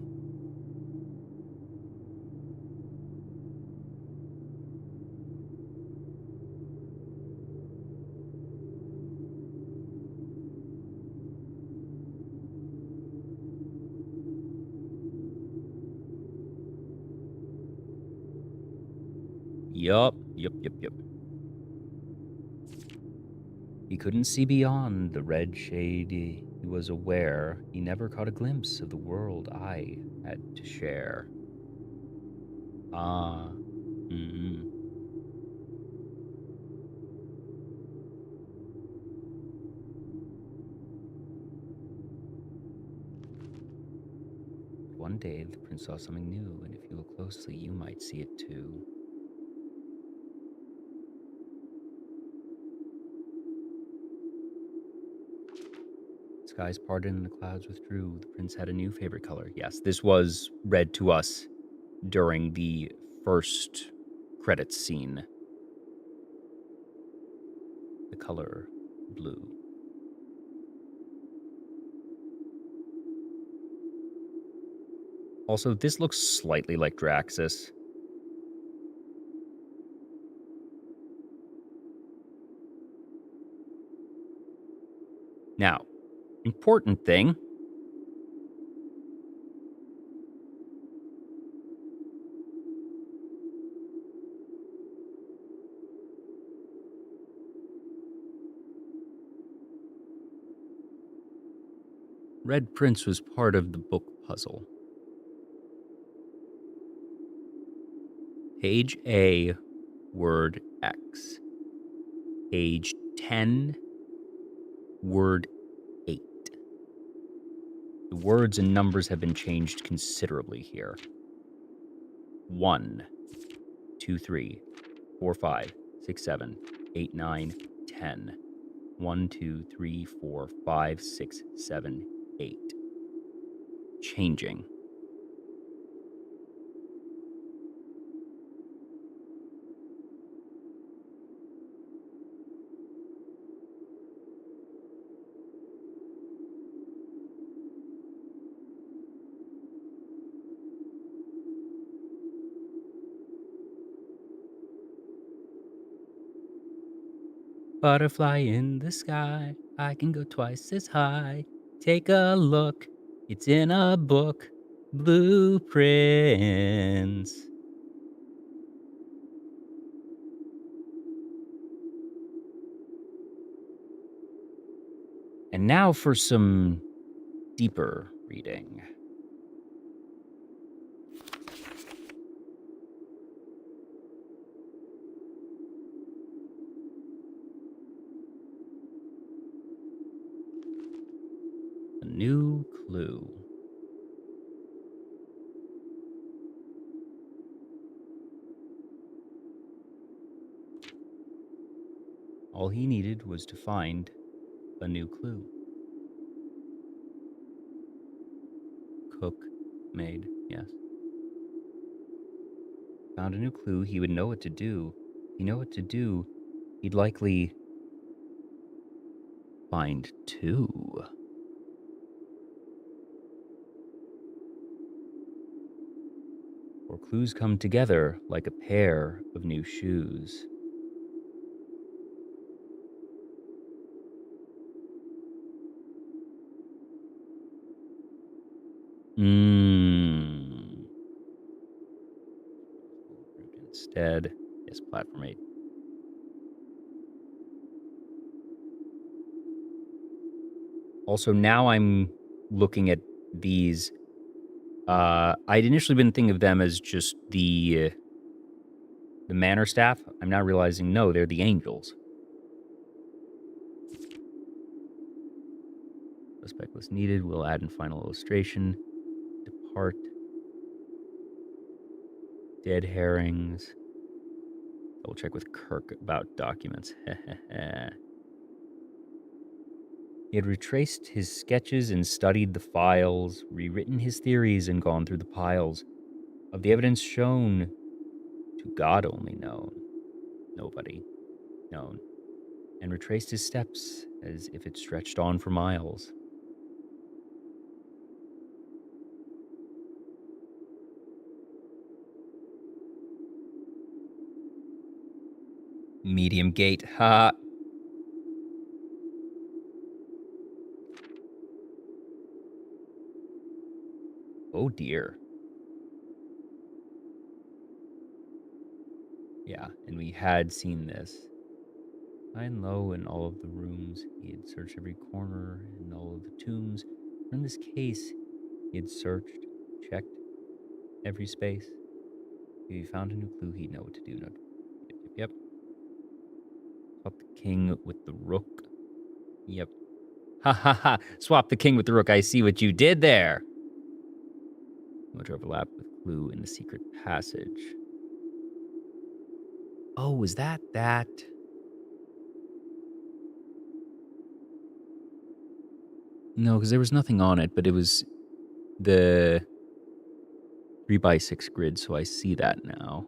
Yup. He couldn't see beyond the red shade. He was aware he never caught a glimpse of the world I had to share. Ah. One day, the prince saw something new, and if you look closely, you might see it too. Skies parted and the clouds withdrew. The prince had a new favorite color. Yes, this was read to us during the first credits scene. The color blue. Also, this looks slightly like Draxus. Now, important thing. Red Prince was part of the book puzzle. Page A, word X. Page 10, word 8. The words and numbers have been changed considerably here. 1, 2, 3, 4, 5, 6, 7, 8, 9, 10. 1, 2, 3, 4, 5, 6, 7, 8. Changing. Butterfly in the sky, I can go twice as high. Take a look, it's in a book, Blueprints. And now for some deeper reading. A new clue. All he needed was to find a new clue. Cook made, yes. Found a new clue, he would know what to do. He'd know what to do, he'd likely find two. Or clues come together like a pair of new shoes. Mmm. Instead, yes, platform 8. Also, now I'm looking at these. I'd initially been thinking of them as just the manor staff. I'm now realizing, no, they're the angels. Suspect list needed. We'll add in final illustration. Depart. Dead herrings. Double check with Kirk about documents. He had retraced his sketches and studied the files, rewritten his theories and gone through the piles of the evidence shown to God only known, nobody known, and retraced his steps as if it stretched on for miles. Medium gate, ha! Oh dear. Yeah, and we had seen this. High and low in all of the rooms, he had searched every corner in all of the tombs. In this case, he had searched, checked every space. If he found a new clue, he'd know what to do. Yep. Swap the king with the rook. Yep. Ha ha ha. Swap the king with the rook. I see what you did there. Much overlap with clue in the secret passage. Oh, was that? No, because there was nothing on it, but it was the 3x6 grid, so I see that now.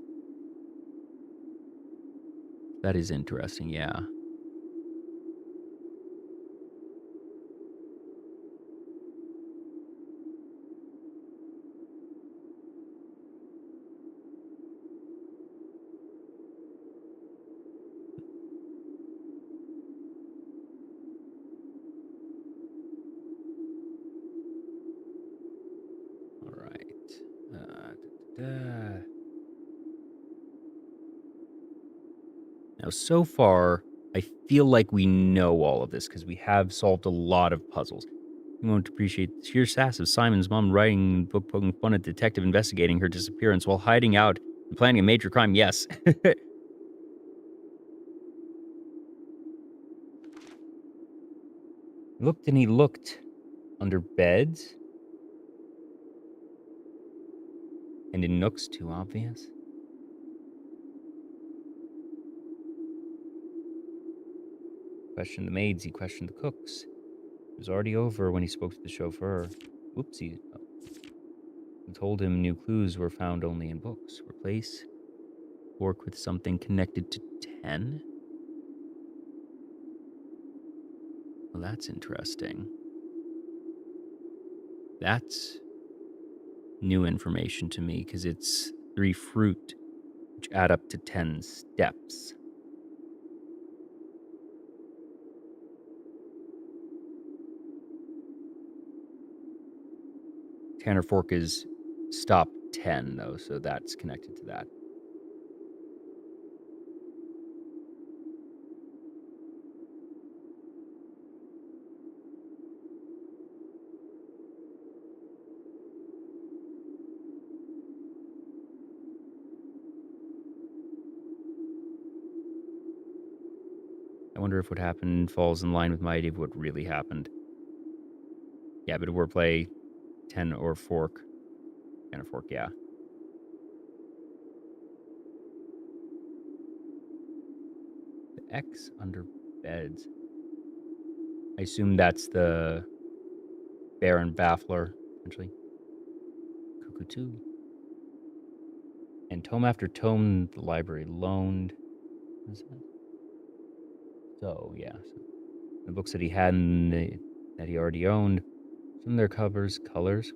That is interesting, yeah. All right. Now, so far, I feel like we know all of this because we have solved a lot of puzzles. You won't appreciate the sheer sass of Simon's mom writing the book poking fun at the detective investigating her disappearance while hiding out and planning a major crime. Yes. Looked and he looked under beds and in nooks too obvious. Questioned the maids, he questioned the cooks. It was already over when he spoke to the chauffeur. Whoopsie. He told him new clues were found only in books. Replace work with something connected to 10? Well, that's interesting. That's new information to me because it's 3 fruit, which add up to 10 steps. Tanner Fork is stop 10, though, so that's connected to that. I wonder if what happened falls in line with my idea of what really happened. Yeah, bit of wordplay, 10 or fork. 10 or fork, yeah. The X under beds. I assume that's the Baron Baffler, essentially. Cuckoo 2. And tome after tome, the library loaned. What is that? So, yeah. So the books that he had that he already owned. Some of their covers, colors.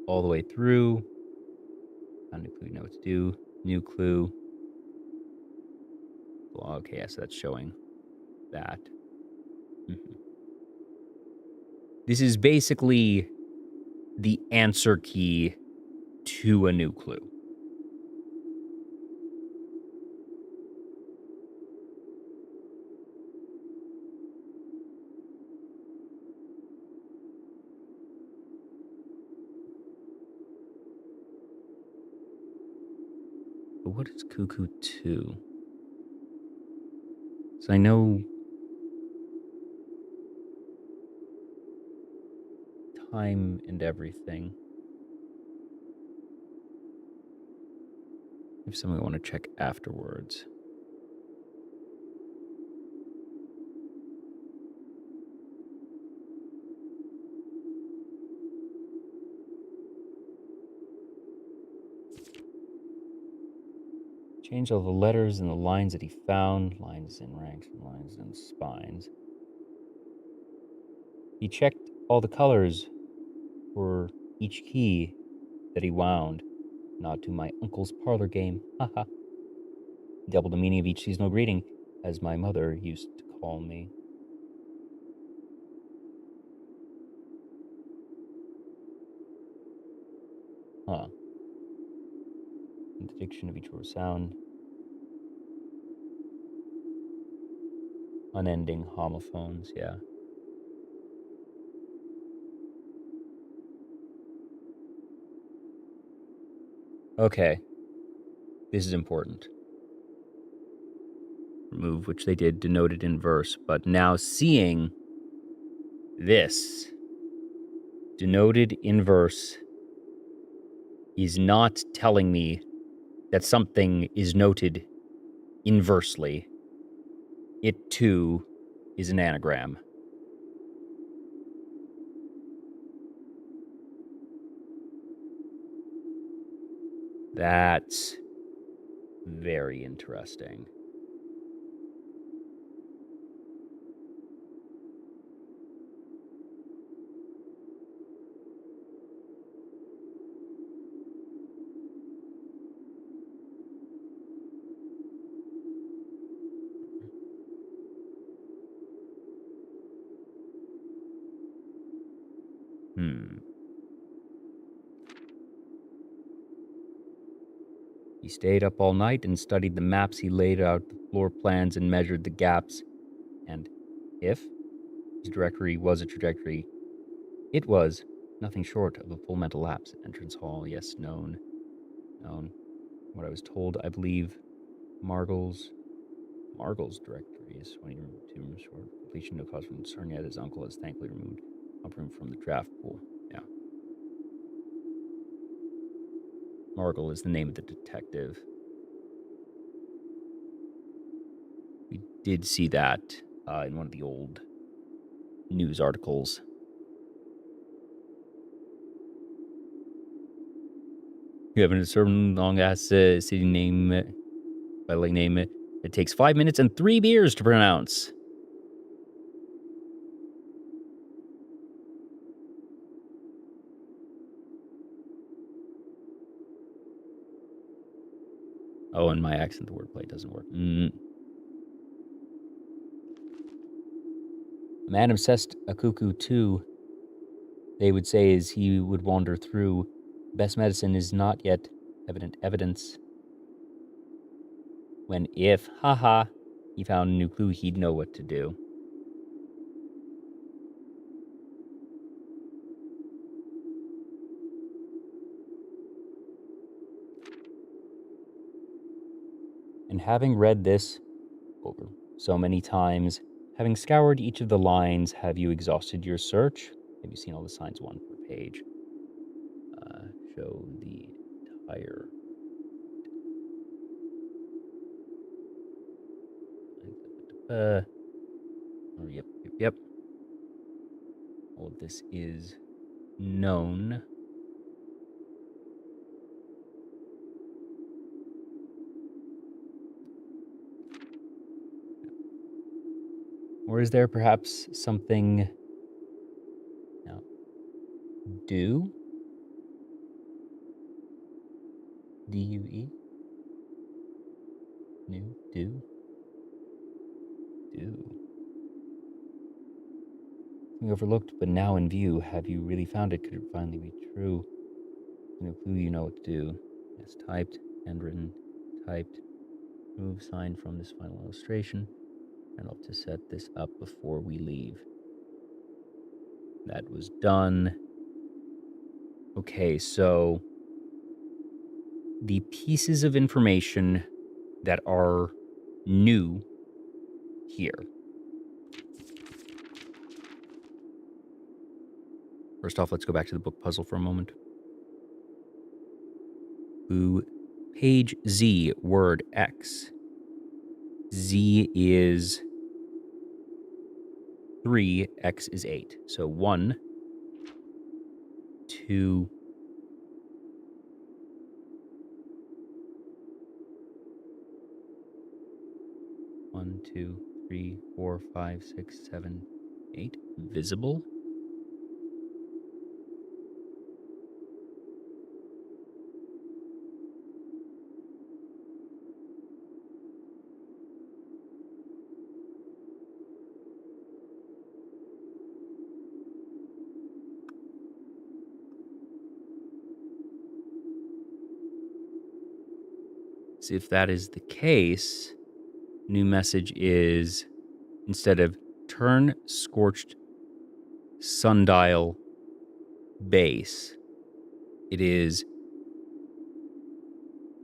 All the way through. Found a new clue, know what to do. New clue. Well, okay, yeah, so that's showing that. Mhm. This is basically the answer key to a new clue. But what is Cuckoo 2? So I know time and everything. If something I want to check afterwards. Change all the letters and the lines that he found. Lines in ranks and lines in spines. He checked all the colors for each key that he wound. Nod to my uncle's parlor game. Haha. Double the meaning of each seasonal greeting, as my mother used to call me. Huh. And the diction of each word sound. Unending homophones, yeah. Okay. This is important. Remove, which they did, denoted in verse, but now seeing this denoted in verse is not telling me that something is noted inversely. It too is an anagram. That's very interesting. He stayed up all night and studied the maps. He laid out the floor plans and measured the gaps. And if his directory was a trajectory, it was nothing short of a full mental lapse. Entrance hall, yes, known. What I was told, I believe Margle's directory is 22 rooms short. Completion no cause for concern yet. His uncle has thankfully removed room from the draft pool. Yeah. Margle is the name of the detective. We did see that in one of the old news articles. You have a certain long ass city name, by like name it. It takes 5 minutes and 3 beers to pronounce. Oh, and my accent, the wordplay doesn't work. A man obsessed a cuckoo too, they would say, as he would wander through. Best medicine is not yet evident evidence. When if, haha, he found a new clue, he'd know what to do. And having read this over so many times, having scoured each of the lines, have you exhausted your search? Have you seen all the signs one per page? Show the entire. Yep. All of this is known. Or is there perhaps something? No. Do? D-U-E? New? Do? We overlooked, but now in view. Have you really found it? Could it finally be true? No clue, you know what to do. Yes, typed, handwritten, typed. Remove sign from this final illustration. And I'll have to set this up before we leave. That was done. Okay, so the pieces of information that are new here. First off, let's go back to the book puzzle for a moment. Ooh, page Z, word X. Z is 3, X is 8. So 1, 2, 1, 2, 3, 4, 5, 6, 7, 8. Visible. So if that is the case, new message is, instead of turn scorched sundial base, it is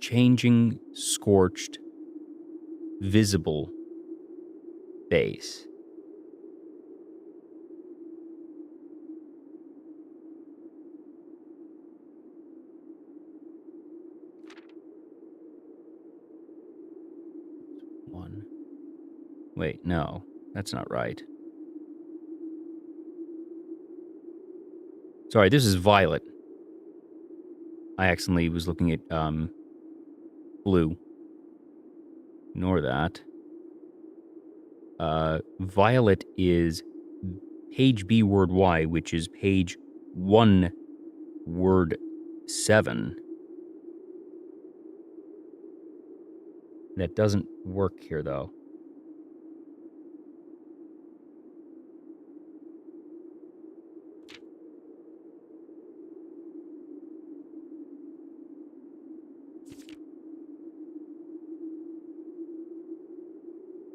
changing scorched visible base. One. Wait, no, that's not right. Sorry, this is violet. I accidentally was looking at blue. Ignore that. Violet is page B word Y, which is page 1 word 7. That doesn't work here, though.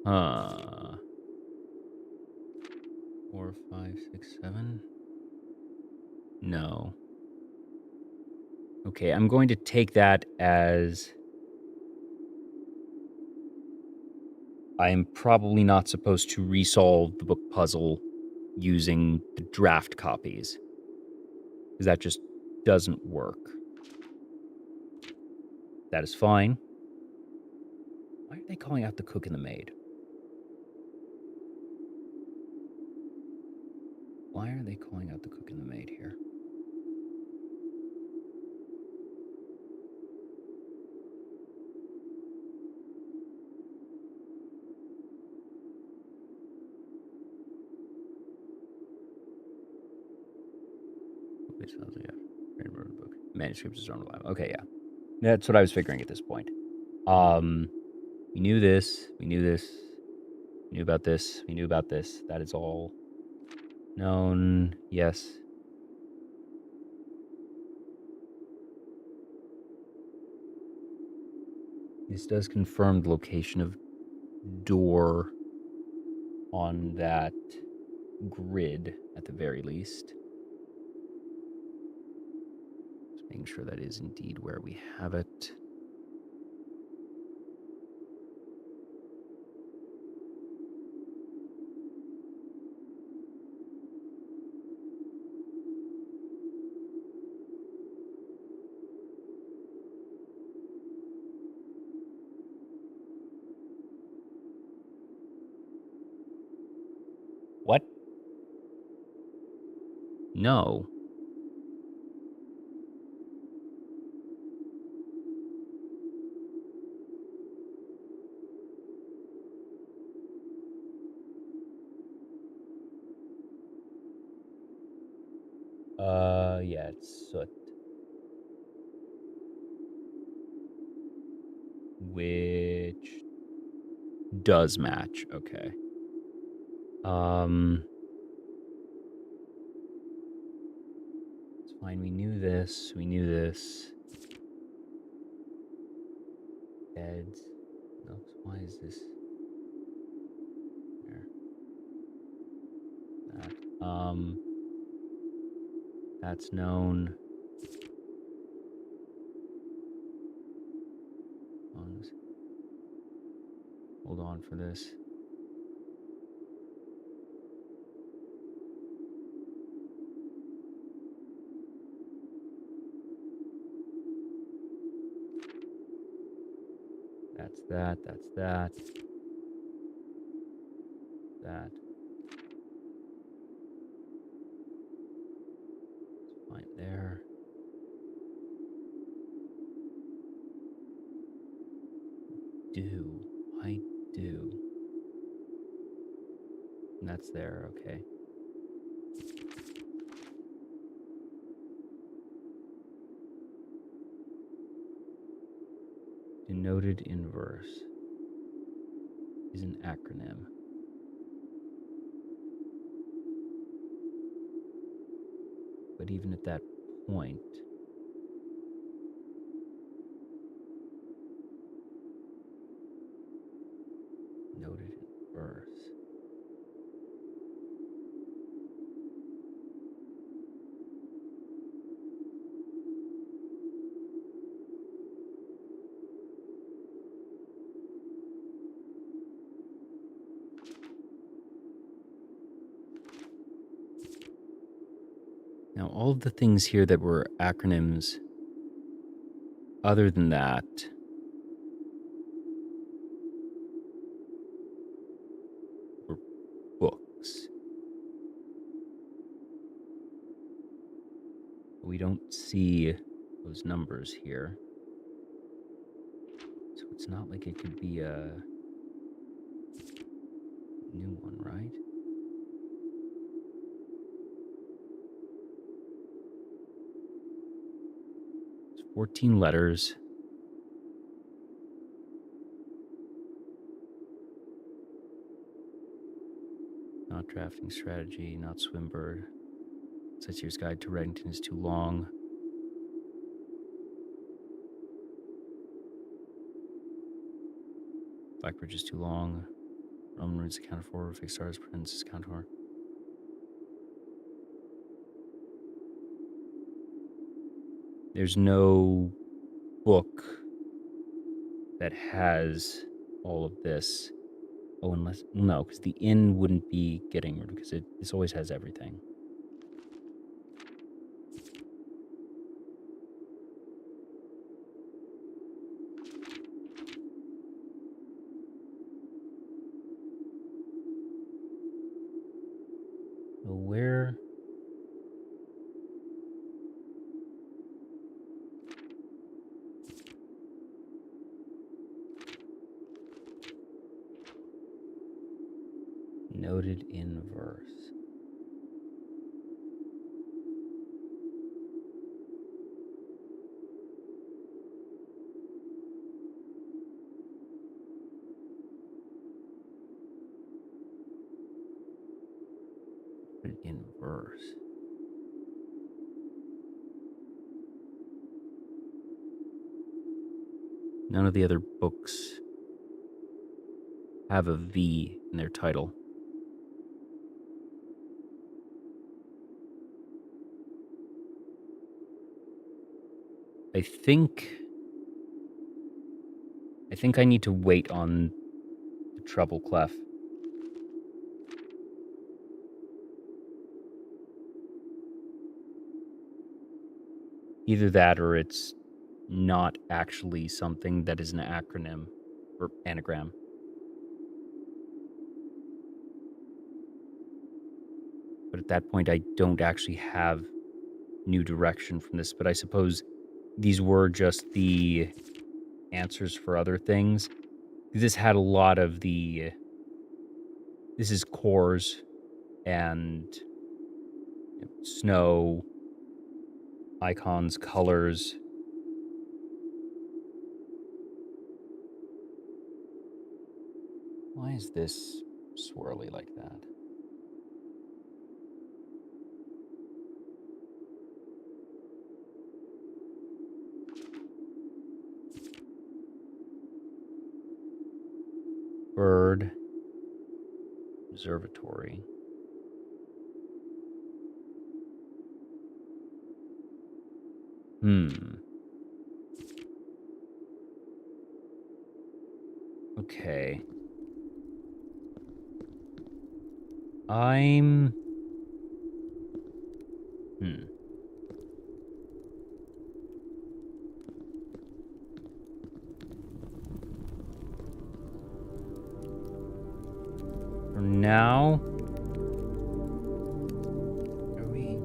Uh, 4, 5, 6, 7. No. Okay, I'm going to take that as I am probably not supposed to resolve the book puzzle using the draft copies, because that just doesn't work. That is fine. Why are they calling out the cook and the maid? Why are they calling out the cook and the maid here? Manuscripts are unreliable. Okay, yeah. That's what I was figuring at this point. We knew this. We knew this. We knew about this. We knew about this. That is all known. Yes. This does confirm the location of door on that grid at the very least. Just making sure that is indeed where we have it. No. Yeah, it's soot. Which does match. Okay. It's fine. We knew this. We knew this. Beds. No, why is this? There. That. That's known. Hold on for this. That's that. That's that. That. It's fine there. I do. And that's there, okay. Denoted inverse is an acronym. But even at that point, noted inverse. Now, all of the things here that were acronyms, other than that, were books. We don't see those numbers here. So it's not like it could be a new one, right? It's 14 letters. Not drafting strategy, not Swimbird. Sightseer's Guide to Reddington is too long. Blackbridge is too long. Roman Roots accounted for. Fixed stars, Princess Contour. There's no book that has all of this. Oh, unless, no, because the inn wouldn't be getting rid because this always has everything. So where? Noted inverse. Noted inverse. None of the other books have a V in their title. I think I need to wait on the treble clef. Either that or it's not actually something that is an acronym or anagram. But at that point, I don't actually have new direction from this. But I suppose these were just the answers for other things. This had a lot of the... This is cores and snow, icons, colors. Why is this swirly like that? Bird Observatory. Okay. I'm... For now... Are we...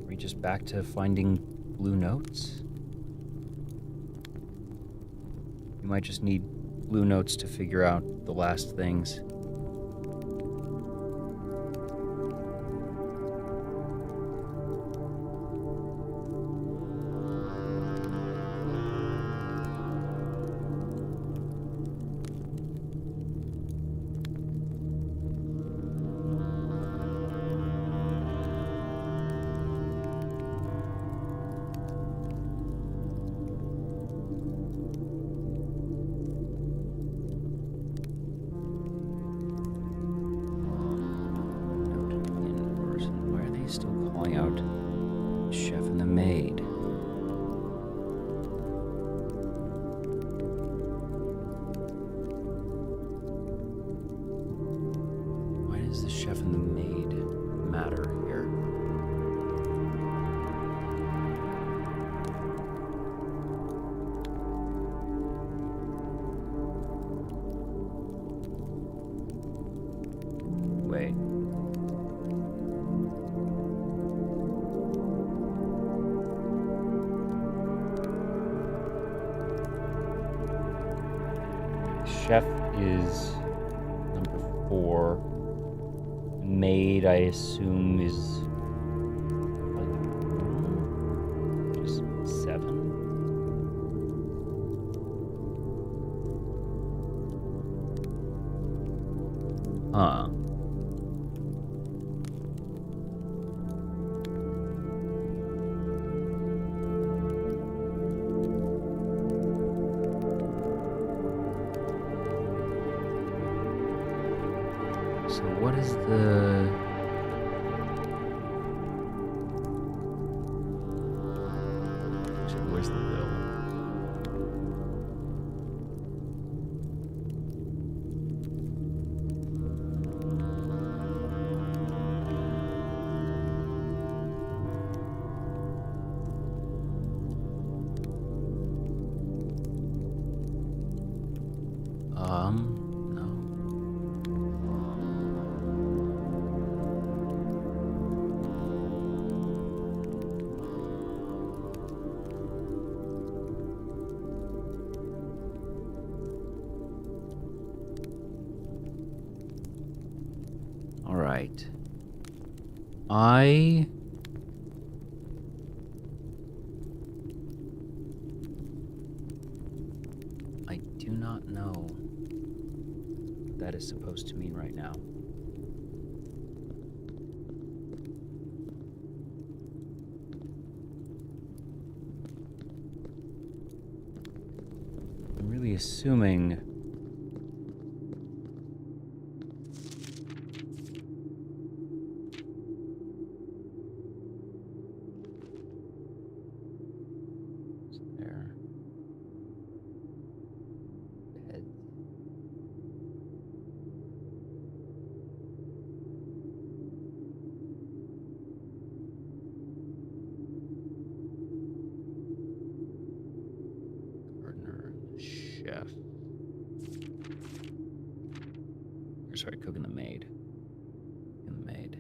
Are we just back to finding blue notes? You might just need blue notes to figure out the last things. Chef is number 4. Maid, I assume, is just 7. Huh. So what is the... Actually, where's the bill? No. All right. I do not know what that is supposed to mean right now. I'm really assuming there. Bed. Gardener, chef. sorry, cooking the maid. Cooking the maid.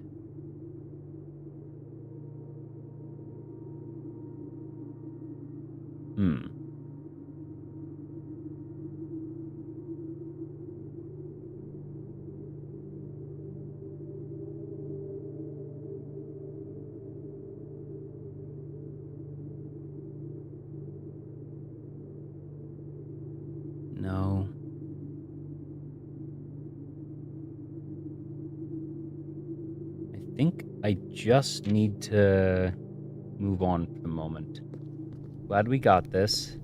No. I think I just need to move on for the moment. Glad we got this.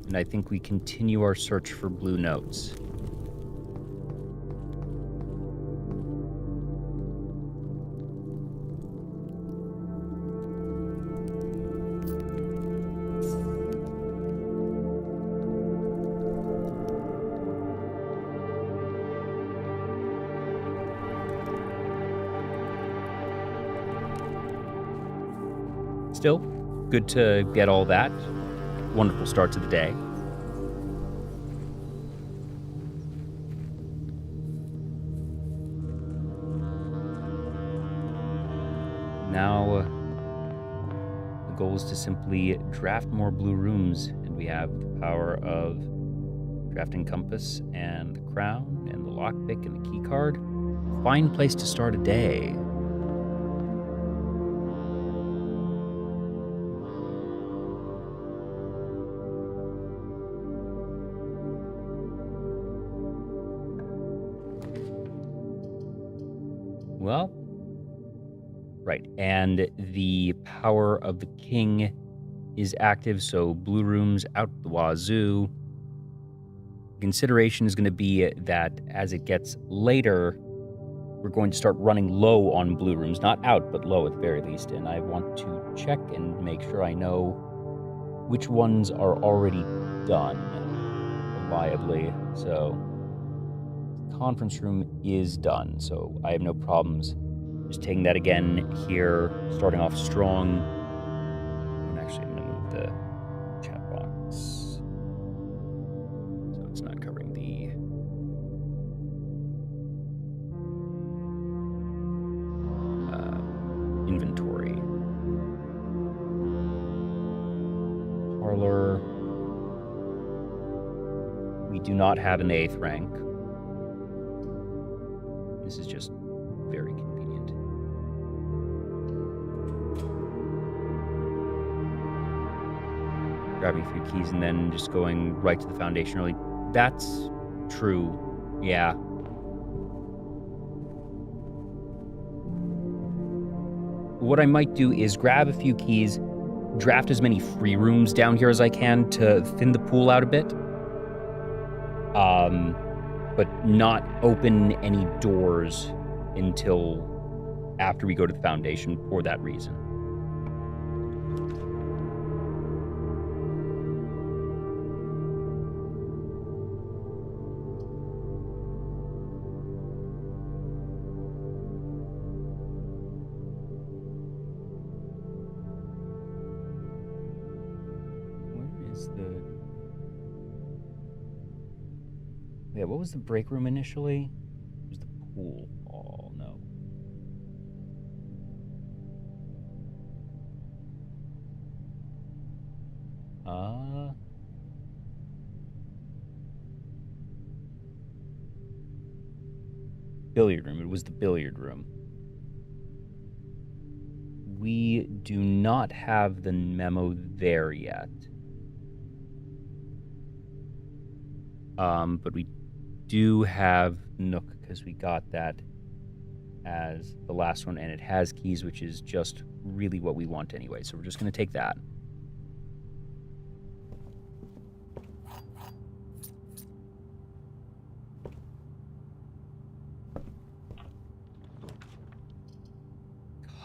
And I think we continue our search for blue notes. Still, good to get all that. Wonderful start to the day. Now, the goal is to simply draft more blue rooms, and we have the power of drafting compass and the crown and the lockpick and the key card. Fine place to start a day. Well, right, and the power of the king is active, so blue rooms out the wazoo. Consideration is going to be that as it gets later, we're going to start running low on blue rooms, not out, but low at the very least, and I want to check and make sure I know which ones are already done reliably. So conference room is done, so I have no problems just taking that again here, starting off strong. I'm actually going to move the chat box so it's not covering the inventory. Parlor. We do not have an 8th rank. This is just very convenient. Grabbing a few keys and then just going right to the foundation early. That's true. Yeah. What I might do is grab a few keys, draft as many free rooms down here as I can to thin the pool out a bit. But not open any doors until after we go to the foundation for that reason. Where is the... Yeah, what was the break room initially? It was the pool. Oh, no. Billiard room. It was the billiard room. We do not have the memo there yet. But we do have Nook because we got that as the last one, and it has keys, which is just really what we want anyway. So we're just going to take that.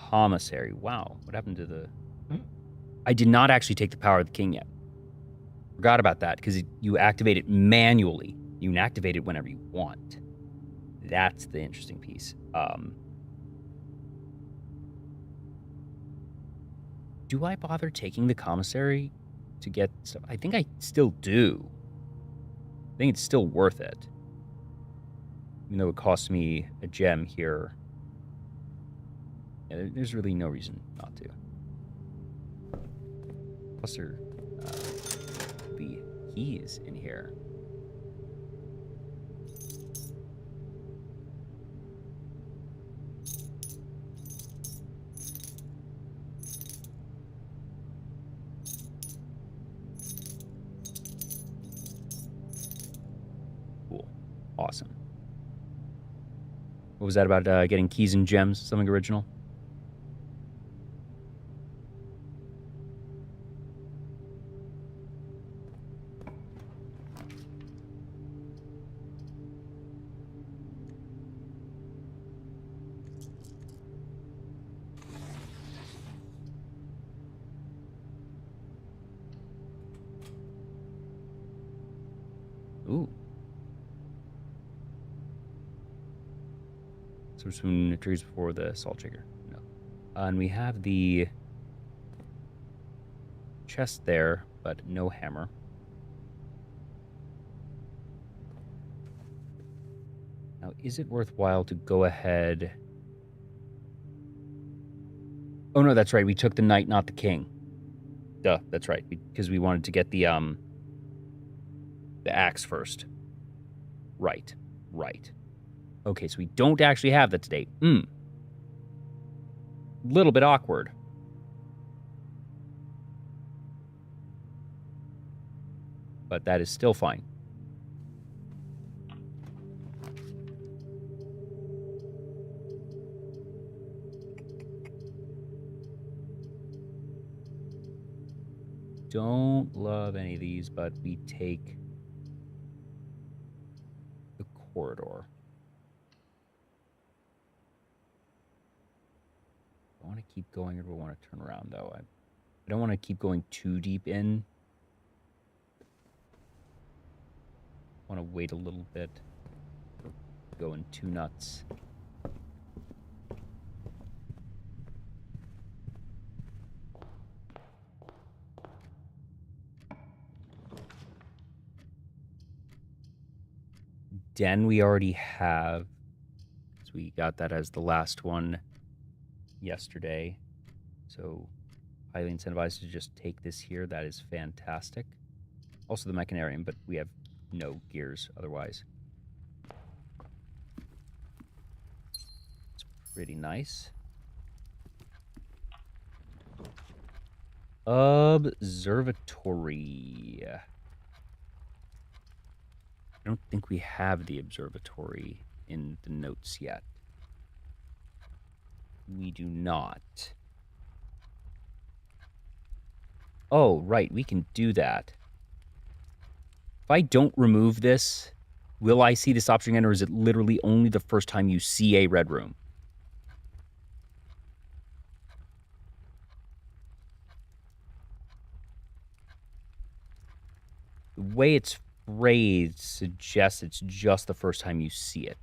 Commissary. Wow. What happened to the... I did not actually take the power of the king yet. Forgot about that because you activate it manually. You can activate it whenever you want. That's the interesting piece. Do I bother taking the commissary to get stuff? I think I still do. I think it's still worth it. Even though it costs me a gem here. Yeah, there's really no reason not to. Plus there be keys in here. Cool. Awesome. What was that about getting keys and gems? Something original? Ooh. So soon triggers before the salt shaker. No. And we have the chest there, but no hammer. Now, is it worthwhile to go ahead? Oh no, that's right. We took the knight, not the king. Duh, that's right. Because we wanted to get the axe first. Right. Okay, so we don't actually have that today. Little bit awkward. But that is still fine. Don't love any of these, but we take the corridor. I want to keep going or do I want to turn around, though? I don't want to keep going too deep in. I want to wait a little bit. Going too nuts. Den we already have. So we got that as the last one yesterday. So highly incentivized to just take this here. That is fantastic. Also the mechanarium, but we have no gears otherwise. It's pretty nice. Observatory. I don't think we have the observatory in the notes yet. We do not. Oh, right, we can do that. If I don't remove this, will I see this option again, or is it literally only the first time you see a red room? The way it's phrased suggests it's just the first time you see it.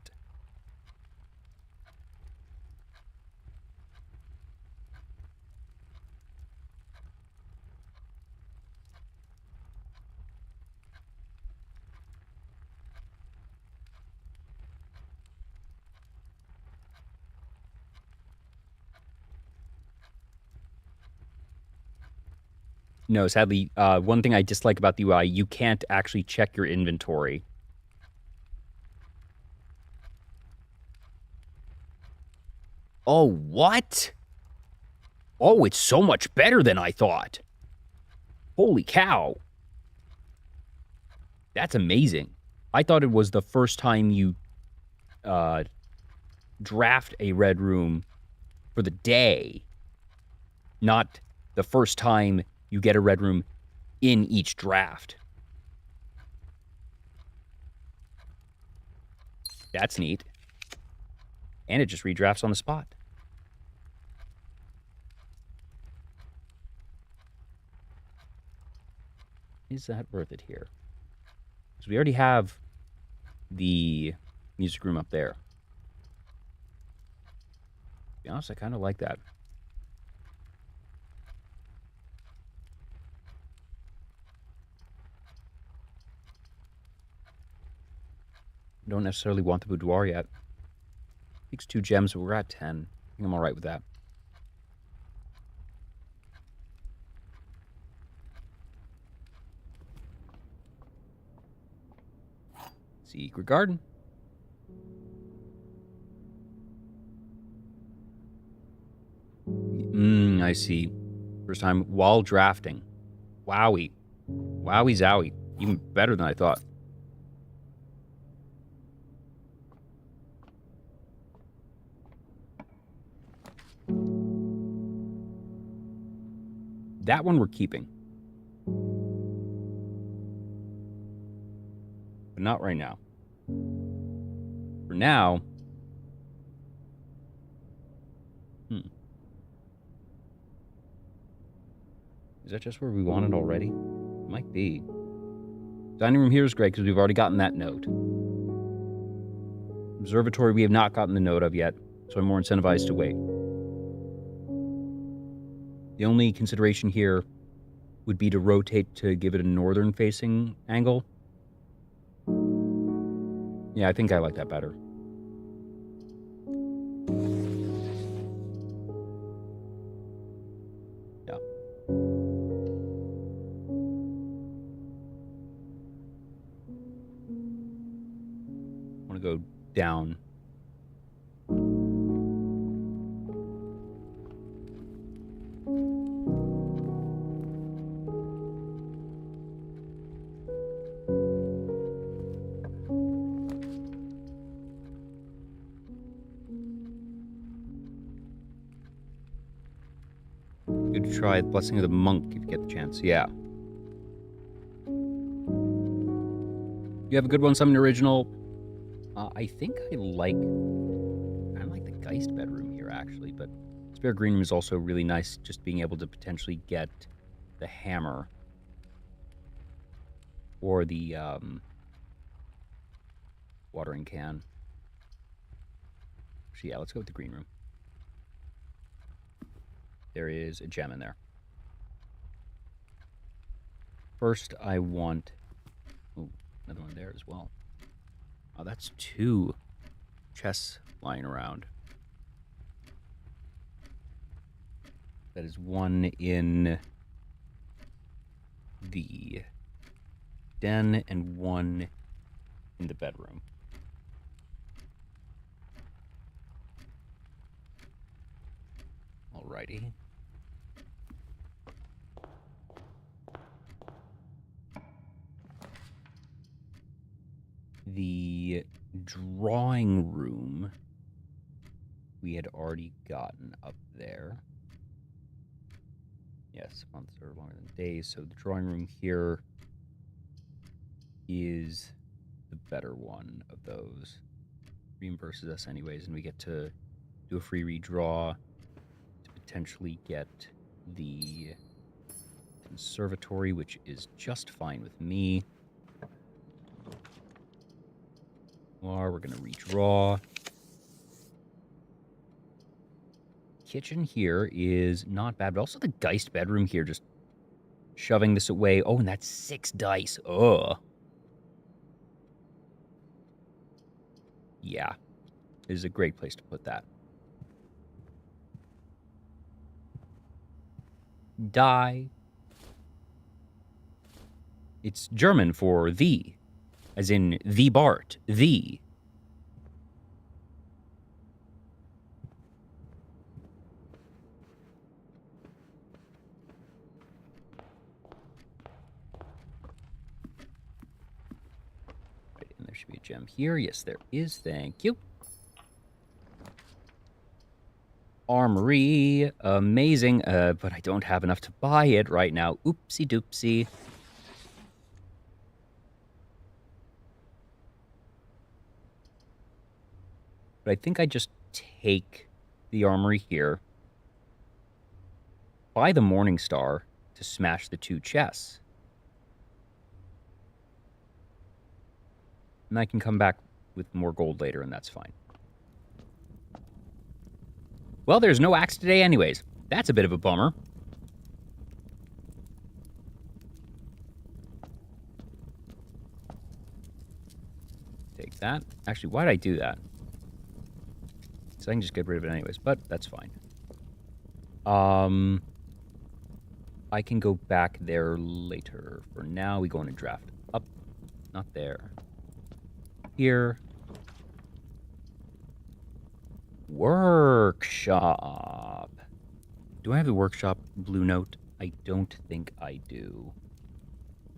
No, sadly, one thing I dislike about the UI, you can't actually check your inventory. Oh, what? Oh, it's so much better than I thought. Holy cow. That's amazing. I thought it was the first time you draft a red room for the day, not the first time you get a red room in each draft. That's neat. And it just redrafts on the spot. Is that worth it here? Because we already have the music room up there. To be honest, I kind of like that. Don't necessarily want the boudoir yet. Takes 2 gems, but we're at 10. I think I'm all right with that. Secret garden. I see. First time while drafting. Wowie. Wowie zowie. Even better than I thought. That one we're keeping. But not right now. For now... Is that just where we want it already? It might be. Dining room here is great because we've already gotten that note. Observatory we have not gotten the note of yet, so I'm more incentivized to wait. The only consideration here would be to rotate to give it a northern-facing angle. Yeah, I think I like that better. Yeah. I want to go down. Good to try Blessing of the Monk if you get the chance. Yeah. You have a good one, something original. I think I like the Geist bedroom here, actually, but Spare Green Room is also really nice, just being able to potentially get the hammer or the watering can. So yeah, let's go with the green room. There is a gem in there. First, I want... Oh, another one there as well. Oh, that's 2 chests lying around. That is 1 in the den and 1 in the bedroom. Alrighty. The drawing room we had already gotten up there. Yes, months are longer than days, so the drawing room here is the better one of those. Reimburses us anyways, and we get to do a free redraw to potentially get the conservatory, which is just fine with me. Or we're gonna redraw. Kitchen here is not bad, but also the Geist bedroom here, just shoving this away. Oh, and that's 6 dice. Ugh. Yeah, this is a great place to put that. Die. It's German for the, as in the Bart, the. Right, and there should be a gem here. Yes, there is. Thank you. Armory, amazing, but I don't have enough to buy it right now. Oopsie doopsie. But I think I just take the armory here, buy the Morning Star to smash the 2 chests. And I can come back with more gold later, and that's fine. Well, there's no axe today anyways. That's a bit of a bummer. Take that. Actually, why did I do that? So I can just get rid of it anyways, but that's fine. I can go back there later. For now, we go on a draft up. Not there. Here. Workshop. Do I have the workshop blue note? I don't think I do.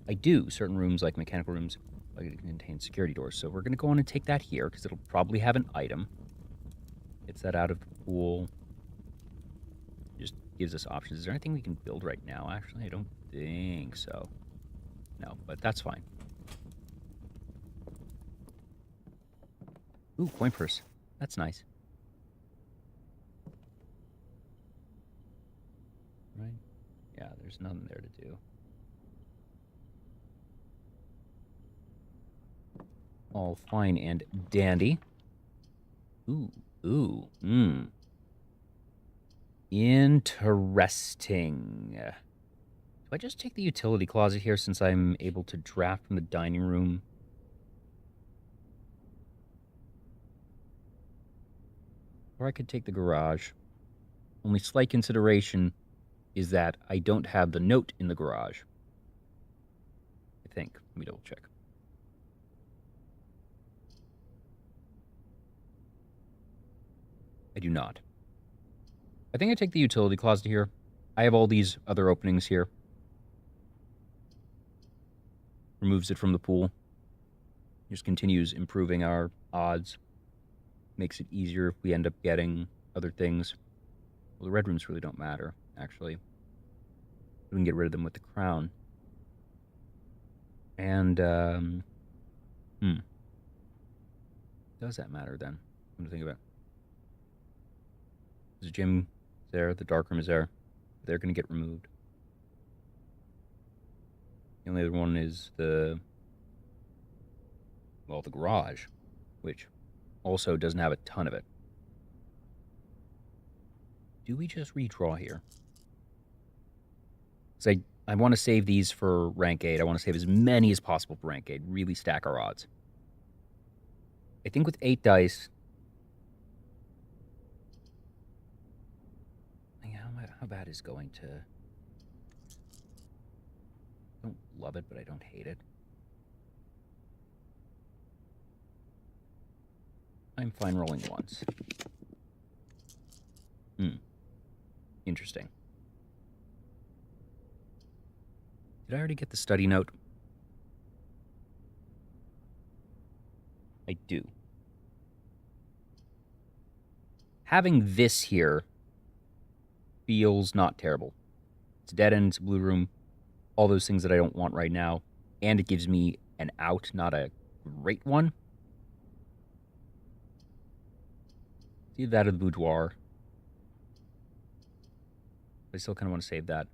I do. Certain rooms, like mechanical rooms, contain security doors. So we're going to go on and take that here, because it'll probably have an item. Gets that out of the pool. Just gives us options. Is there anything we can build right now? Actually, I don't think so. No, but that's fine. Ooh, coin purse. That's nice. Right? Yeah, there's nothing there to do. All fine and dandy. Ooh, Interesting. Do I just take the utility closet here since I'm able to draft from the dining room? Or I could take the garage. Only slight consideration is that I don't have the note in the garage. I think. Let me double check. I do not. I think I take the utility closet here. I have all these other openings here. Removes it from the pool. Just continues improving our odds. Makes it easier if we end up getting other things. Well, the red rooms really don't matter, actually. We can get rid of them with the crown. And, does that matter then? I'm gonna think about it. There's a gym there, the dark room is there. They're gonna get removed. The only other one is the garage, which also doesn't have a ton of it. Do we just redraw here? Because I want to save these for rank 8. I want to save as many as possible for rank 8. Really stack our odds. I think with 8 dice... How bad is going to... I don't love it, but I don't hate it. I'm fine rolling once. Interesting. Did I already get the study note? I do. Having this here feels not terrible. It's a dead end, it's a blue room, all those things that I don't want right now, and it gives me an out, not a great one. See that of the boudoir. I still kind of want to save that.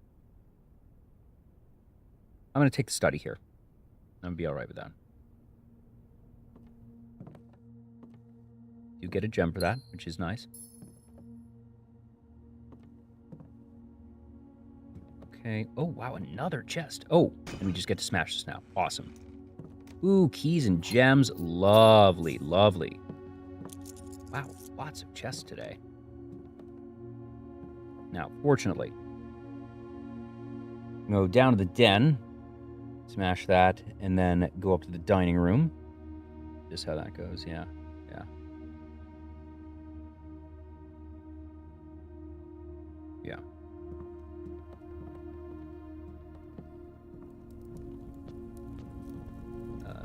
I'm going to take the study here. I'm going to be all right with that. You get a gem for that, which is nice. Okay. Oh, wow, another chest. Oh, and we just get to smash this now. Awesome. Ooh, keys and gems. Lovely, lovely. Wow, lots of chests today. Now, fortunately, go down to the den, smash that, and then go up to the dining room. Just how that goes, yeah.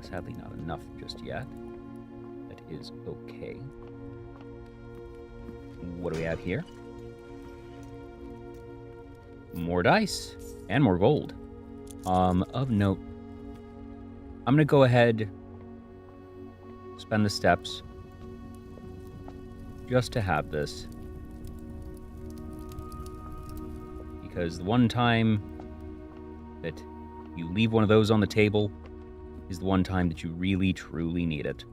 Sadly, not enough just yet. That is okay. What do we have here? More dice and more gold. Of note, I'm gonna go ahead, spend the steps just to have this, because the one time that you leave one of those on the table is the one time that you really, truly need it.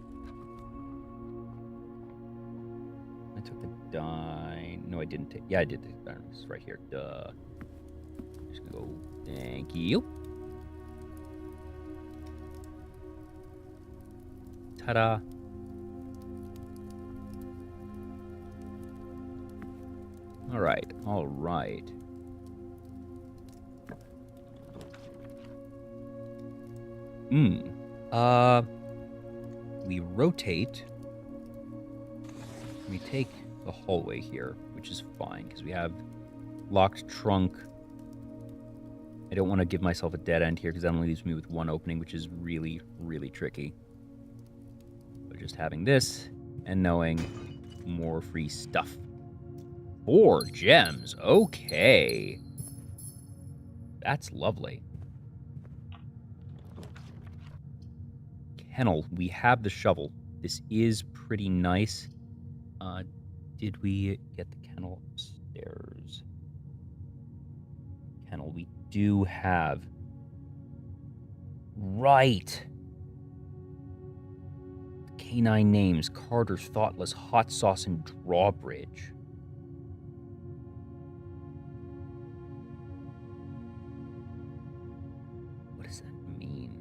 I took the die. No, I didn't take... Yeah, I did take the die. It's right here. Duh. Just gonna go... Thank you. Ta-da. All right, all right. We rotate. We take the hallway here, which is fine, because we have locked trunk. I don't want to give myself a dead end here, because that only leaves me with one opening, which is really, really tricky. But just having this, and knowing more free stuff. 4 gems, okay. That's lovely. Kennel, we have the shovel. This is pretty nice. Did we get the kennel upstairs? Kennel, we do have. Right. Canine names: Carter, Thoughtless, Hot Sauce, and Drawbridge. What does that mean?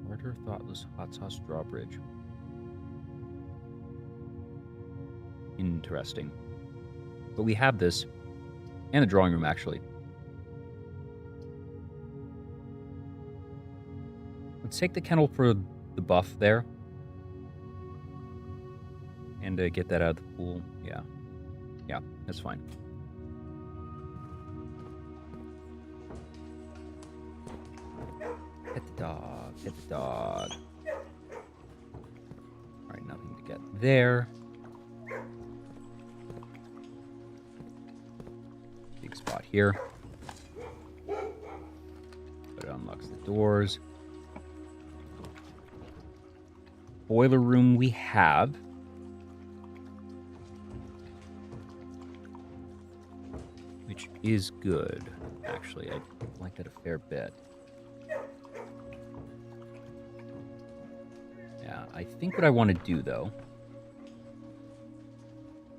Carter, Thoughtless, Hot Sauce, Drawbridge. Interesting. But we have this. And the drawing room, actually. Let's take the kennel for the buff there. And get that out of the pool. Yeah. Yeah, that's fine. Pet the dog. Pet the dog. Alright, nothing to get there. Big spot here. But it unlocks the doors. Boiler room we have. Which is good, actually. I like that a fair bit. Yeah, I think what I want to do, though...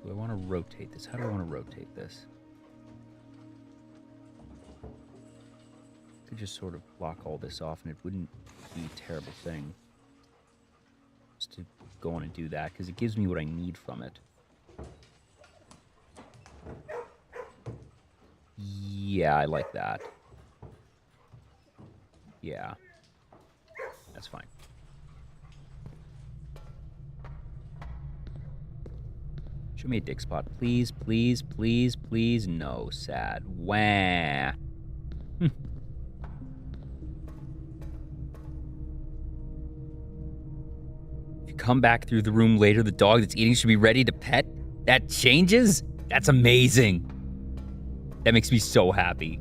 Do I want to rotate this? How do I want to rotate this? I could just sort of block all this off, and it wouldn't be a terrible thing. Just to go on and do that, because it gives me what I need from it. Yeah, I like that. Yeah. That's fine. Show me a dig spot. Please, please, please, please. No, sad. Wah. If you come back through the room later, the dog that's eating should be ready to pet. That changes? That's amazing. That makes me so happy.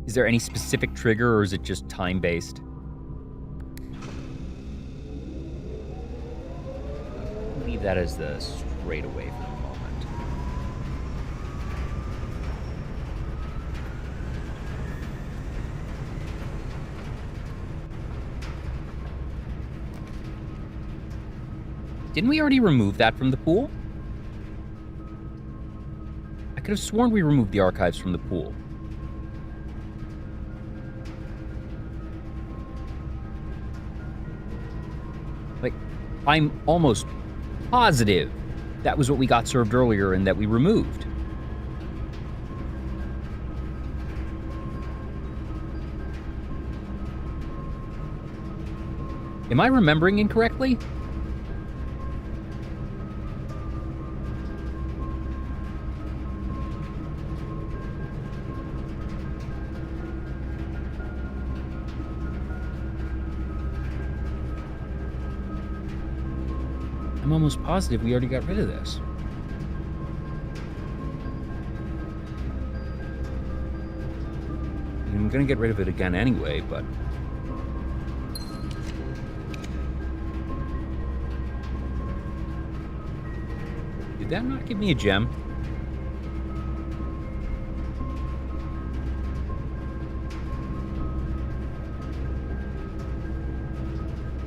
Is there any specific trigger, or is it just time-based? Leave that as the straightaway for the moment. Didn't we already remove that from the pool? I could have sworn we removed the archives from the pool. Like, I'm almost positive that was what we got served earlier and that we removed. Am I remembering incorrectly? I'm almost positive we already got rid of this. I'm gonna get rid of it again anyway, but... Did that not give me a gem?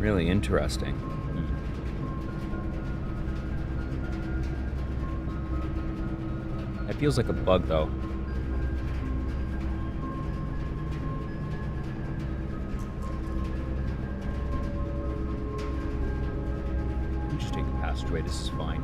Really interesting. That feels like a bug, though. Just take the passageway. This is fine.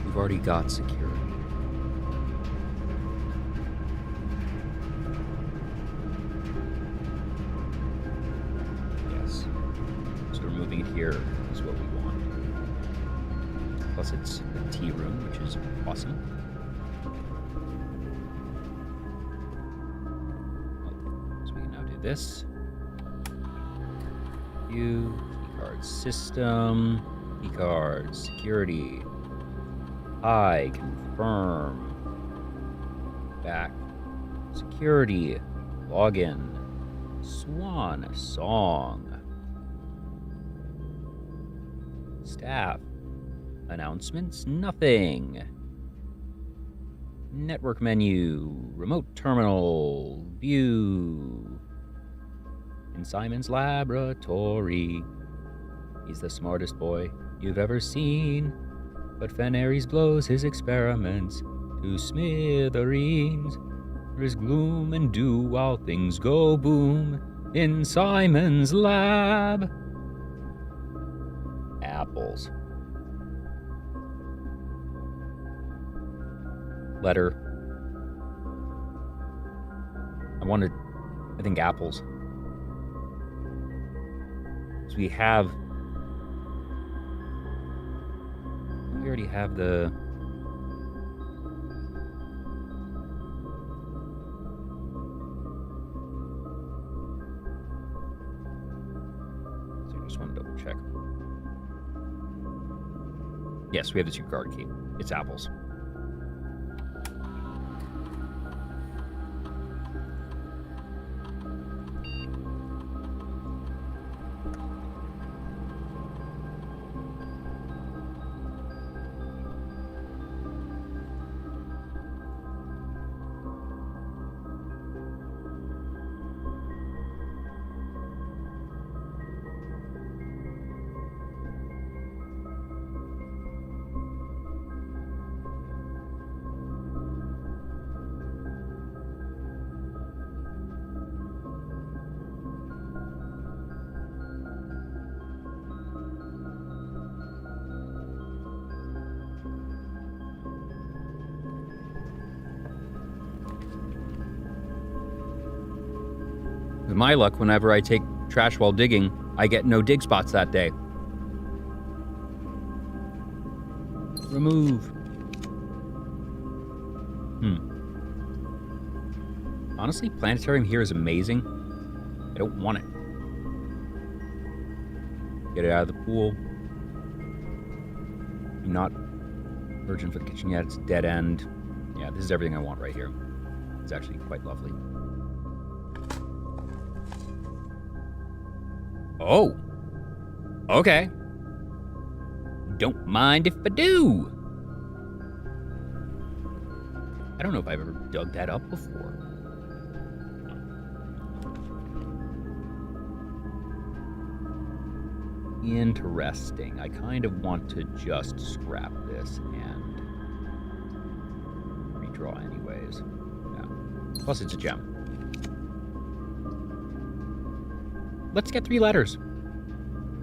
We've already got security. Here is what we want. Plus it's a tea room, which is awesome. So we can now do this. View, keycard system, keycard, security. I confirm. Back. Security. Login. Swan song. Staff. Announcements, nothing. Network menu. Remote terminal. View. In Simon's laboratory. He's the smartest boy you've ever seen. But Fenneries blows his experiments to smithereens. There's gloom and doom while things go boom in Simon's lab. Apples. Letter. I think apples. So we already have the... So I just want to double check. Yes, we have the 2-card key. It's apples. With my luck, whenever I take trash while digging, I get no dig spots that day. Remove. Honestly, planetarium here is amazing. I don't want it. Get it out of the pool. I'm not virgin for the kitchen yet. It's dead end. Yeah, this is everything I want right here. It's actually quite lovely. Oh. Okay. Don't mind if I do. I don't know if I've ever dug that up before. Interesting. I kind of want to just scrap this and redraw anyways. Yeah. Plus it's a gem. Let's get 3 letters.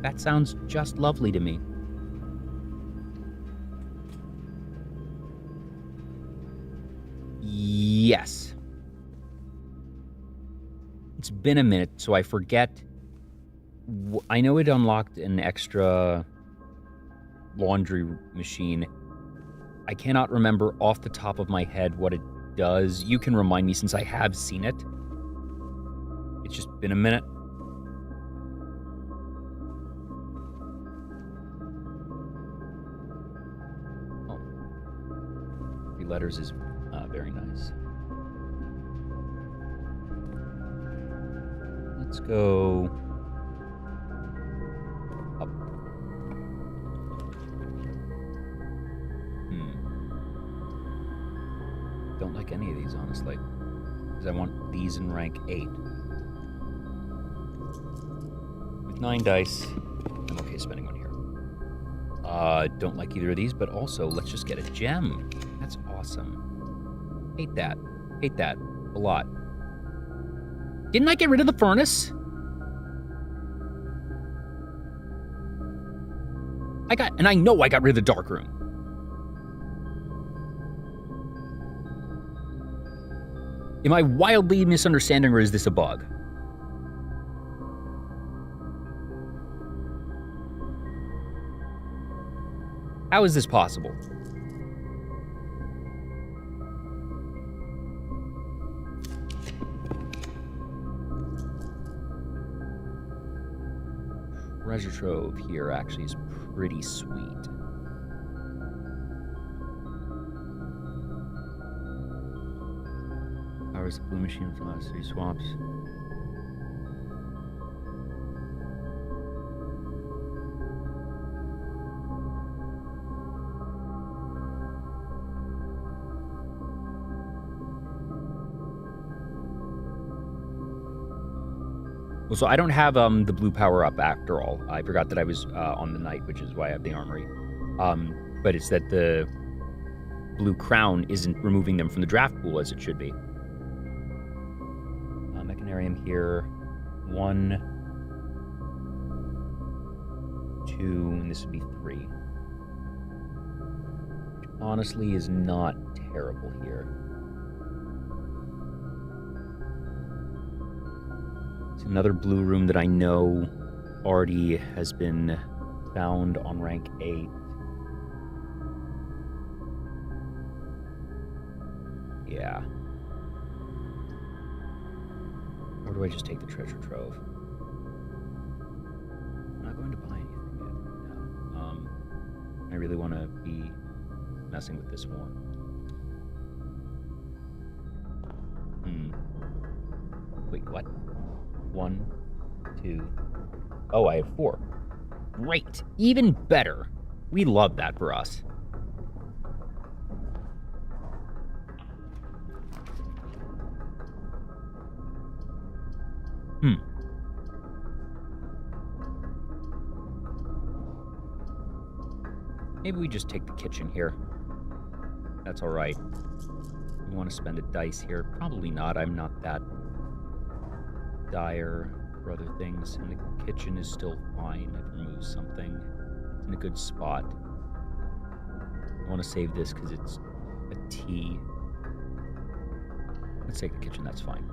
That sounds just lovely to me. Yes. It's been a minute, so I forget. I know it unlocked an extra laundry machine. I cannot remember off the top of my head what it does. You can remind me since I have seen it. It's just been a minute. 3 letters is very nice. Let's go up. Don't like any of these, honestly. Because I want these in rank 8. With 9 dice, I'm okay spending one here. Don't like either of these, but also, let's just get a gem. That's awesome. Hate that. Hate that. A lot. Didn't I get rid of the furnace? And I know I got rid of the dark room. Am I wildly misunderstanding, or is this a bug? How is this possible? Treasure trove here actually is pretty sweet. Powers the blue machine from last 3 swaps. Well, so I don't have the blue power up after all. I forgot that I was on the night, which is why I have the armory. But it's that the blue crown isn't removing them from the draft pool as it should be. Mechanarium here. 1, 2, and this would be 3. Which honestly is not terrible here. It's another blue room that I know already has been found on rank 8. Yeah. Or do I just take the treasure trove? I'm not going to buy anything yet. No. I really want to be messing with this more. Wait, what? 1, 2. Oh, I have 4. Great. Even better. We love that for us. Maybe we just take the kitchen here. That's all right. We want to spend a dice here. Probably not. I'm not that dire for other things, and the kitchen is still fine. I've removed something. It's in a good spot. I want to save this because it's a tea. Let's take the kitchen, that's fine.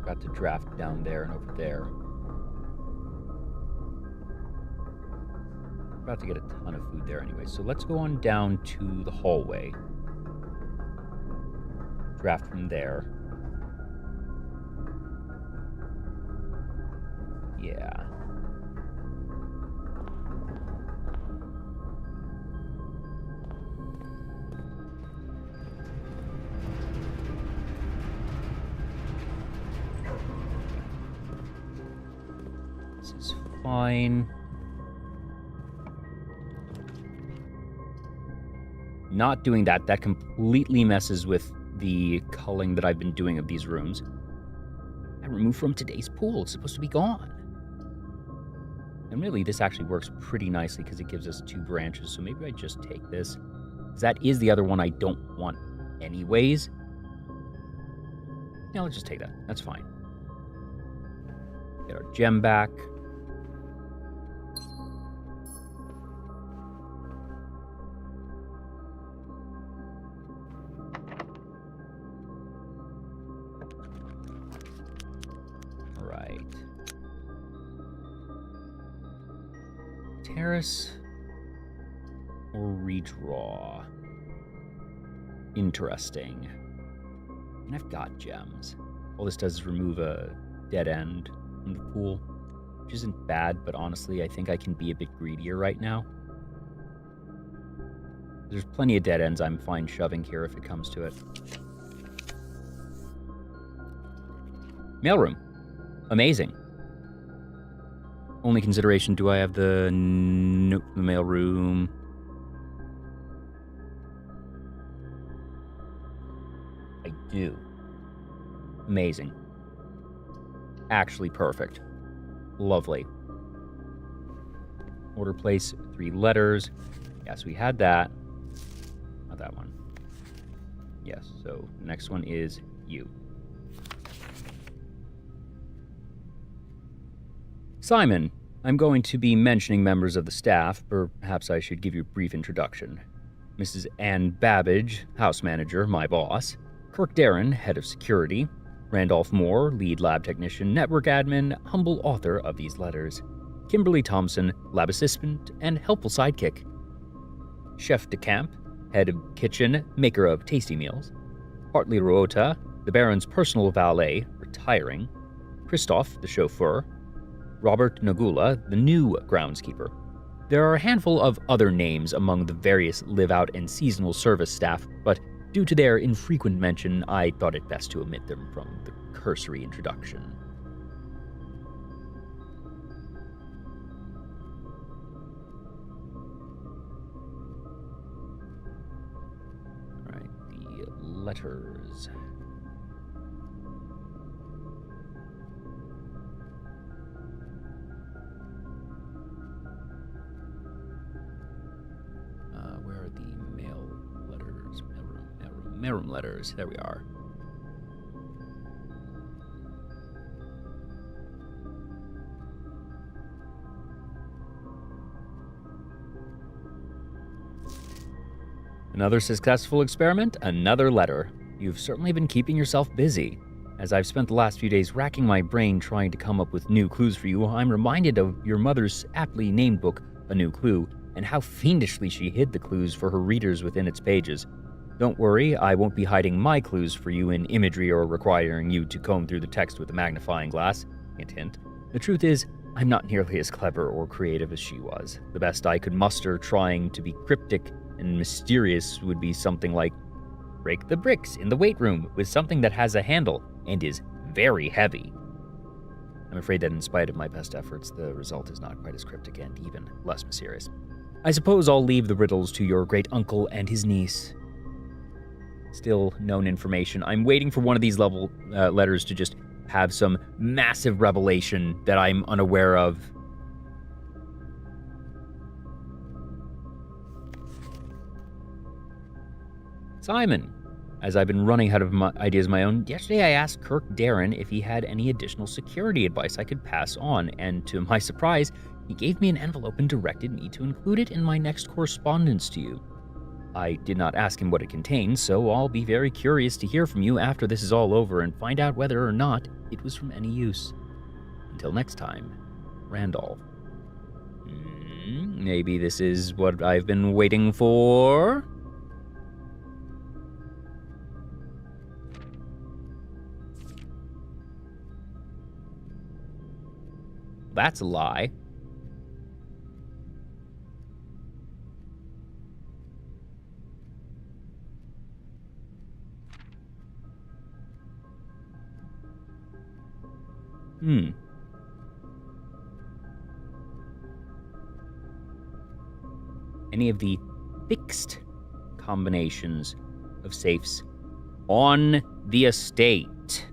Got to draft down there and over there. About to get a ton of food there anyway, so let's go on down to the hallway. Draft from there. Yeah. This is fine. Not doing that. That completely messes with the culling that I've been doing of these rooms. I removed from today's pool. It's supposed to be gone. And really, this actually works pretty nicely because it gives us 2 branches. So maybe I just take this. That is the other one I don't want anyways. Yeah, let's just take that. That's fine. Get our gem back. Terrace or redraw? Interesting. And I've got gems. All this does is remove a dead end from the pool. which isn't bad, but honestly, I think I can be a bit greedier right now. There's plenty of dead ends I'm fine shoving here if it comes to it. Mailroom. Amazing. Only consideration, do I have the... Nope, the mailroom. I do. Amazing. Actually perfect. Lovely. Order place, 3 letters. Yes, we had that. Not that one. Yes, so the next one is you. Simon, I'm going to be mentioning members of the staff. Perhaps I should give you a brief introduction. Mrs. Ann Babbage, house manager, my boss. Kirk Darren, head of security. Randolph Moore, lead lab technician, network admin, humble author of these letters. Kimberly Thompson, lab assistant and helpful sidekick. Chef de camp, head of kitchen, maker of tasty meals. Hartley Ruota, the Baron's personal valet, retiring. Christoph, the chauffeur. Robert Nagula, the new groundskeeper. There are a handful of other names among the various live-out and seasonal service staff, but due to their infrequent mention, I thought it best to omit them from the cursory introduction. Alright, the letters. Where are the mail letters? Mailroom letters. There we are. Another successful experiment, another letter. You've certainly been keeping yourself busy. As I've spent the last few days racking my brain trying to come up with new clues for you, I'm reminded of your mother's aptly named book, A New Clue, and how fiendishly she hid the clues for her readers within its pages. Don't worry, I won't be hiding my clues for you in imagery or requiring you to comb through the text with a magnifying glass. Hint, hint. The truth is, I'm not nearly as clever or creative as she was. The best I could muster trying to be cryptic and mysterious would be something like, break the bricks in the weight room with something that has a handle and is very heavy. I'm afraid that in spite of my best efforts, the result is not quite as cryptic and even less mysterious. I suppose I'll leave the riddles to your great uncle and his niece. Still known information. I'm waiting for one of these letters to just have some massive revelation that I'm unaware of. Simon, as I've been running out of ideas of my own, yesterday I asked Kirk Darren if he had any additional security advice I could pass on, and to my surprise, he gave me an envelope and directed me to include it in my next correspondence to you. I did not ask him what it contained, so I'll be very curious to hear from you after this is all over and find out whether or not it was from any use. Until next time, Randolph. Maybe this is what I've been waiting for? That's a lie. Any of the fixed combinations of safes on the estate.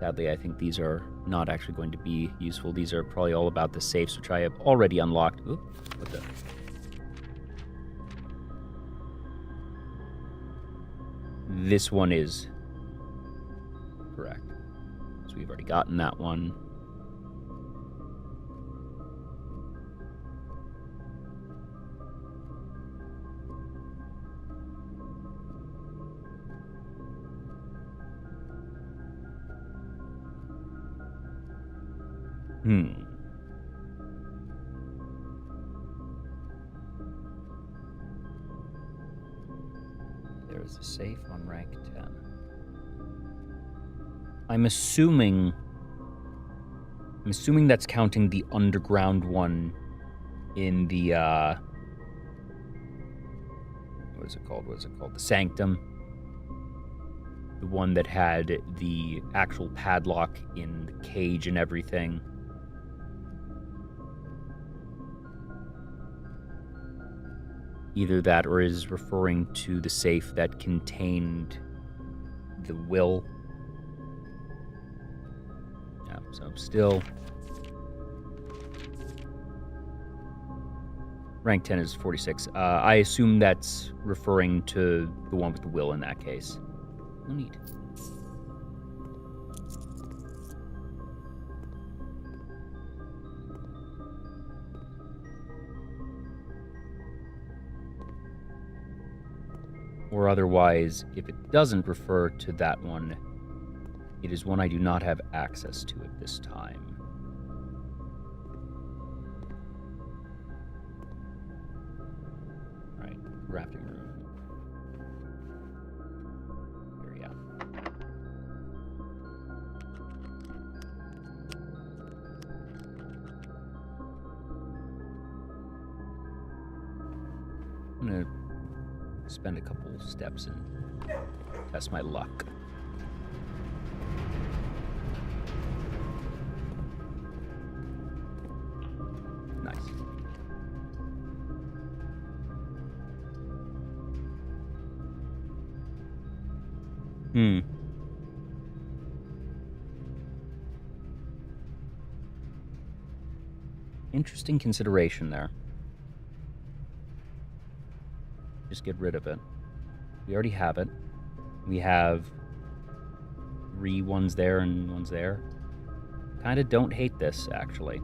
Sadly, I think these are not actually going to be useful. These are probably all about the safes, which I have already unlocked. Oop, what the... This one is correct. So we've already gotten that one. a safe on rank 10. I'm assuming that's counting the underground one in the what is it called? The Sanctum. The one that had the actual padlock in the cage and everything. Either that or is referring to the safe that contained the will. Yeah, so still rank 10 is 46. I assume that's referring to the one with the will in that case. Oh, neat. Or otherwise, if it doesn't refer to that one, it is one I do not have access to at this time. All right, crafting room. Here we go. I'm gonna spend a couple steps and test my luck. Nice. Interesting consideration there. Just get rid of it. We already have it. We have 3 ones there and ones there. Kind of don't hate this, actually.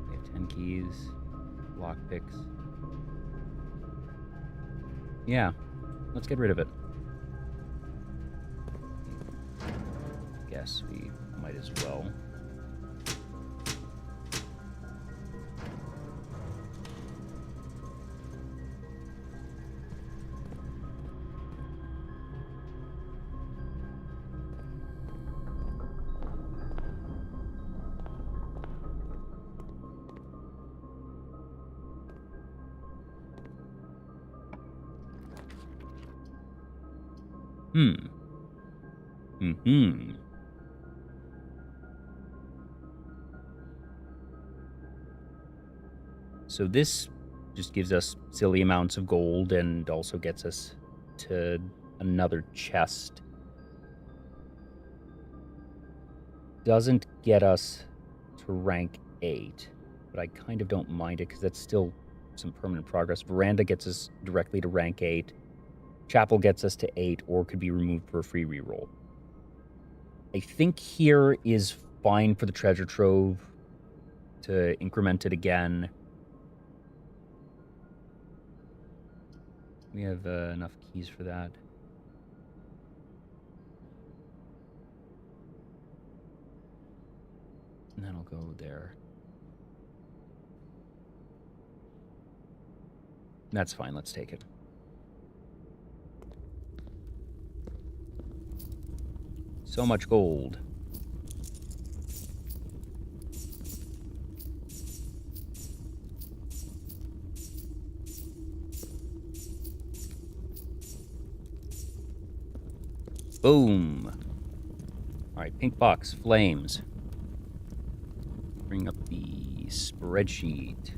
We have 10 keys, lockpicks. Yeah, let's get rid of it. Guess we might as well. So this just gives us silly amounts of gold and also gets us to another chest. Doesn't get us to rank 8, but I kind of don't mind it because that's still some permanent progress. Veranda gets us directly to rank 8. Chapel gets us to 8 or could be removed for a free reroll. I think here is fine for the treasure trove to increment it again. We have enough keys for that. And then I'll go there. That's fine, let's take it. So much gold. Boom. All right, pink box, flames. Bring up the spreadsheet.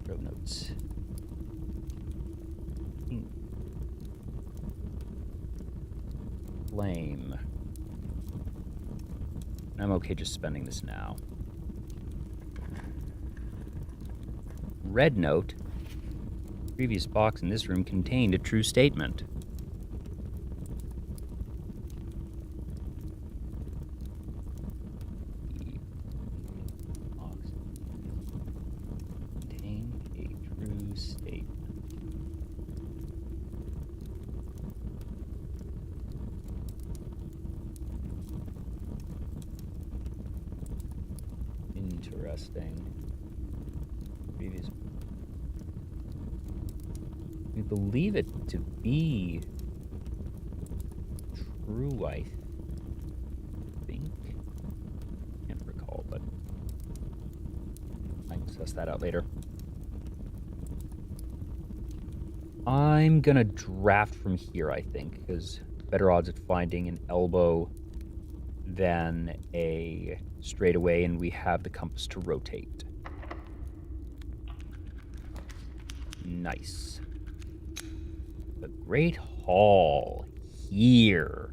Throw notes. Flame. I'm okay just spending this now. Red note. Previous box in this room contained a true statement. The box contained a true statement. Interesting. Previous. We believe it to be true, I think. Can't recall, but I can suss that out later. I'm gonna draft from here, I think, because better odds at finding an elbow than a straightaway, and we have the compass to rotate. Nice. The Great Hall here.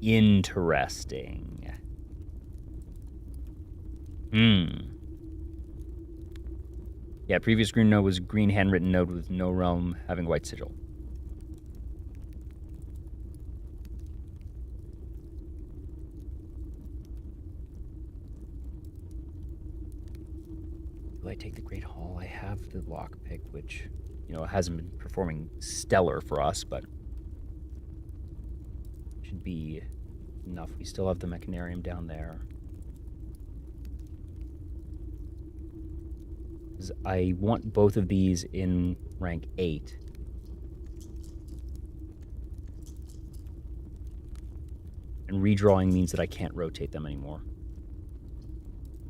Interesting. Yeah, previous green node was green handwritten node with no realm having white sigil. Do I take the Great Hall? I have the lockpick, which, you know, hasn't been performing stellar for us, but should be enough. We still have the Mechanarium down there. I want both of these in rank 8. And redrawing means that I can't rotate them anymore.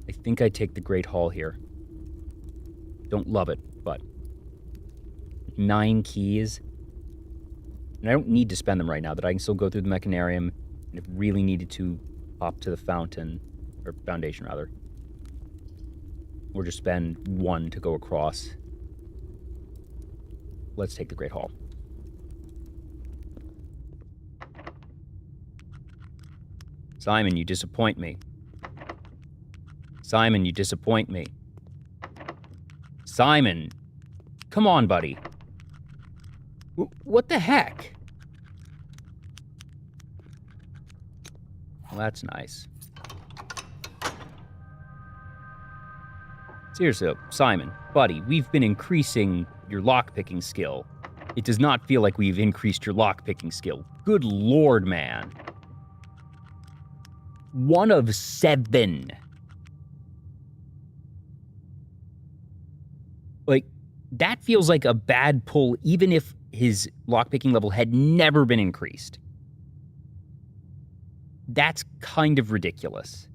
I think I take the Great Hall here. Don't love it, but 9 keys. And I don't need to spend them right now, that I can still go through the Mechanarium, and if really needed to, hop to the fountain, or foundation rather. Or just spend 1 to go across. Let's take the Great Hall. Simon, you disappoint me. Simon, you disappoint me. Simon! Come on, buddy. What the heck? Well, that's nice. Seriously, Simon, buddy, we've been increasing your lockpicking skill. It does not feel like we've increased your lockpicking skill. Good lord, man. 1 of 7. Like, that feels like a bad pull, even if his lockpicking level had never been increased. That's kind of ridiculous.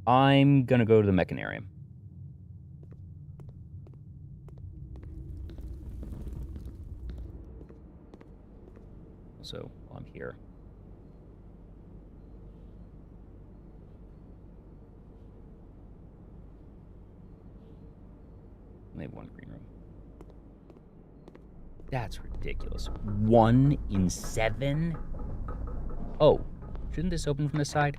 I'm gonna go to the Mechanarium. So, while I'm here. Only have 1 green room. That's ridiculous. 1 in 7? Oh, shouldn't this open from this side?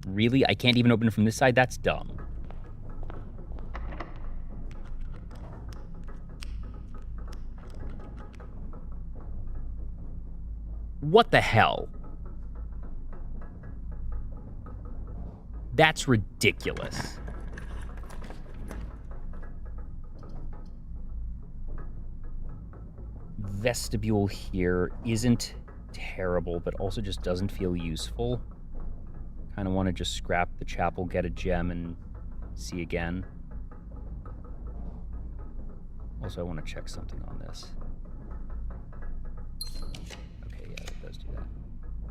Really? I can't even open it from this side? That's dumb. What the hell? That's ridiculous. Vestibule here isn't terrible, but also just doesn't feel useful. Kind of want to just scrap the chapel, get a gem, and see again. Also, I want to check something on this. Okay, yeah, it does do that.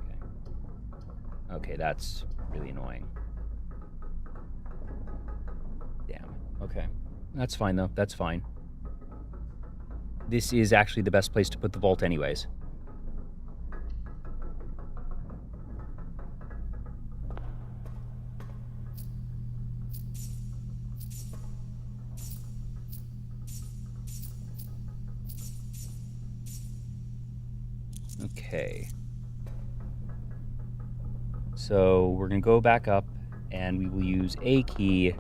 Okay. Okay, that's really annoying. Damn. Okay. That's fine, though. That's fine. This is actually the best place to put the vault anyways. Okay. So we're going to go back up, and we will use a key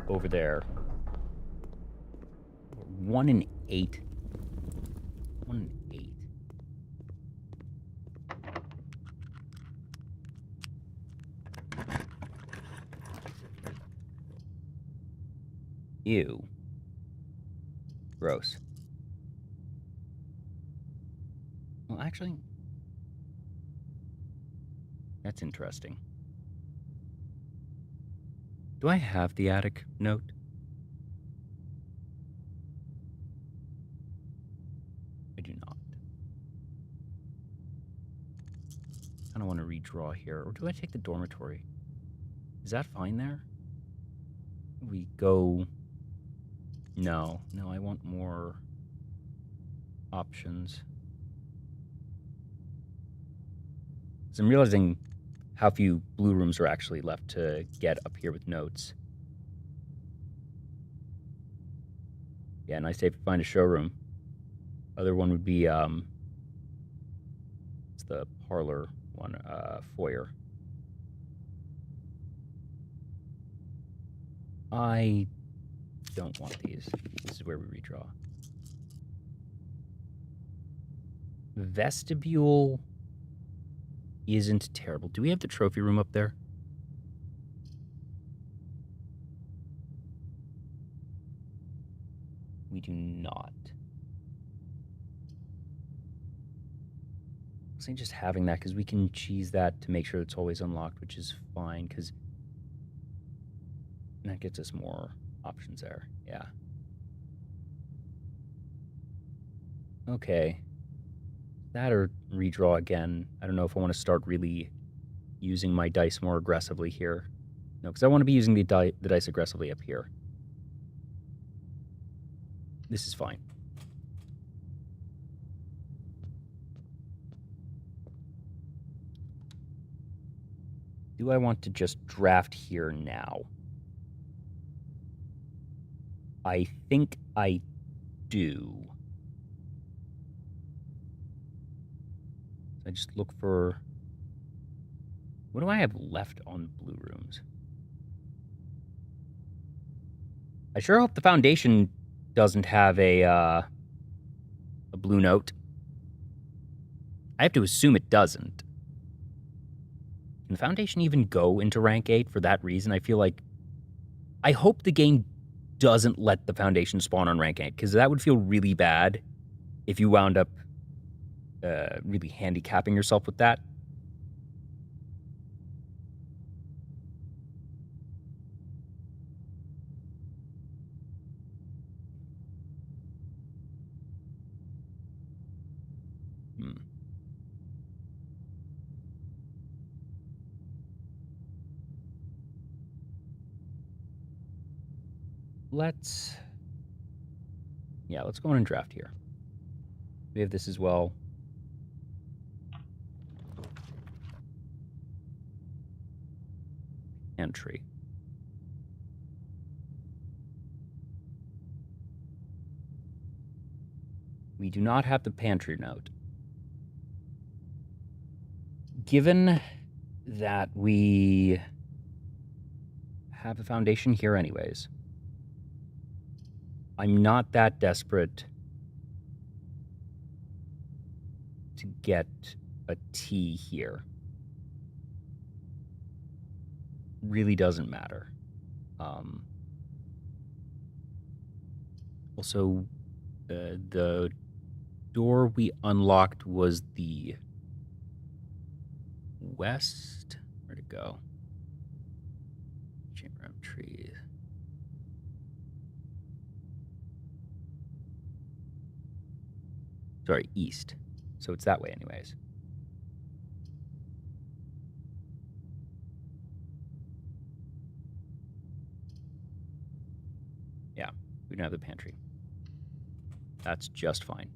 over there. 1 in 8. 1 in 8. Ew. Gross. Well, actually, that's interesting. Do I have the attic note? I do not. I don't want to redraw here. Or do I take the dormitory? Is that fine there? We go... No. No, I want more options. So I'm realizing how few blue rooms are actually left to get up here with notes. Yeah, nice day to find a showroom. Other one would be, it's the parlor one, foyer. I don't want these. This is where we redraw. Vestibule isn't terrible. Do we have the trophy room up there? We do not. I think just having that, because we can cheese that to make sure it's always unlocked, which is fine, because that gets us more options there. Yeah. Okay. That or redraw again. I don't know if I want to start really using my dice more aggressively here. No, because I want to be using the dice aggressively up here. This is fine. Do I want to just draft here now? I think I do. I just look for... What do I have left on blue rooms? I sure hope the Foundation doesn't have a blue note. I have to assume it doesn't. Can the Foundation even go into rank 8 for that reason? I feel like... I hope the game doesn't let the Foundation spawn on rank 8, because that would feel really bad if you wound up really handicapping yourself with that. Let's go in and draft here. We have this as well. Entry. We do not have the pantry note. Given that we have a Foundation here anyways, I'm not that desperate to get a T here. Really doesn't matter. Also, the door we unlocked was the west. Where'd it go? Chamber of trees. Sorry, east. So it's that way anyways. Yeah, we don't have the pantry. That's just fine.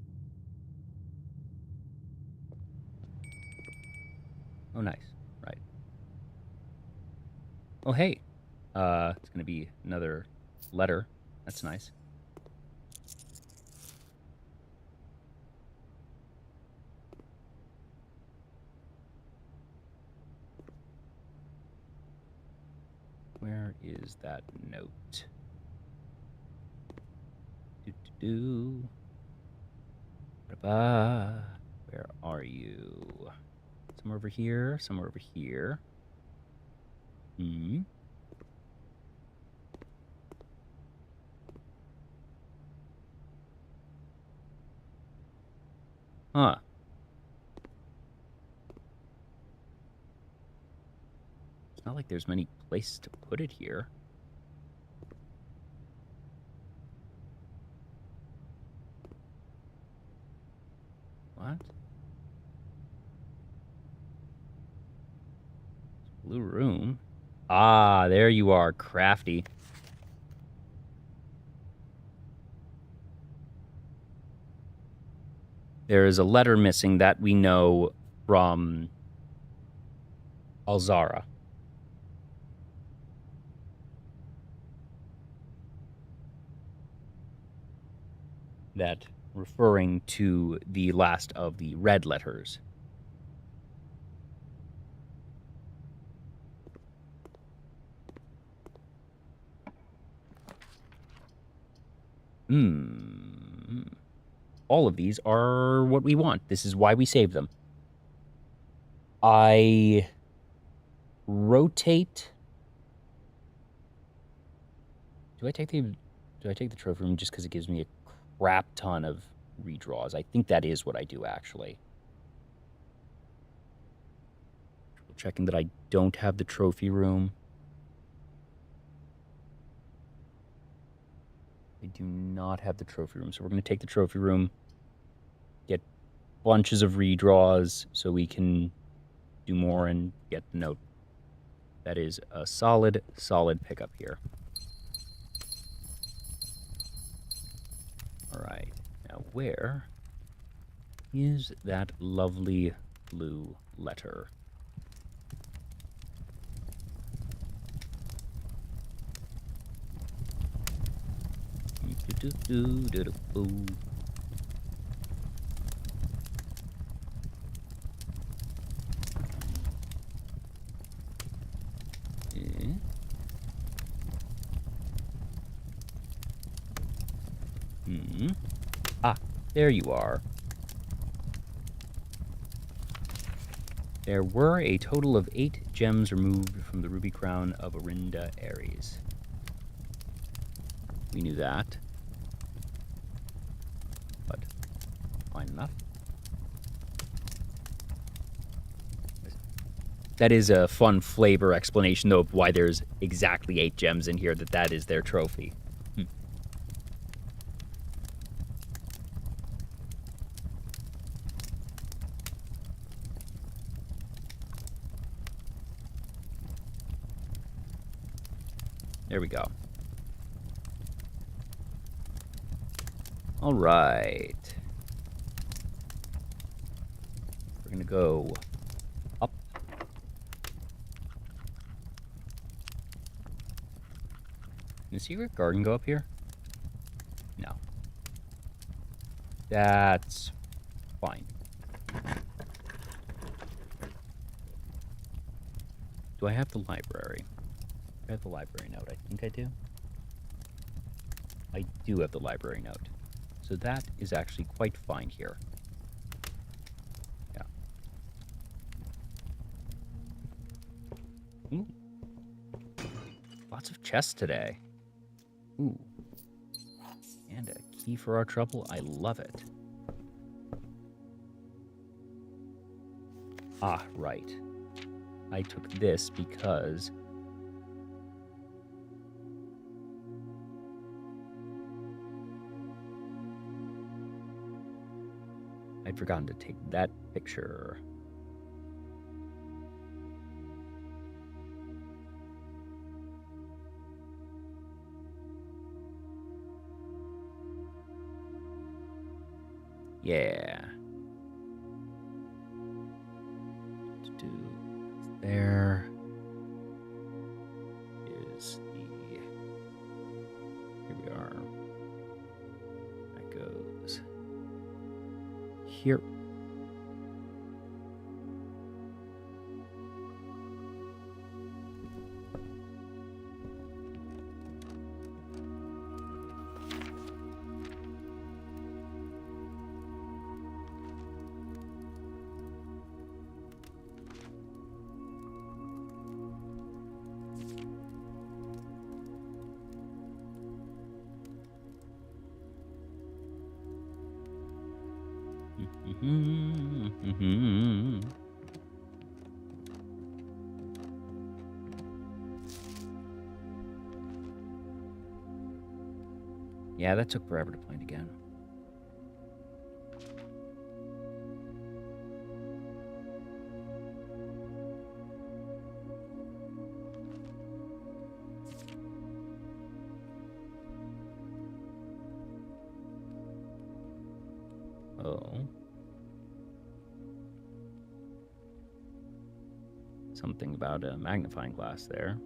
Oh, nice. Right. Oh, hey. It's going to be another letter. That's nice. Where is that note? Where are you? Somewhere over here. Somewhere over here. Huh. Not like there's many places to put it here. What? Blue room? Ah, there you are, crafty. There is a letter missing that we know from Alzara. That referring to the last of the red letters. All of these are what we want. This is why we saved them. I rotate. Do I take the trophy room just because it gives me a crap ton of redraws? I think that is what I do, actually. Checking that I don't have the trophy room. I do not have the trophy room, so we're going to take the trophy room, get bunches of redraws so we can do more and get the note. That is a solid pickup here. All right, now where is that lovely blue letter? Ah, there you are. There were a total of 8 gems removed from the ruby crown of Arinda Ares. We knew that. But fine enough. That is a fun flavor explanation, though, of why there's exactly 8 gems in here, that is their trophy. There we go. All right. We're going to go up. Can the secret garden go up here? No. That's fine. Do I have the library? I have the library note. I think I do. I do have the library note. So that is actually quite fine here. Yeah. Ooh. Lots of chests today. Ooh. And a key for our trouble. I love it. Ah, right. I took this because I'd forgotten to take that picture. Yeah. There is the. Here we are. That goes here. Yeah, that took forever to find again. Oh. Something about a magnifying glass there,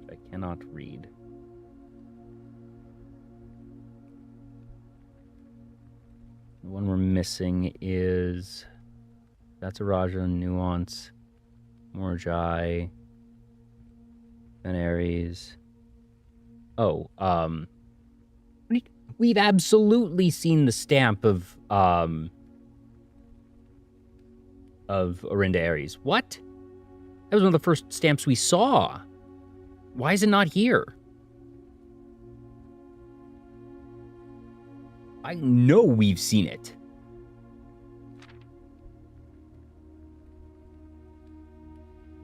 which I cannot read. The one we're missing is Satsuraja, Nuance, Morjai, Venaries. Oh, we've absolutely seen the stamp of Orinda Aries. What? That was one of the first stamps we saw. Why is it not here? I know we've seen it.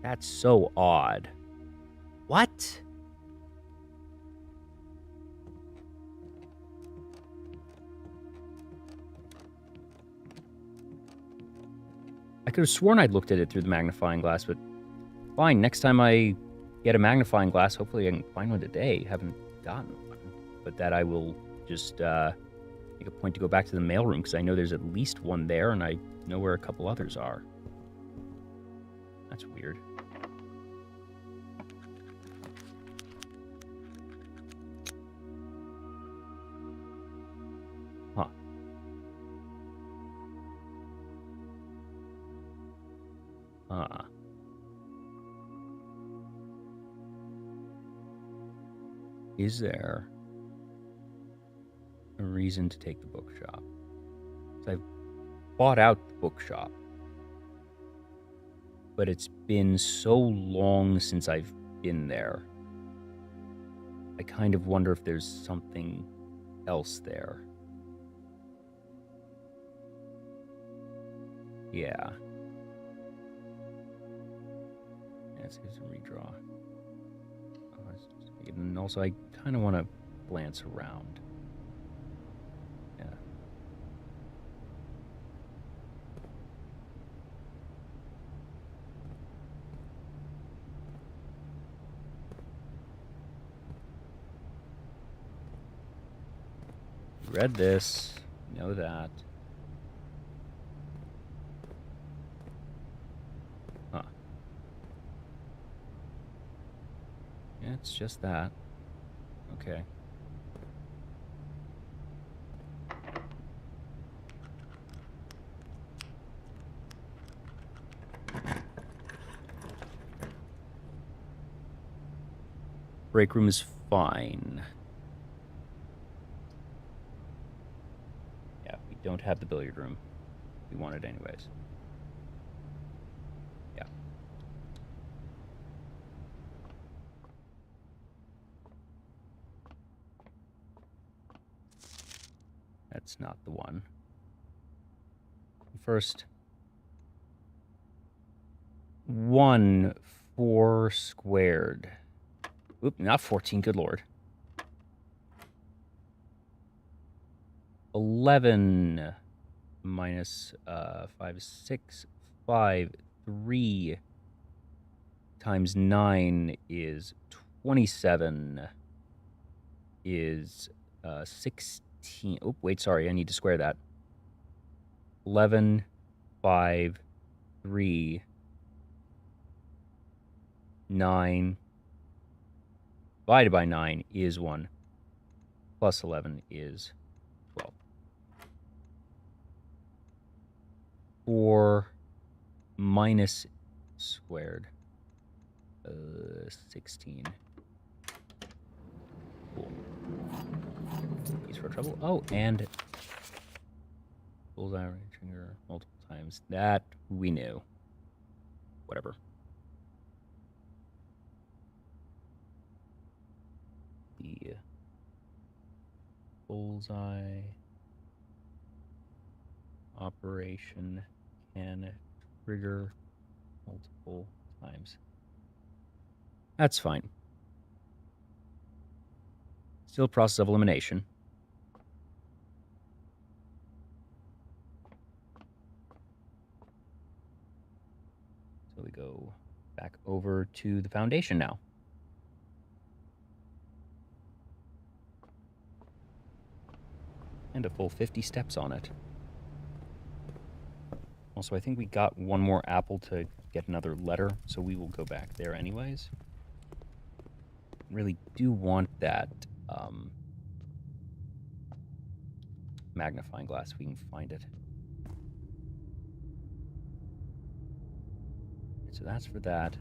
That's so odd. What? I could have sworn I'd looked at it through the magnifying glass, but fine. Next time I get a magnifying glass, hopefully I can find one today. Haven't gotten one. But that I will just make a point to go back to the mailroom, because I know there's at least one there, and I know where a couple others are. That's weird. Huh. Is there a reason to take the bookshop? I've bought out the bookshop, but it's been so long since I've been there. I kind of wonder if there's something else there. Yeah. Let's get some redraw. And also, I kind of want to glance around. Yeah. Read this. Know that. Huh. Yeah, it's just that. Okay. Break room is fine. Yeah, we don't have the billiard room. We want it anyways. Yeah. That's not the one. First, 1 4 squared. Oop, not 14, good lord. 11 minus 5 6 5 3 times 9 is 27 is 16. Oh, wait, sorry, I need to square that. 11 5 3 9 divided by 9 is 1 plus 11 is 12. 4 minus squared 16. Cool. Piece for trouble. Oh, and bullseye trigger multiple times. That we knew. Whatever. The bullseye operation can trigger multiple times. That's fine. Still a process of elimination. we go back over to the foundation now. And a full 50 steps on it. Also, I think we got one more apple to get another letter, so we will go back there anyways. Really do want that magnifying glass if we can find it. So that's for that.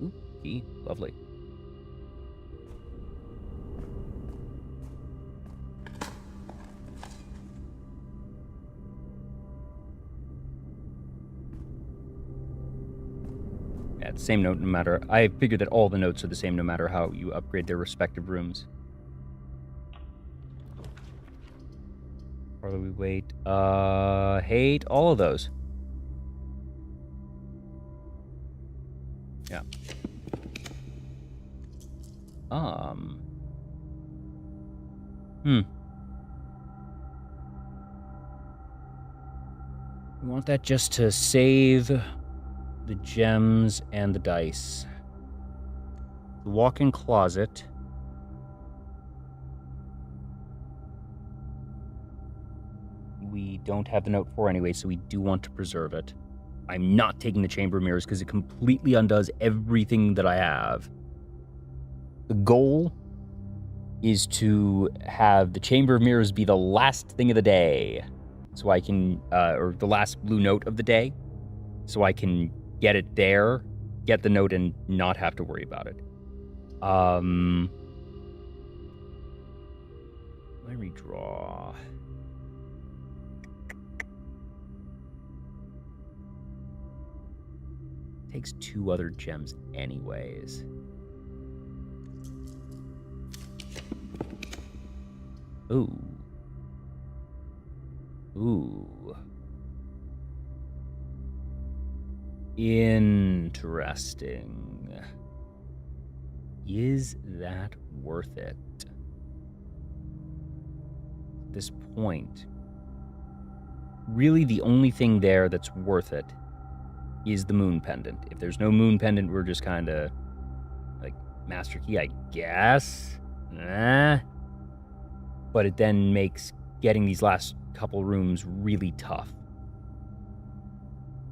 Ooh, key. Lovely. Yeah, it's the same note no matter... I figured that all the notes are the same no matter how you upgrade their respective rooms. Or do we wait? Hate all of those. Yeah. We want that just to save the gems and the dice. The walk-in closet. We don't have the note for anyway, so we do want to preserve it. I'm not taking the chamber of mirrors because it completely undoes everything that I have. The goal is to have the chamber of mirrors be the last thing of the day. So I can, or the last blue note of the day. So I can get it there, get the note, and not have to worry about it. Let me redraw. Takes 2 other gems anyways. Ooh. Ooh. Interesting. Is that worth it? At this point, really the only thing there that's worth it is the moon pendant. If there's no moon pendant, we're just kind of like master key, I guess. But it then makes getting these last couple rooms really tough.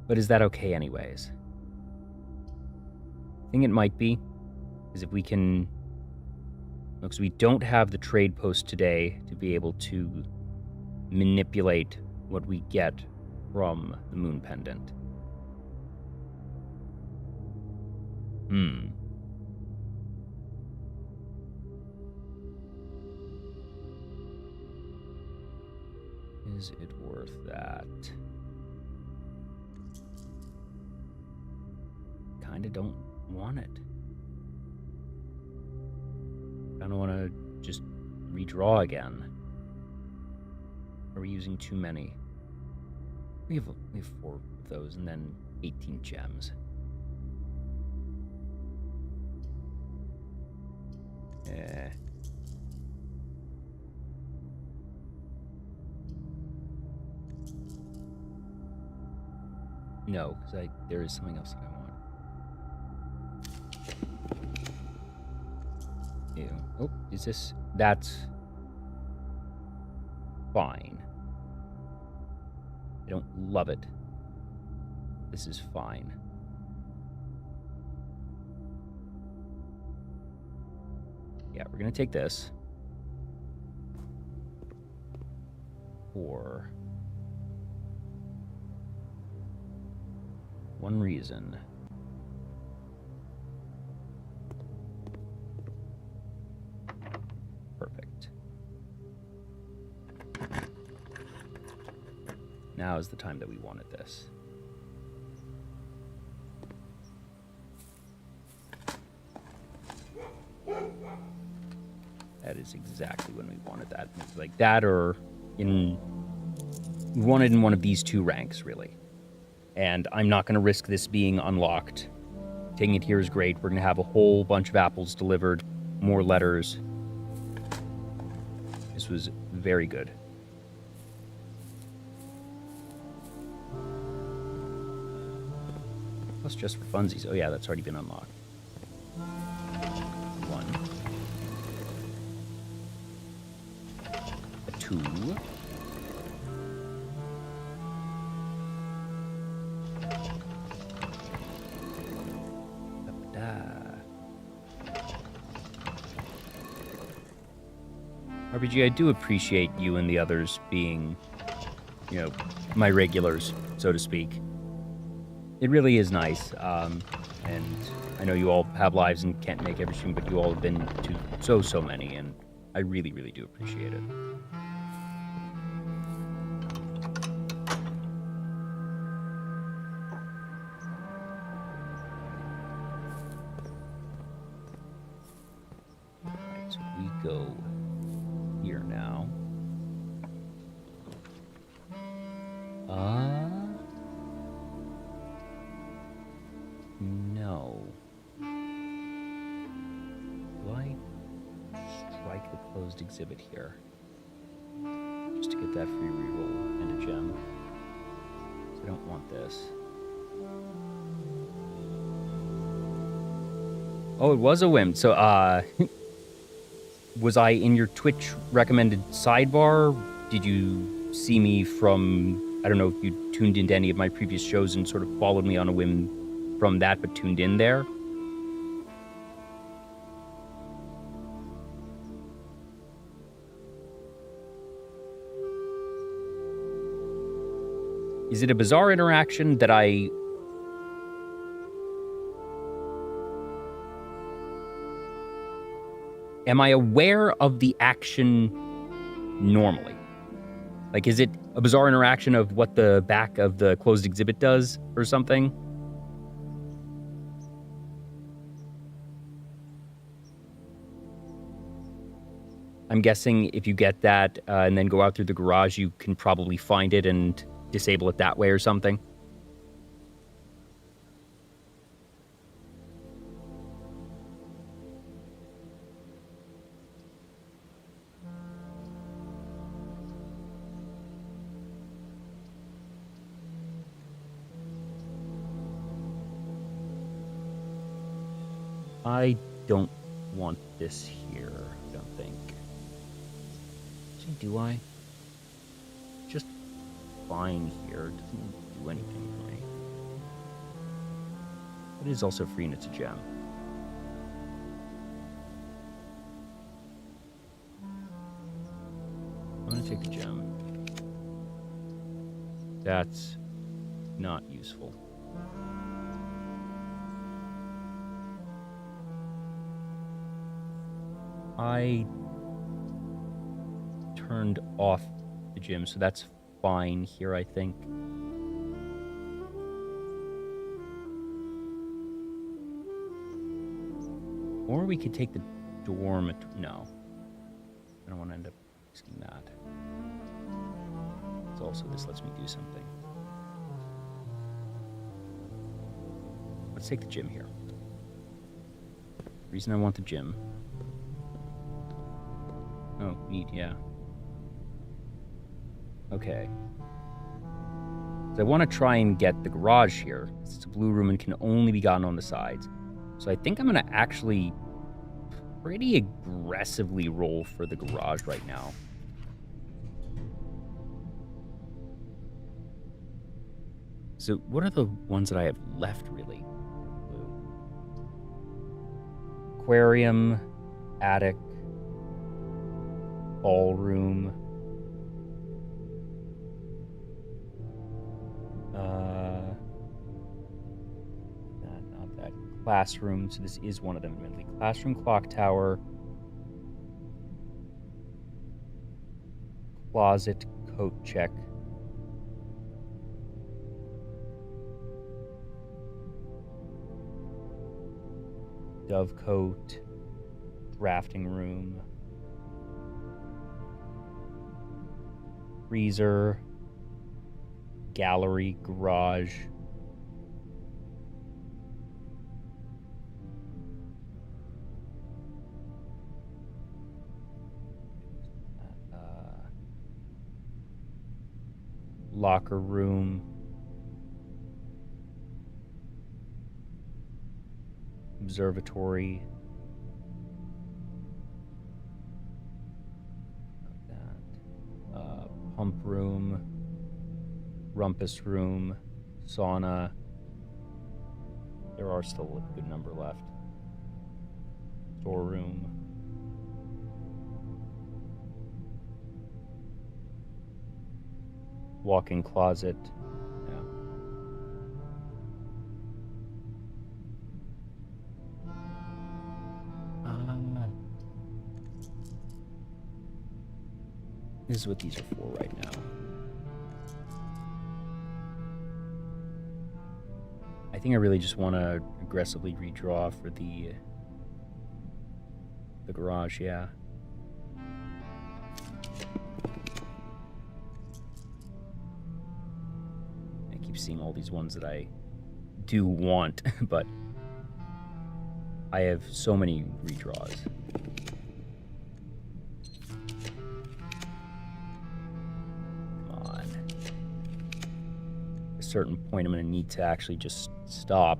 But is that okay anyways? I think it might be, because if we can... Because we don't have the trade post today to be able to manipulate what we get from the moon pendant. Is it worth that? Kinda don't want it. Kinda wanna just redraw again. Are we using too many? We have 4 of those and then 18 gems. No, because there is something else that I want. Ew. Oh, is this... That's... fine. I don't love it. This is fine. Yeah, we're gonna take this. For... one reason. Perfect. Now is the time that we wanted this. That is exactly when we wanted that. It's like that or we wanted in one of these 2 ranks, really. And I'm not going to risk this being unlocked. Taking it here is great. We're going to have a whole bunch of apples delivered, more letters. This was very good. Plus just for funsies. Oh yeah, that's already been unlocked. 1. A 2. RPG, I do appreciate you and the others being, you know, my regulars, so to speak. It really is nice, and I know you all have lives and can't make every stream, but you all have been to so many, and I really, really do appreciate it. Alright, so we go here now. No. Do I strike the closed exhibit here? Just to get that free reroll and a gem. So I don't want this. Oh, it was a whim. So, was I in your Twitch recommended sidebar? Did you see me from, I don't know if you tuned into any of my previous shows and sort of followed me on a whim from that, but tuned in there? Is it a bizarre interaction that I... Am I aware of the action normally? Like, is it a bizarre interaction of what the back of the closed exhibit does or something? I'm guessing if you get that and then go out through the garage, you can probably find it and disable it that way or something. I don't want this here, I don't think. Actually, do I? Just fine here. It doesn't do anything for me. It is also free and it's a gem. I'm gonna take the gem. That's not useful. I turned off the gym, so that's fine here, I think. Or we could take the dormitory. No. I don't want to end up risking that. So also, this lets me do something. Let's take the gym here. Reason I want the gym. Oh, neat, yeah. Okay. So I want to try and get the garage here. It's a blue room and can only be gotten on the sides. So I think I'm going to actually pretty aggressively roll for the garage right now. So what are the ones that I have left, really? Blue. Aquarium, attic, ballroom. Not that. Classroom. So this is one of them, admittedly. Classroom, clock tower, closet, coat check. Dovecote, drafting room, freezer, gallery, garage. Locker room. observatory. Like that. Pump room. Rumpus room. Sauna. There are still a good number left. Storeroom. Walk-in closet. Yeah. This is what these are for right now. I think I really just want to aggressively redraw for the garage, yeah. I keep seeing all these ones that I do want, but I have so many redraws. Come on. At a certain point, I'm going to need to actually just stop.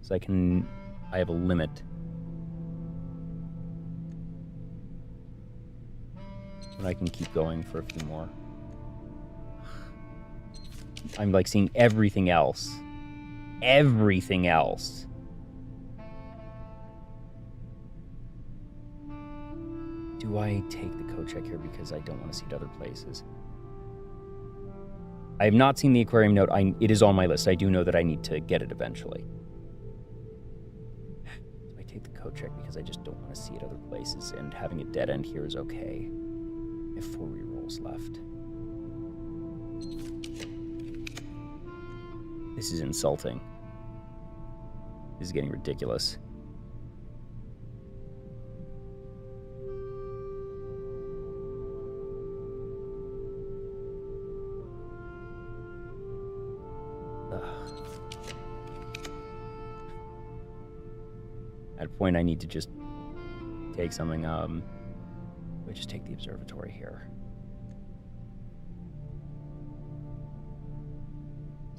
So I have a limit. And I can keep going for a few more. I'm like seeing everything else. Everything else. Do I take the code check here because I don't want to see it other places? I have not seen the aquarium note. It is on my list. I do know that I need to get it eventually. Do I take the code check because I just don't want to see it other places, and having a dead end here is okay? I have 4 rerolls left. This is insulting. This is getting ridiculous. At a point, I need to just take something. We just take the observatory here.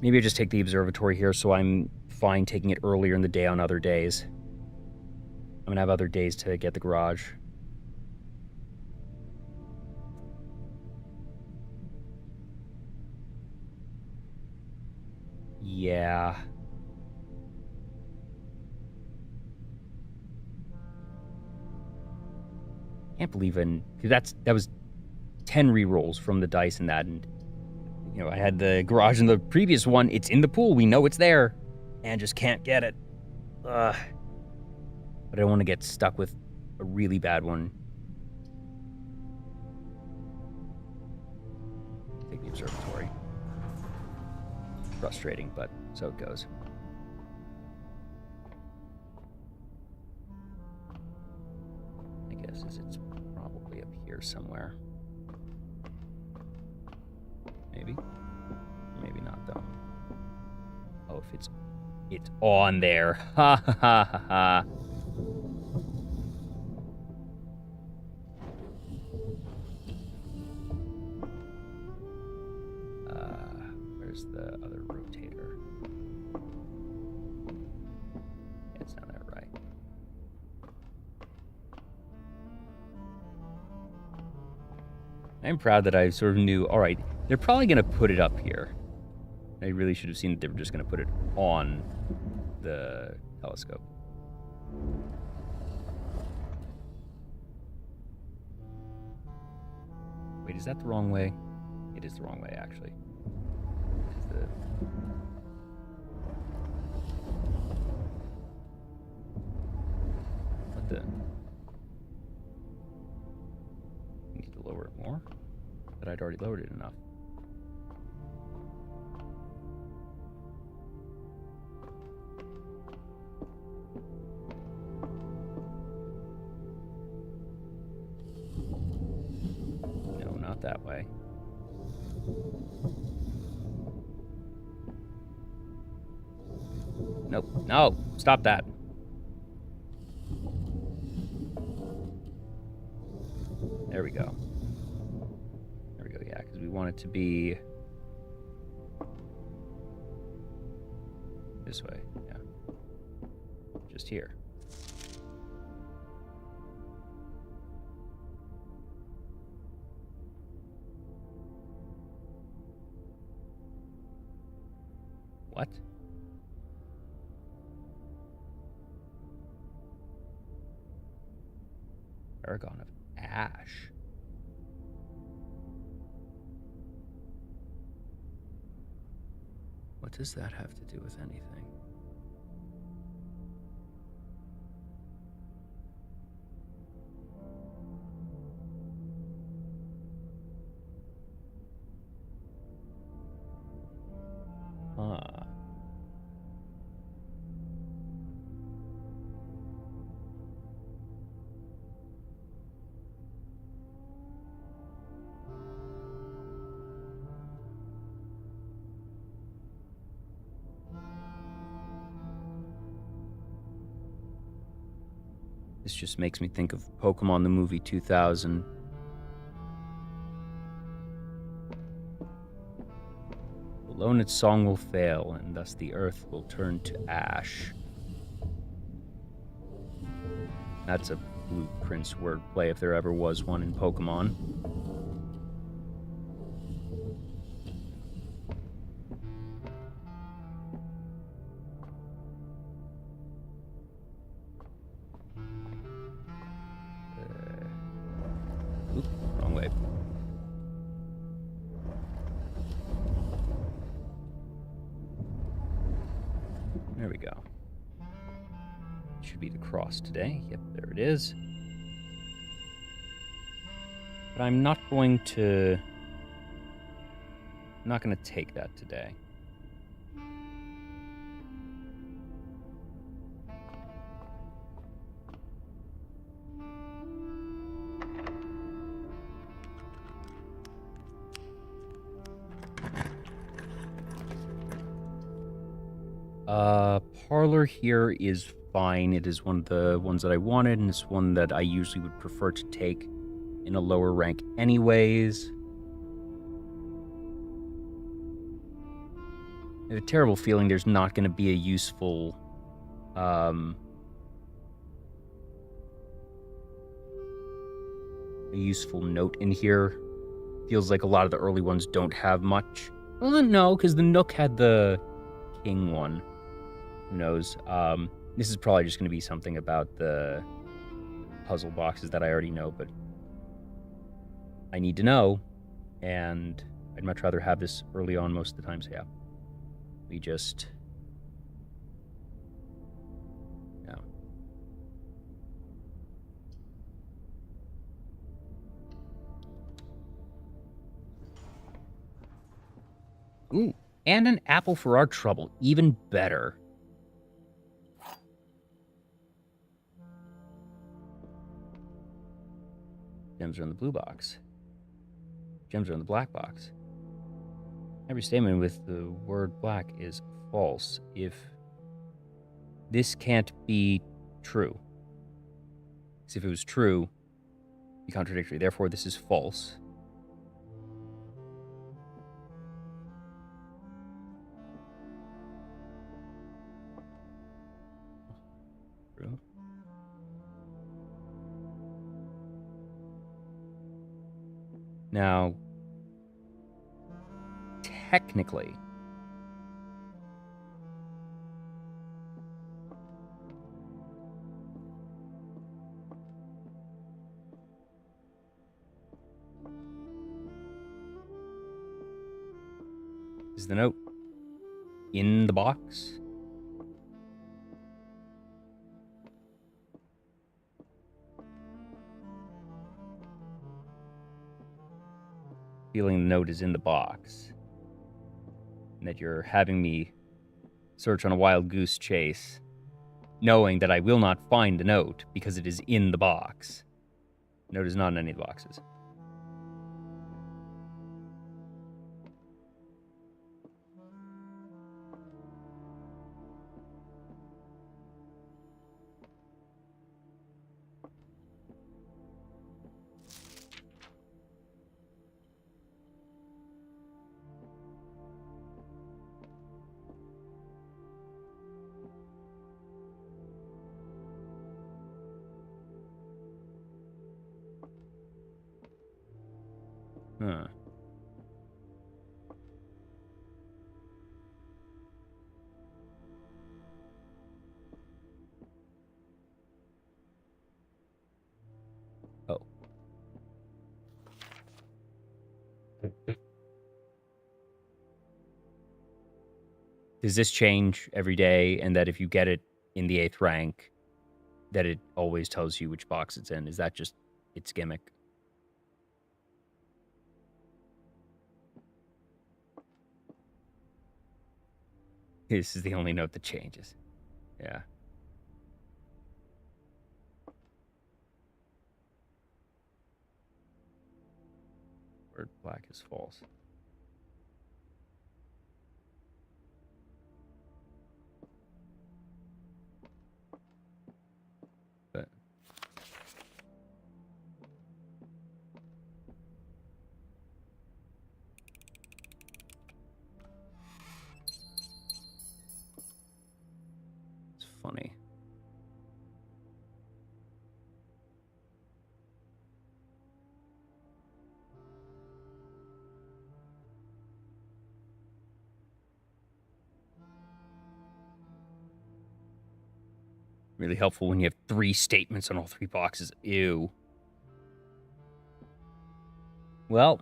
Maybe I just take the observatory here so I'm fine taking it earlier in the day on other days. I'm going to have other days to get the garage. Yeah. Can't believe because that was 10 rerolls from the dice in that, and you know, I had the garage in the previous one. It's in the pool. We know it's there, and just can't get it. But I don't want to get stuck with a really bad one. Take the observatory. Frustrating, but so it goes. I guess it's probably up here somewhere. Maybe. Maybe not, though. Oh, if it's on there. Ha ha ha ha ha. Where's the other rotator? Yeah, it's down there, right? I'm proud that I sort of knew, all right, they're probably going to put it up here. I really should have seen that they were just going to put it on the telescope. Wait, is that the wrong way? It is the wrong way, actually. What the? Need to lower it more? But I'd already lowered it enough. No, not that way. Nope. No, stop that. There we go. There we go, yeah, because we want it to be... This way, yeah. Just here. What? Paragon of Ash. What does that have to do with anything? Huh. This just makes me think of Pokemon the movie 2000. Alone its song will fail, and thus the earth will turn to ash. That's a Blue Prince wordplay if there ever was one in Pokemon. Wrong way. There we go. Should be the cross today. Yep, there it is. But I'm not going to take that today. Parlor here is fine. It is one of the ones that I wanted, and it's one that I usually would prefer to take in a lower rank anyways. I have a terrible feeling there's not going to be a useful, note in here. Feels like a lot of the early ones don't have much. Well, no, because the Nook had the King one. Who knows? This is probably just going to be something about the puzzle boxes that I already know, but I need to know, and I'd much rather have this early on most of the time, so yeah. We just... yeah. Ooh, and an apple for our trouble. Even better. Gems are in the blue box. Gems are in the black box. Every statement with the word black is false. If this can't be true. Because if it was true, it'd be contradictory. Therefore, this is false. True. Now, technically, is the note in the box? Feeling the note is in the box. And that you're having me search on a wild goose chase, knowing that I will not find the note because it is in the box. The note is not in any of the boxes. Huh. Oh. Does this change every day, and that if you get it in the 8th rank, that it always tells you which box it's in? Is that just its gimmick? This is the only note that changes. Yeah. Word black is false. But it's funny. Really helpful when you have 3 statements on all 3 boxes. Ew. Well,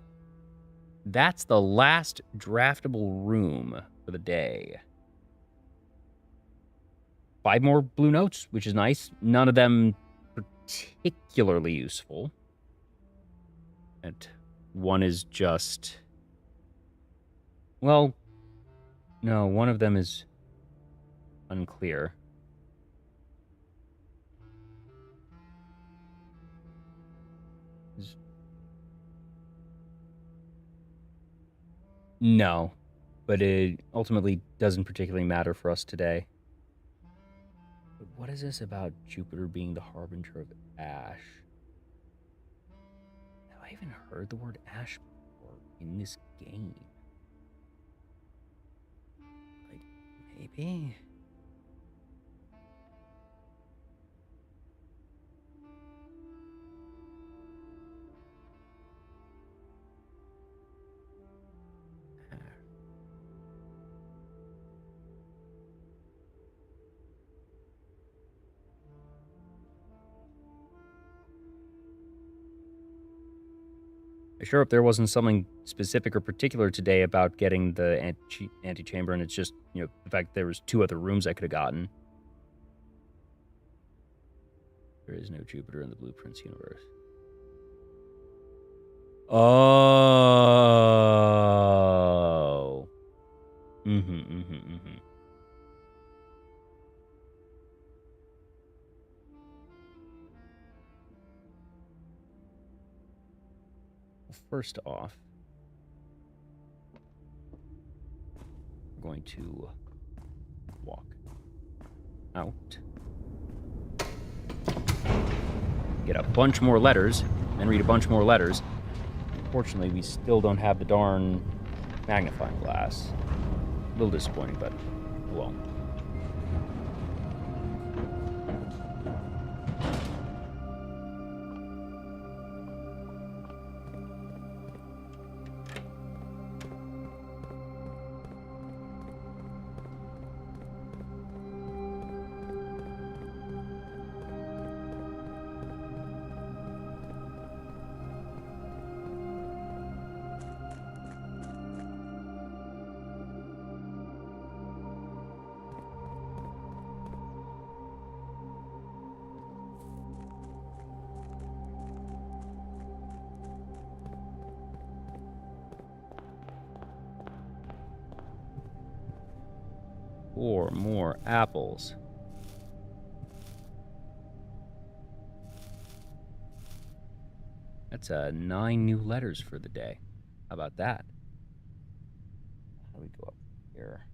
that's the last draftable room for the day. 5 more blue notes, which is nice. None of them particularly useful. And one is just... Well, no, one of them is unclear. No, but it ultimately doesn't particularly matter for us today. But what is this about Jupiter being the harbinger of ash? Have I even heard the word ash before in this game? Like, maybe? Sure, if there wasn't something specific or particular today about getting the antechamber, and it's just, you know, the fact that there was 2 other rooms I could have gotten. There is no Jupiter in the Blueprints universe. Oh. Well, first off, we're going to walk out, get a bunch more letters, and read a bunch more letters. Unfortunately, we still don't have the darn magnifying glass. A little disappointing, but well. Four more apples. That's 9 new letters for the day. How about that? How do we go up here?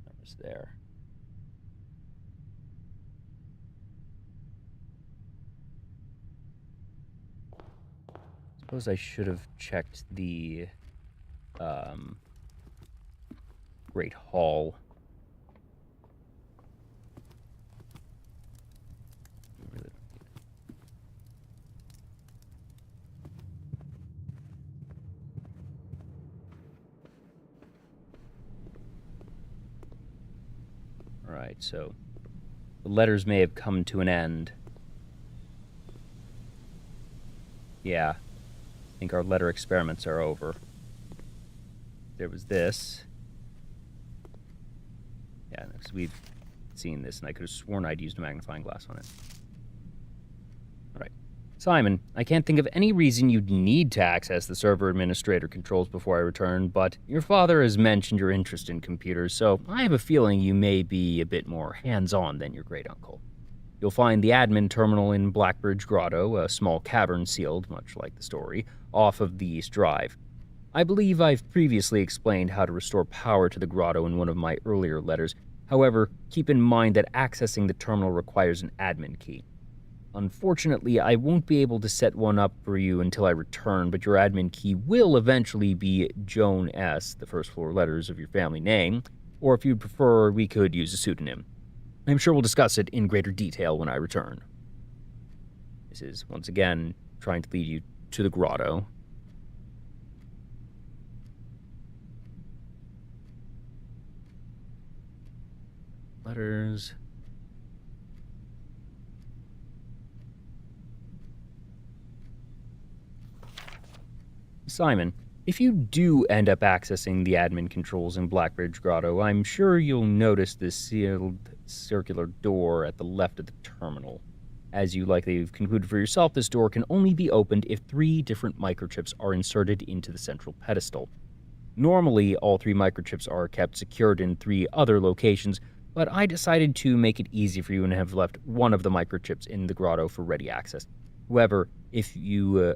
That was there. Suppose I should have checked the Great Hall. Alright, so the letters may have come to an end. Yeah, I think our letter experiments are over. There was this. Yeah, because we've seen this, and I could have sworn I'd used a magnifying glass on it. Alright. Simon, I can't think of any reason you'd need to access the server administrator controls before I return, but your father has mentioned your interest in computers, so I have a feeling you may be a bit more hands-on than your great-uncle. You'll find the admin terminal in Blackbridge Grotto, a small cavern sealed, much like the story, off of the East Drive. I believe I've previously explained how to restore power to the grotto in one of my earlier letters. However, keep in mind that accessing the terminal requires an admin key. Unfortunately, I won't be able to set one up for you until I return, but your admin key will eventually be Joan S., the first four letters of your family name, or if you'd prefer, we could use a pseudonym. I'm sure we'll discuss it in greater detail when I return. This is, once again, trying to lead you to the grotto. Letters. Simon, if you do end up accessing the admin controls in Blackbridge Grotto, I'm sure you'll notice this sealed circular door at the left of the terminal. As you likely have concluded for yourself, this door can only be opened if 3 different microchips are inserted into the central pedestal. Normally, all 3 microchips are kept secured in 3 other locations, but I decided to make it easy for you and have left one of the microchips in the grotto for ready access. However, if you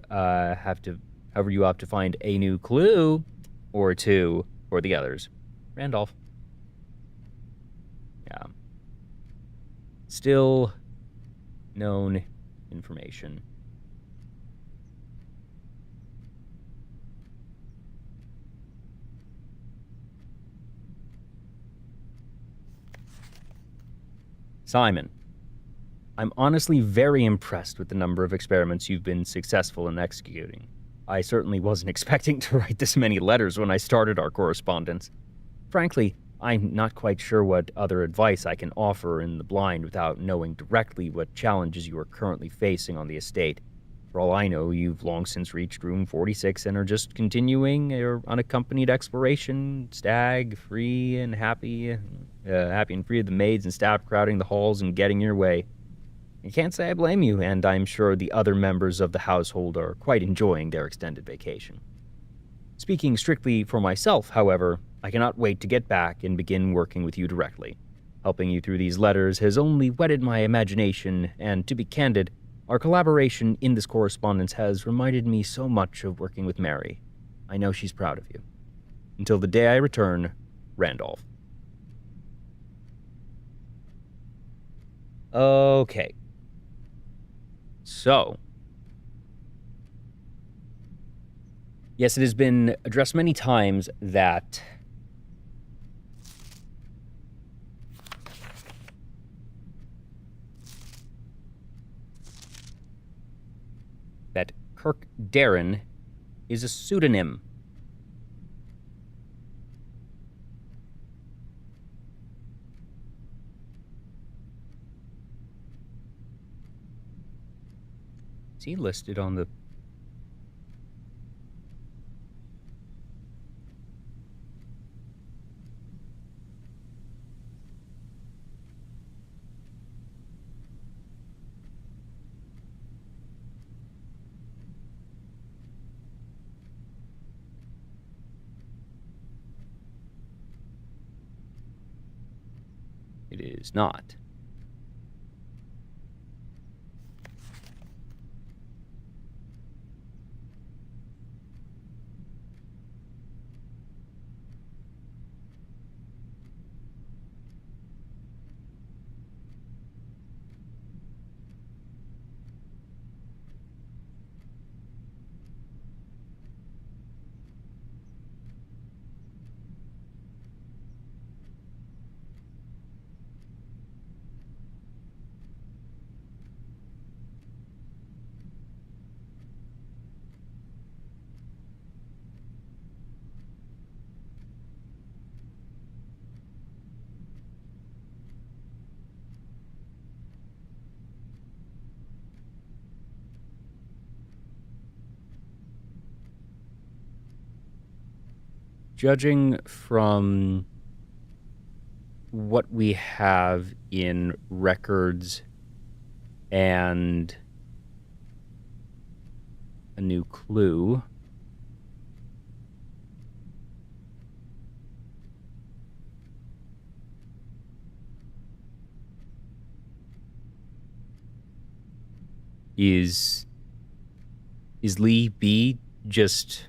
however you opt to find a new clue or 2 for the others. Randolph. Yeah. Still known information. Simon, I'm honestly very impressed with the number of experiments you've been successful in executing. I certainly wasn't expecting to write this many letters when I started our correspondence. Frankly, I'm not quite sure what other advice I can offer in the blind without knowing directly what challenges you are currently facing on the estate. For all I know, you've long since reached room 46 and are just continuing your unaccompanied exploration, stag-free and happy and free of the maids and staff crowding the halls and getting your way. I can't say I blame you, and I'm sure the other members of the household are quite enjoying their extended vacation. Speaking strictly for myself, however, I cannot wait to get back and begin working with you directly. Helping you through these letters has only whetted my imagination, and to be candid, our collaboration in this correspondence has reminded me so much of working with Mary. I know she's proud of you. Until the day I return, Randolph. Okay. So, yes, it has been addressed many times that Kirk Darren is a pseudonym. Is he listed on the... It is not. judging from what we have in records and a new clue, is Lee B just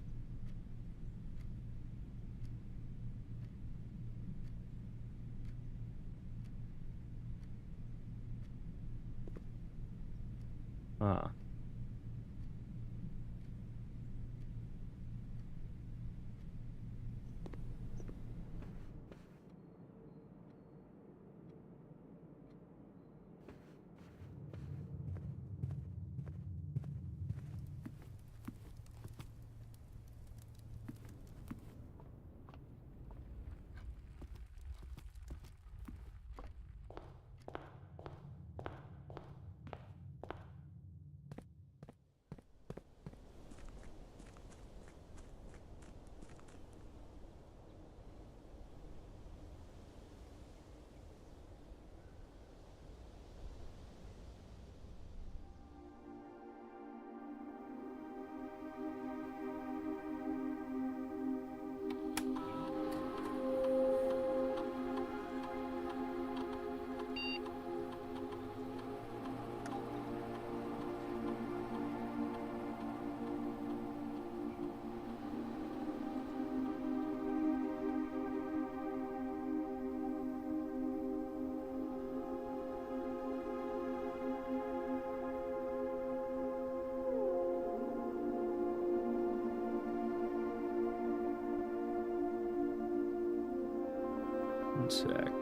one sec.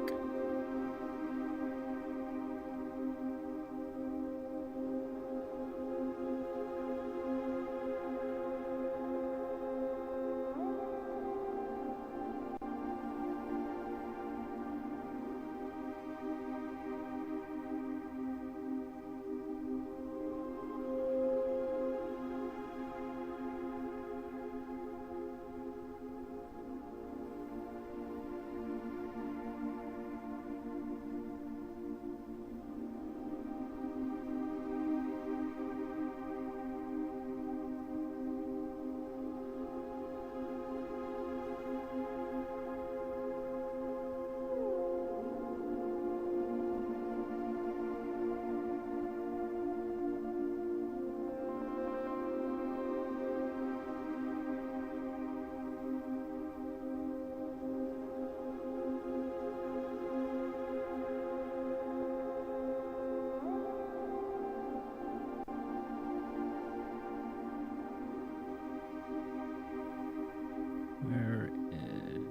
Where is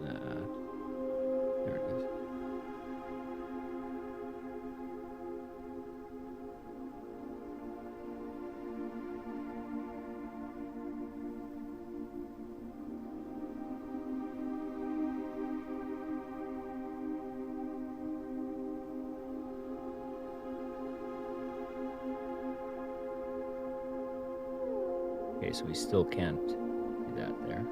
that? There it is. Okay, so we still can't do that there.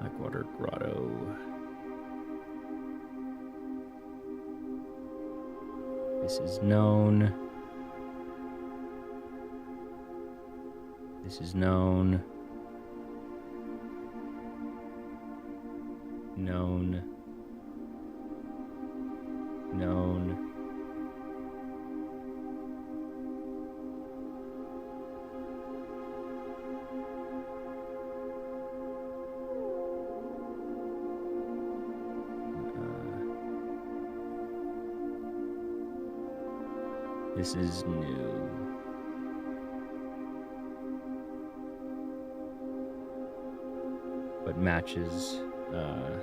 Blackwater Grotto. This is known. This is known. Known. Known. This is new. But matches these.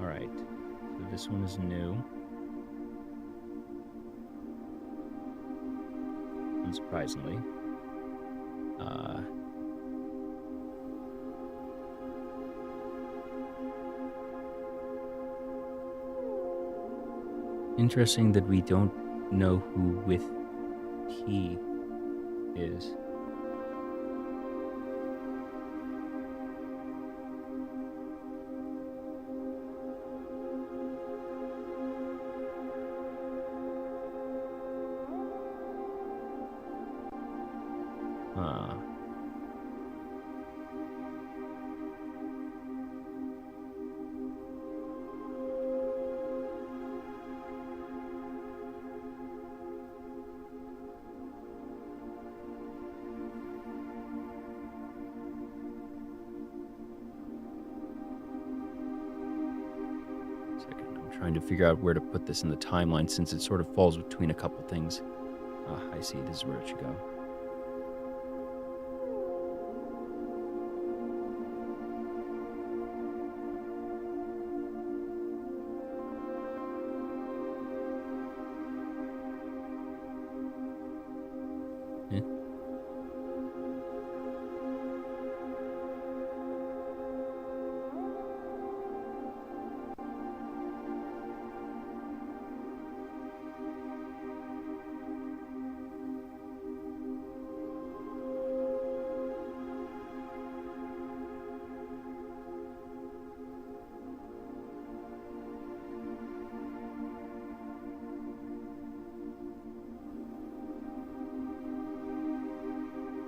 All right. So this one is new. Unsurprisingly. Interesting that we don't know who with T is. Second, I'm trying to figure out where to put this in the timeline since it sort of falls between a couple things. I see. This is where it should go.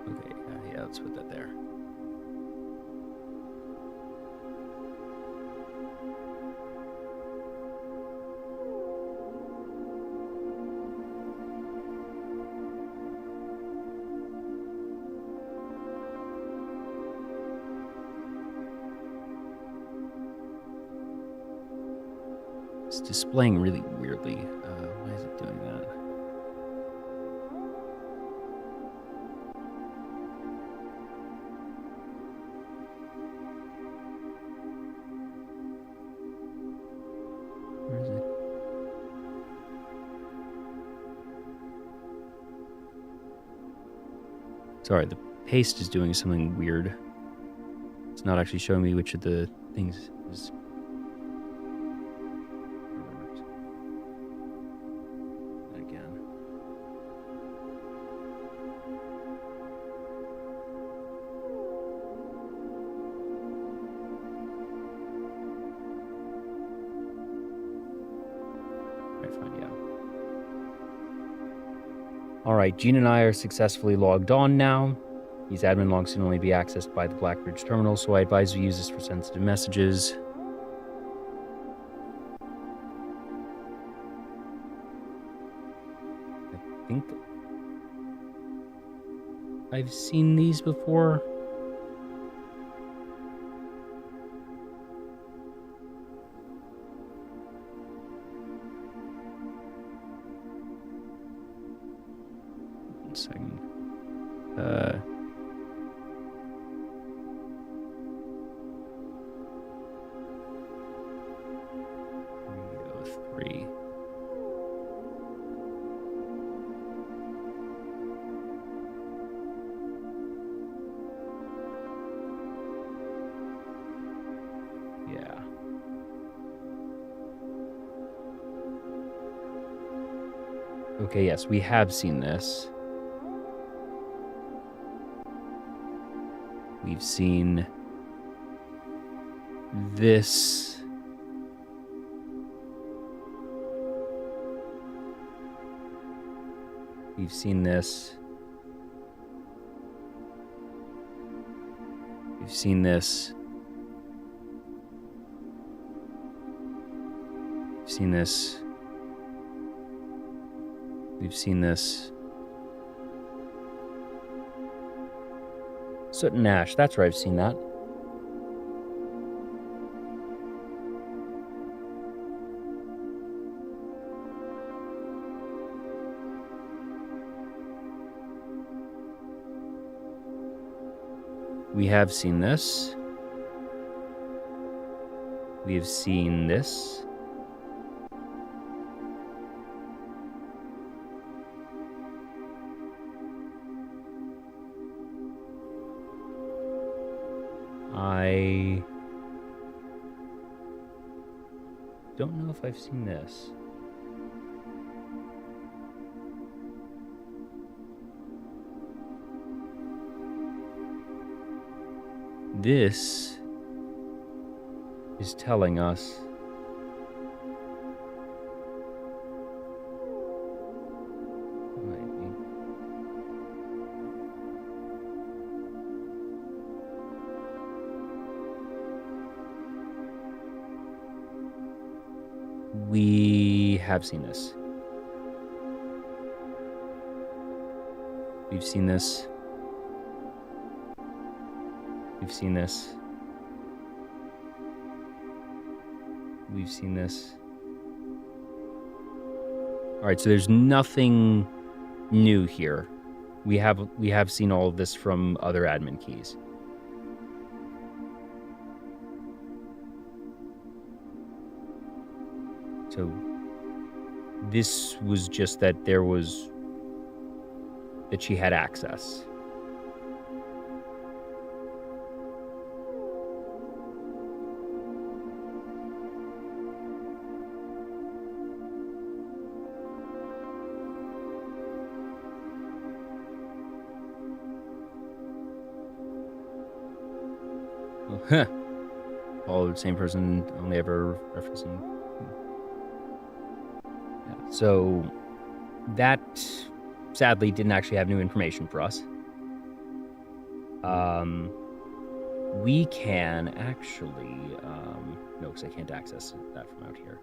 Okay, yeah, let's put that there. It's displaying really weirdly. Why is it doing that? Where is it? Sorry, the paste is doing something weird. It's not actually showing me which of the things is. Again. Right, fine, yeah. All right, Gene and I are successfully logged on now. These admin logs can only be accessed by the Blackbridge terminal, so I advise you use this for sensitive messages. I think I've seen these before. One second. Three. Yeah. Okay, yes, we have seen this. We've seen this. We've seen this. We've seen this. We've seen this. We've seen this. Soot and Ash, that's where I've seen that. We have seen this. We have seen this. I don't know if I've seen this. This is telling us we have seen this. We've seen this. We've seen this. We've seen this. All right, so there's nothing new here. We have seen all of this from other admin keys. So this was just that she had access. Huh. All the same person, only ever referencing. Yeah. So that sadly didn't actually have new information for us. We can actually no, because I can't access that from out here.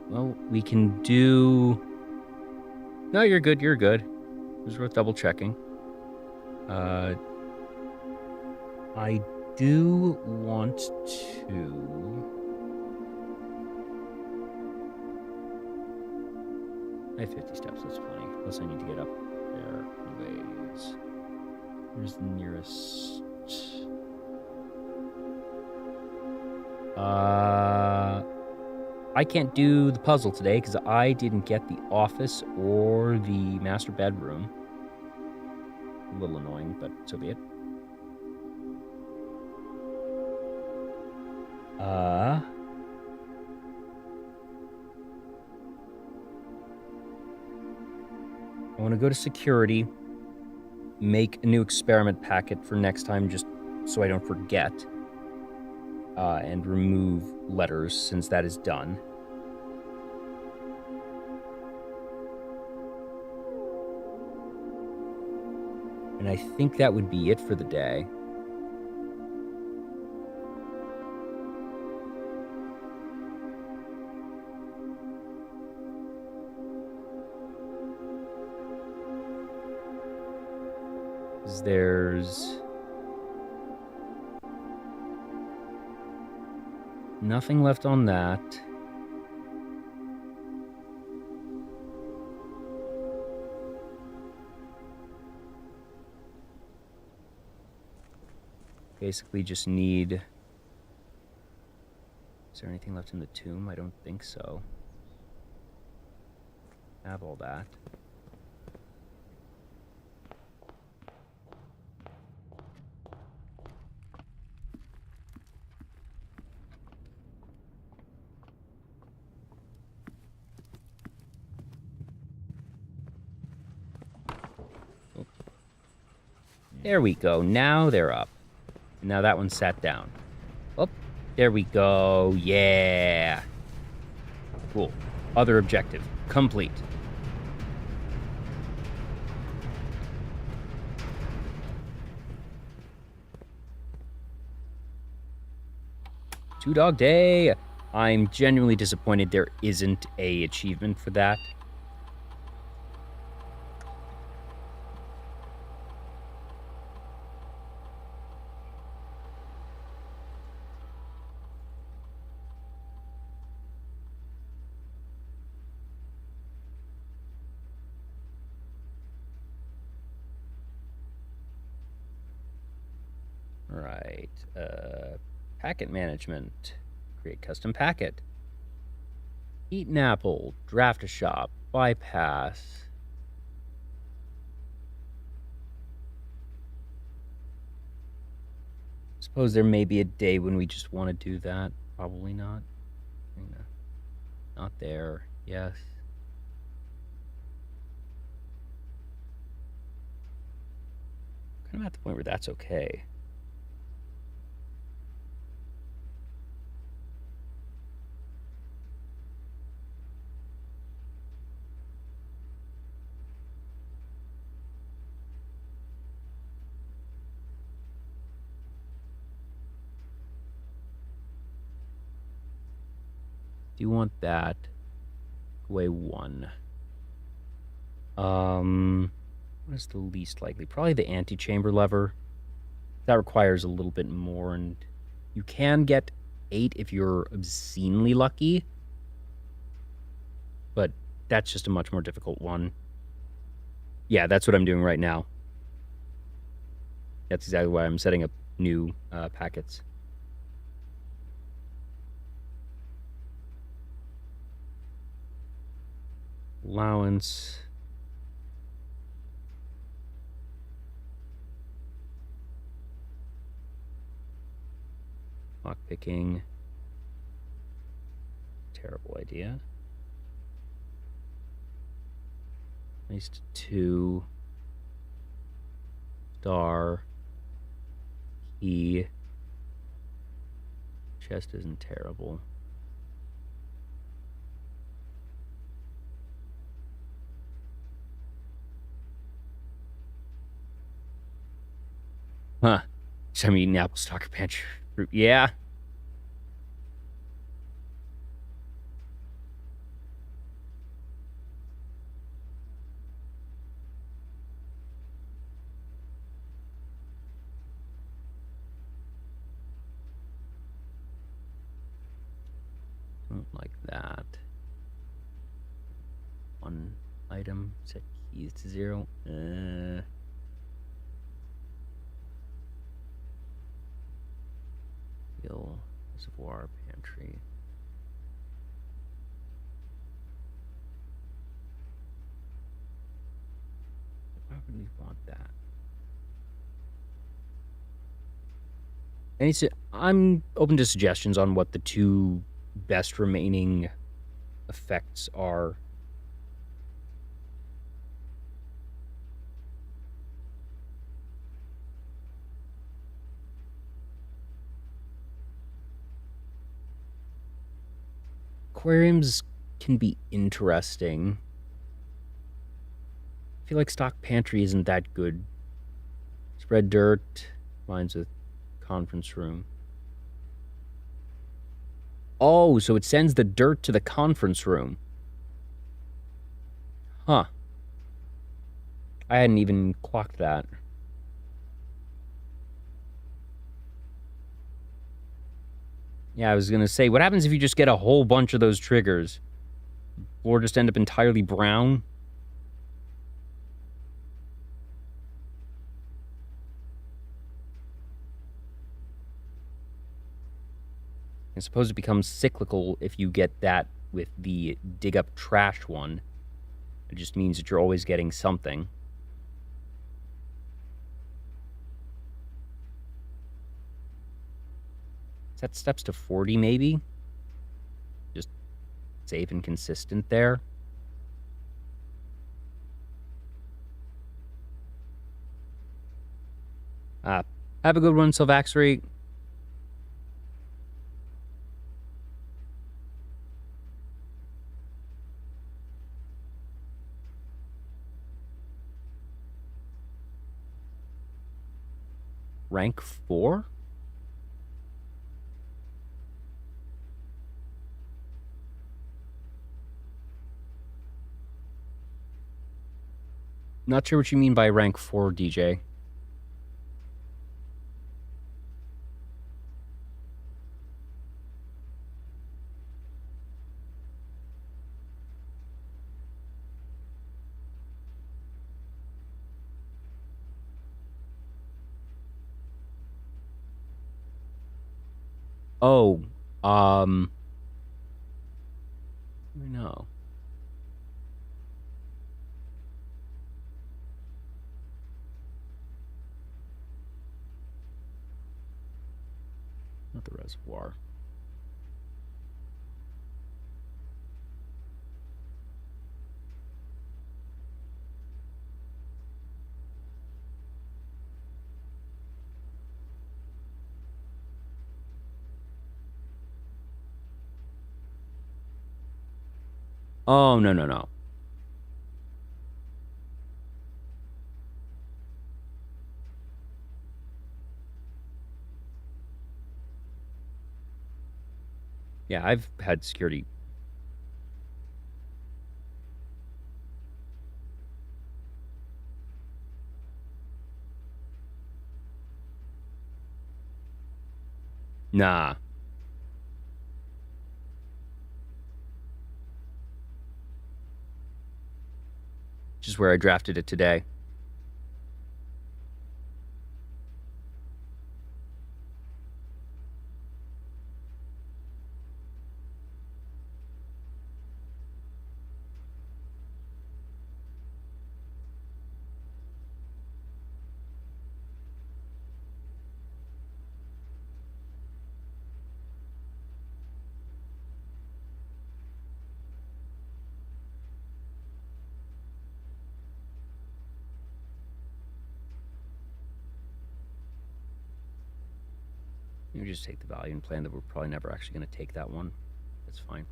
Well, we can do. No, you're good. You're good. It was worth double checking. I do want to. I have 50 steps. That's plenty. Plus, I need to get up there anyways. Where's the nearest? I can't do the puzzle today because I didn't get the office or the master bedroom. A little annoying, but so be it. I want to go to security, make a new experiment packet for next time just so I don't forget, and remove letters since that is done. And I think that would be it for the day. There's nothing left on that. Basically just need... Is there anything left in the tomb? I don't think so. Have all that. There we go. Now they're up. Now that one sat down. Oh, there we go. Yeah. Cool. Other objective complete. Two-dog day. I'm genuinely disappointed there isn't a achievement for that. All right. Packet management. Create custom packet. Eat an apple. Draft a shop. Bypass. Suppose there may be a day when we just want to do that. Probably not. Not there. Yes. Kind of at the point where that's okay. Do you want that? Way 1. What is the least likely? Probably the antechamber lever. That requires a little bit more, and you can get 8 if you're obscenely lucky. But that's just a much more difficult one. Yeah, that's what I'm doing right now. That's exactly why I'm setting up new packets. Allowance. Lockpicking. Terrible idea. At least 2. Star. Key. Chest isn't terrible. Huh. So I'm eating apple stalker pantry fruit. Yeah. Don't like that. 1 item. Set keys to 0. Fill reservoir pantry. Why would we want that? I'm open to suggestions on what the 2 best remaining effects are. Aquariums can be interesting. I feel like stock pantry isn't that good. Spread dirt. Lines with conference room. Oh, so it sends the dirt to the conference room. Huh. I hadn't even clocked that. Yeah, I was going to say, what happens if you just get a whole bunch of those triggers? Or just end up entirely brown? I suppose it becomes cyclical if you get that with the dig up trash one. It just means that you're always getting something. Set steps to 40 maybe? Just safe and consistent there. Have a good one, Sylvaxry. Rank 4? Not sure what you mean by rank 4, DJ. Oh, no. Not the reservoir. Oh, no, no, no. Yeah, I've had security. Nah. Just where I drafted it today. You just take the value and plan that we're probably never actually going to take that one. That's fine.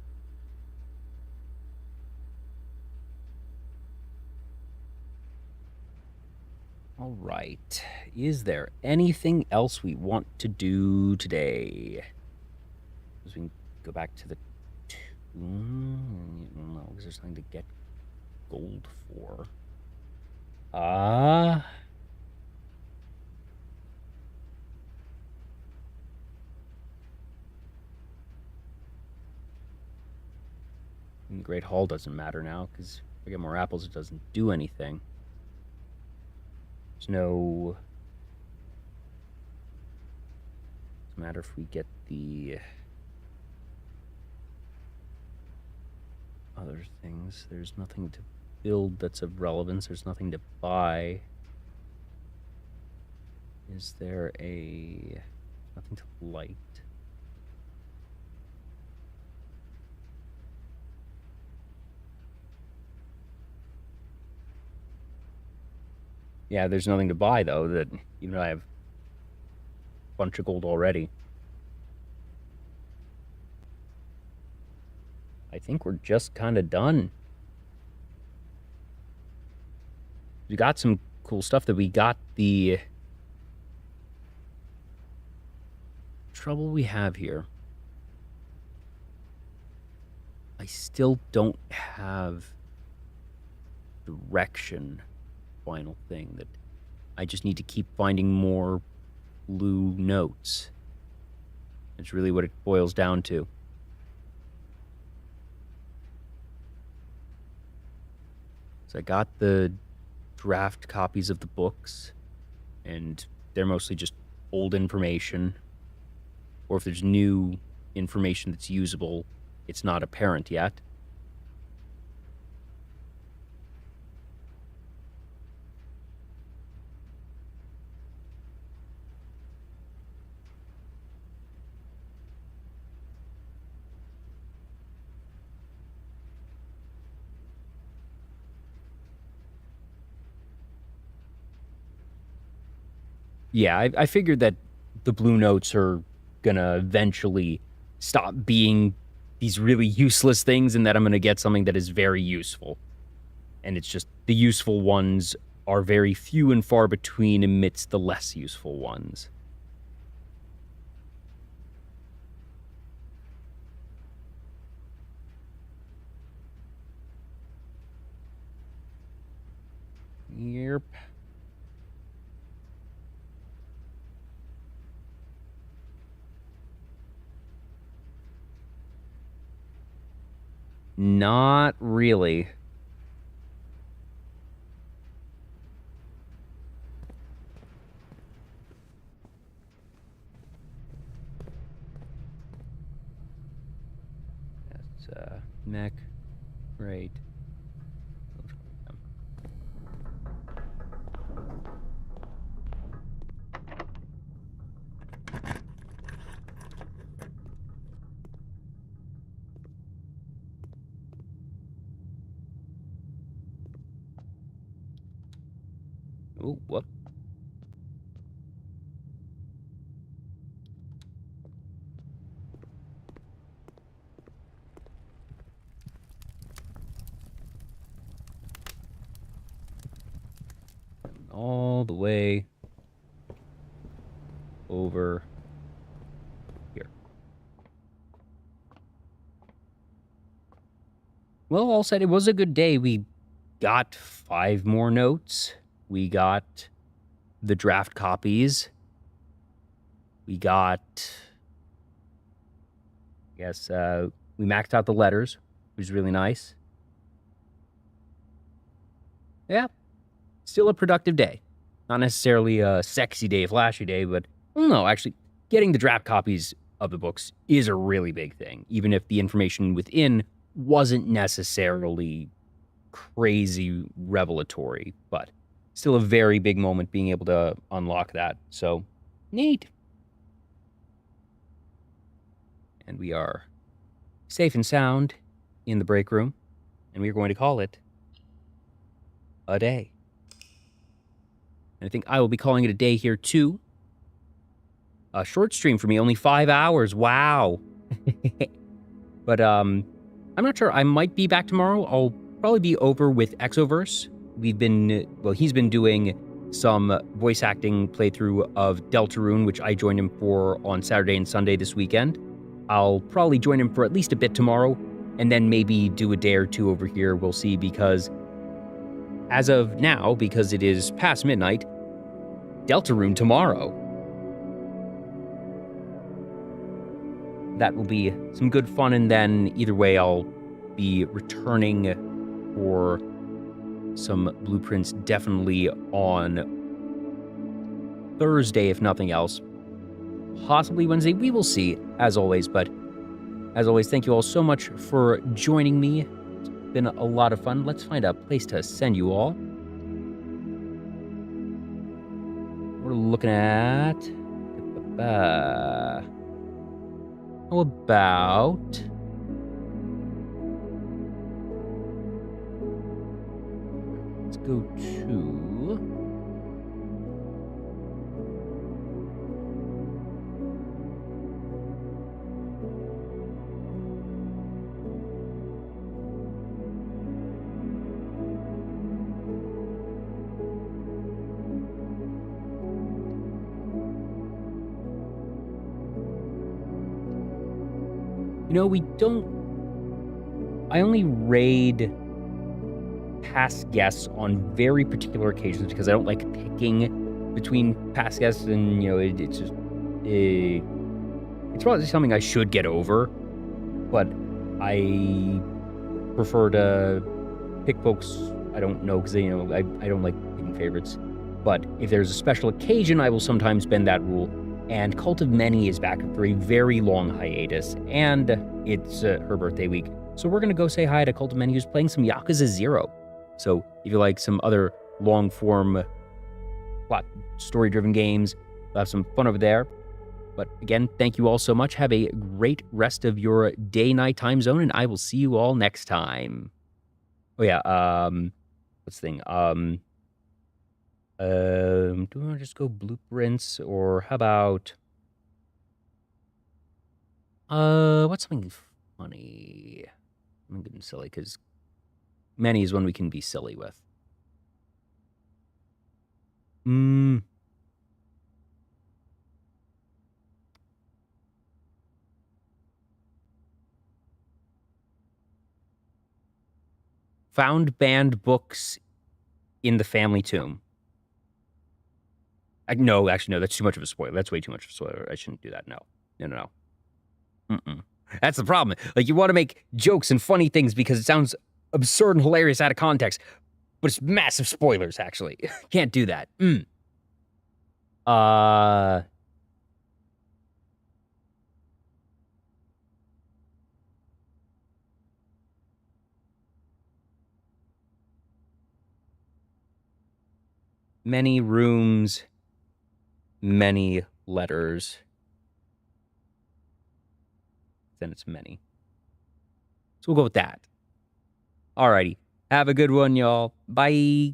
All right. Is there anything else we want to do today? Because we can go back to the tomb. No, because there's something to get gold for. The Great Hall doesn't matter now, because if we get more apples, it doesn't do anything. There's no... Doesn't matter if we get the other things. There's nothing to build that's of relevance. There's nothing to buy. Is there a... Nothing to light. Yeah, there's nothing to buy, though, that even though I have a bunch of gold already. I think we're just kind of done. We got some cool stuff that we got. The trouble we have here, I still don't have direction. Final thing that I just need to keep finding more blue notes. It's really what it boils down to. So I got the draft copies of the books, and they're mostly just old information. Or if there's new information that's usable, it's not apparent yet. Yeah, I figured that the blue notes are gonna eventually stop being these really useless things and that I'm gonna get something that is very useful. And it's just the useful ones are very few and far between amidst the less useful ones. Yep. Not really. It's mech, right. Oh, whoop. All the way over here. Well, all said, it was a good day. We got 5 more notes. We got the draft copies. We got, I guess, we maxed out the letters, which was really nice. Yeah, still a productive day. Not necessarily a sexy day, flashy day, but no, actually, getting the draft copies of the books is a really big thing, even if the information within wasn't necessarily crazy revelatory, but still a very big moment being able to unlock that. So, neat. And we are safe and sound in the break room, and we are going to call it a day. And I think I will be calling it a day here too. A short stream for me, only 5 hours. Wow. But I'm not sure. I might be back tomorrow. I'll probably be over with Exoverse. He's been doing some voice acting playthrough of Deltarune, which I joined him for on Saturday and Sunday this weekend. I'll probably join him for at least a bit tomorrow, and then maybe do a day or two over here. We'll see, because as of now, because it is past midnight, Deltarune tomorrow. That will be some good fun, and then either way, I'll be returning for some blueprints definitely on Thursday, if nothing else. Possibly Wednesday, we will see, as always. But as always, thank you all so much for joining me. It's been a lot of fun. Let's find a place to send you all. We're looking at... how about... let's go to... You know, I only raid past guests on very particular occasions, because I don't like picking between past guests, and, it's just, it's probably something I should get over, but I prefer to pick folks I don't know, because, I don't like picking favorites. But if there's a special occasion, I will sometimes bend that rule. And Cult of Many is back after a very long hiatus, and it's her birthday week. So we're going to go say hi to Cult of Many, who's playing some Yakuza 0. So if you like some other long-form, plot, story-driven games, we'll have some fun over there. But again, thank you all so much. Have a great rest of your day-night time zone, and I will see you all next time. Oh yeah, what's the thing? Do we want to just go blueprints, or how about... what's something funny? I'm getting silly, because Many is one we can be silly with. Found banned books in the family tomb. No, actually, no, that's too much of a spoiler. That's way too much of a spoiler. I shouldn't do that. No. That's the problem. Like, you want to make jokes and funny things because it sounds absurd and hilarious out of context, but it's massive spoilers, actually. Can't do that. Many rooms, many letters. Then it's many. So we'll go with that. Alrighty. Have a good one, y'all. Bye.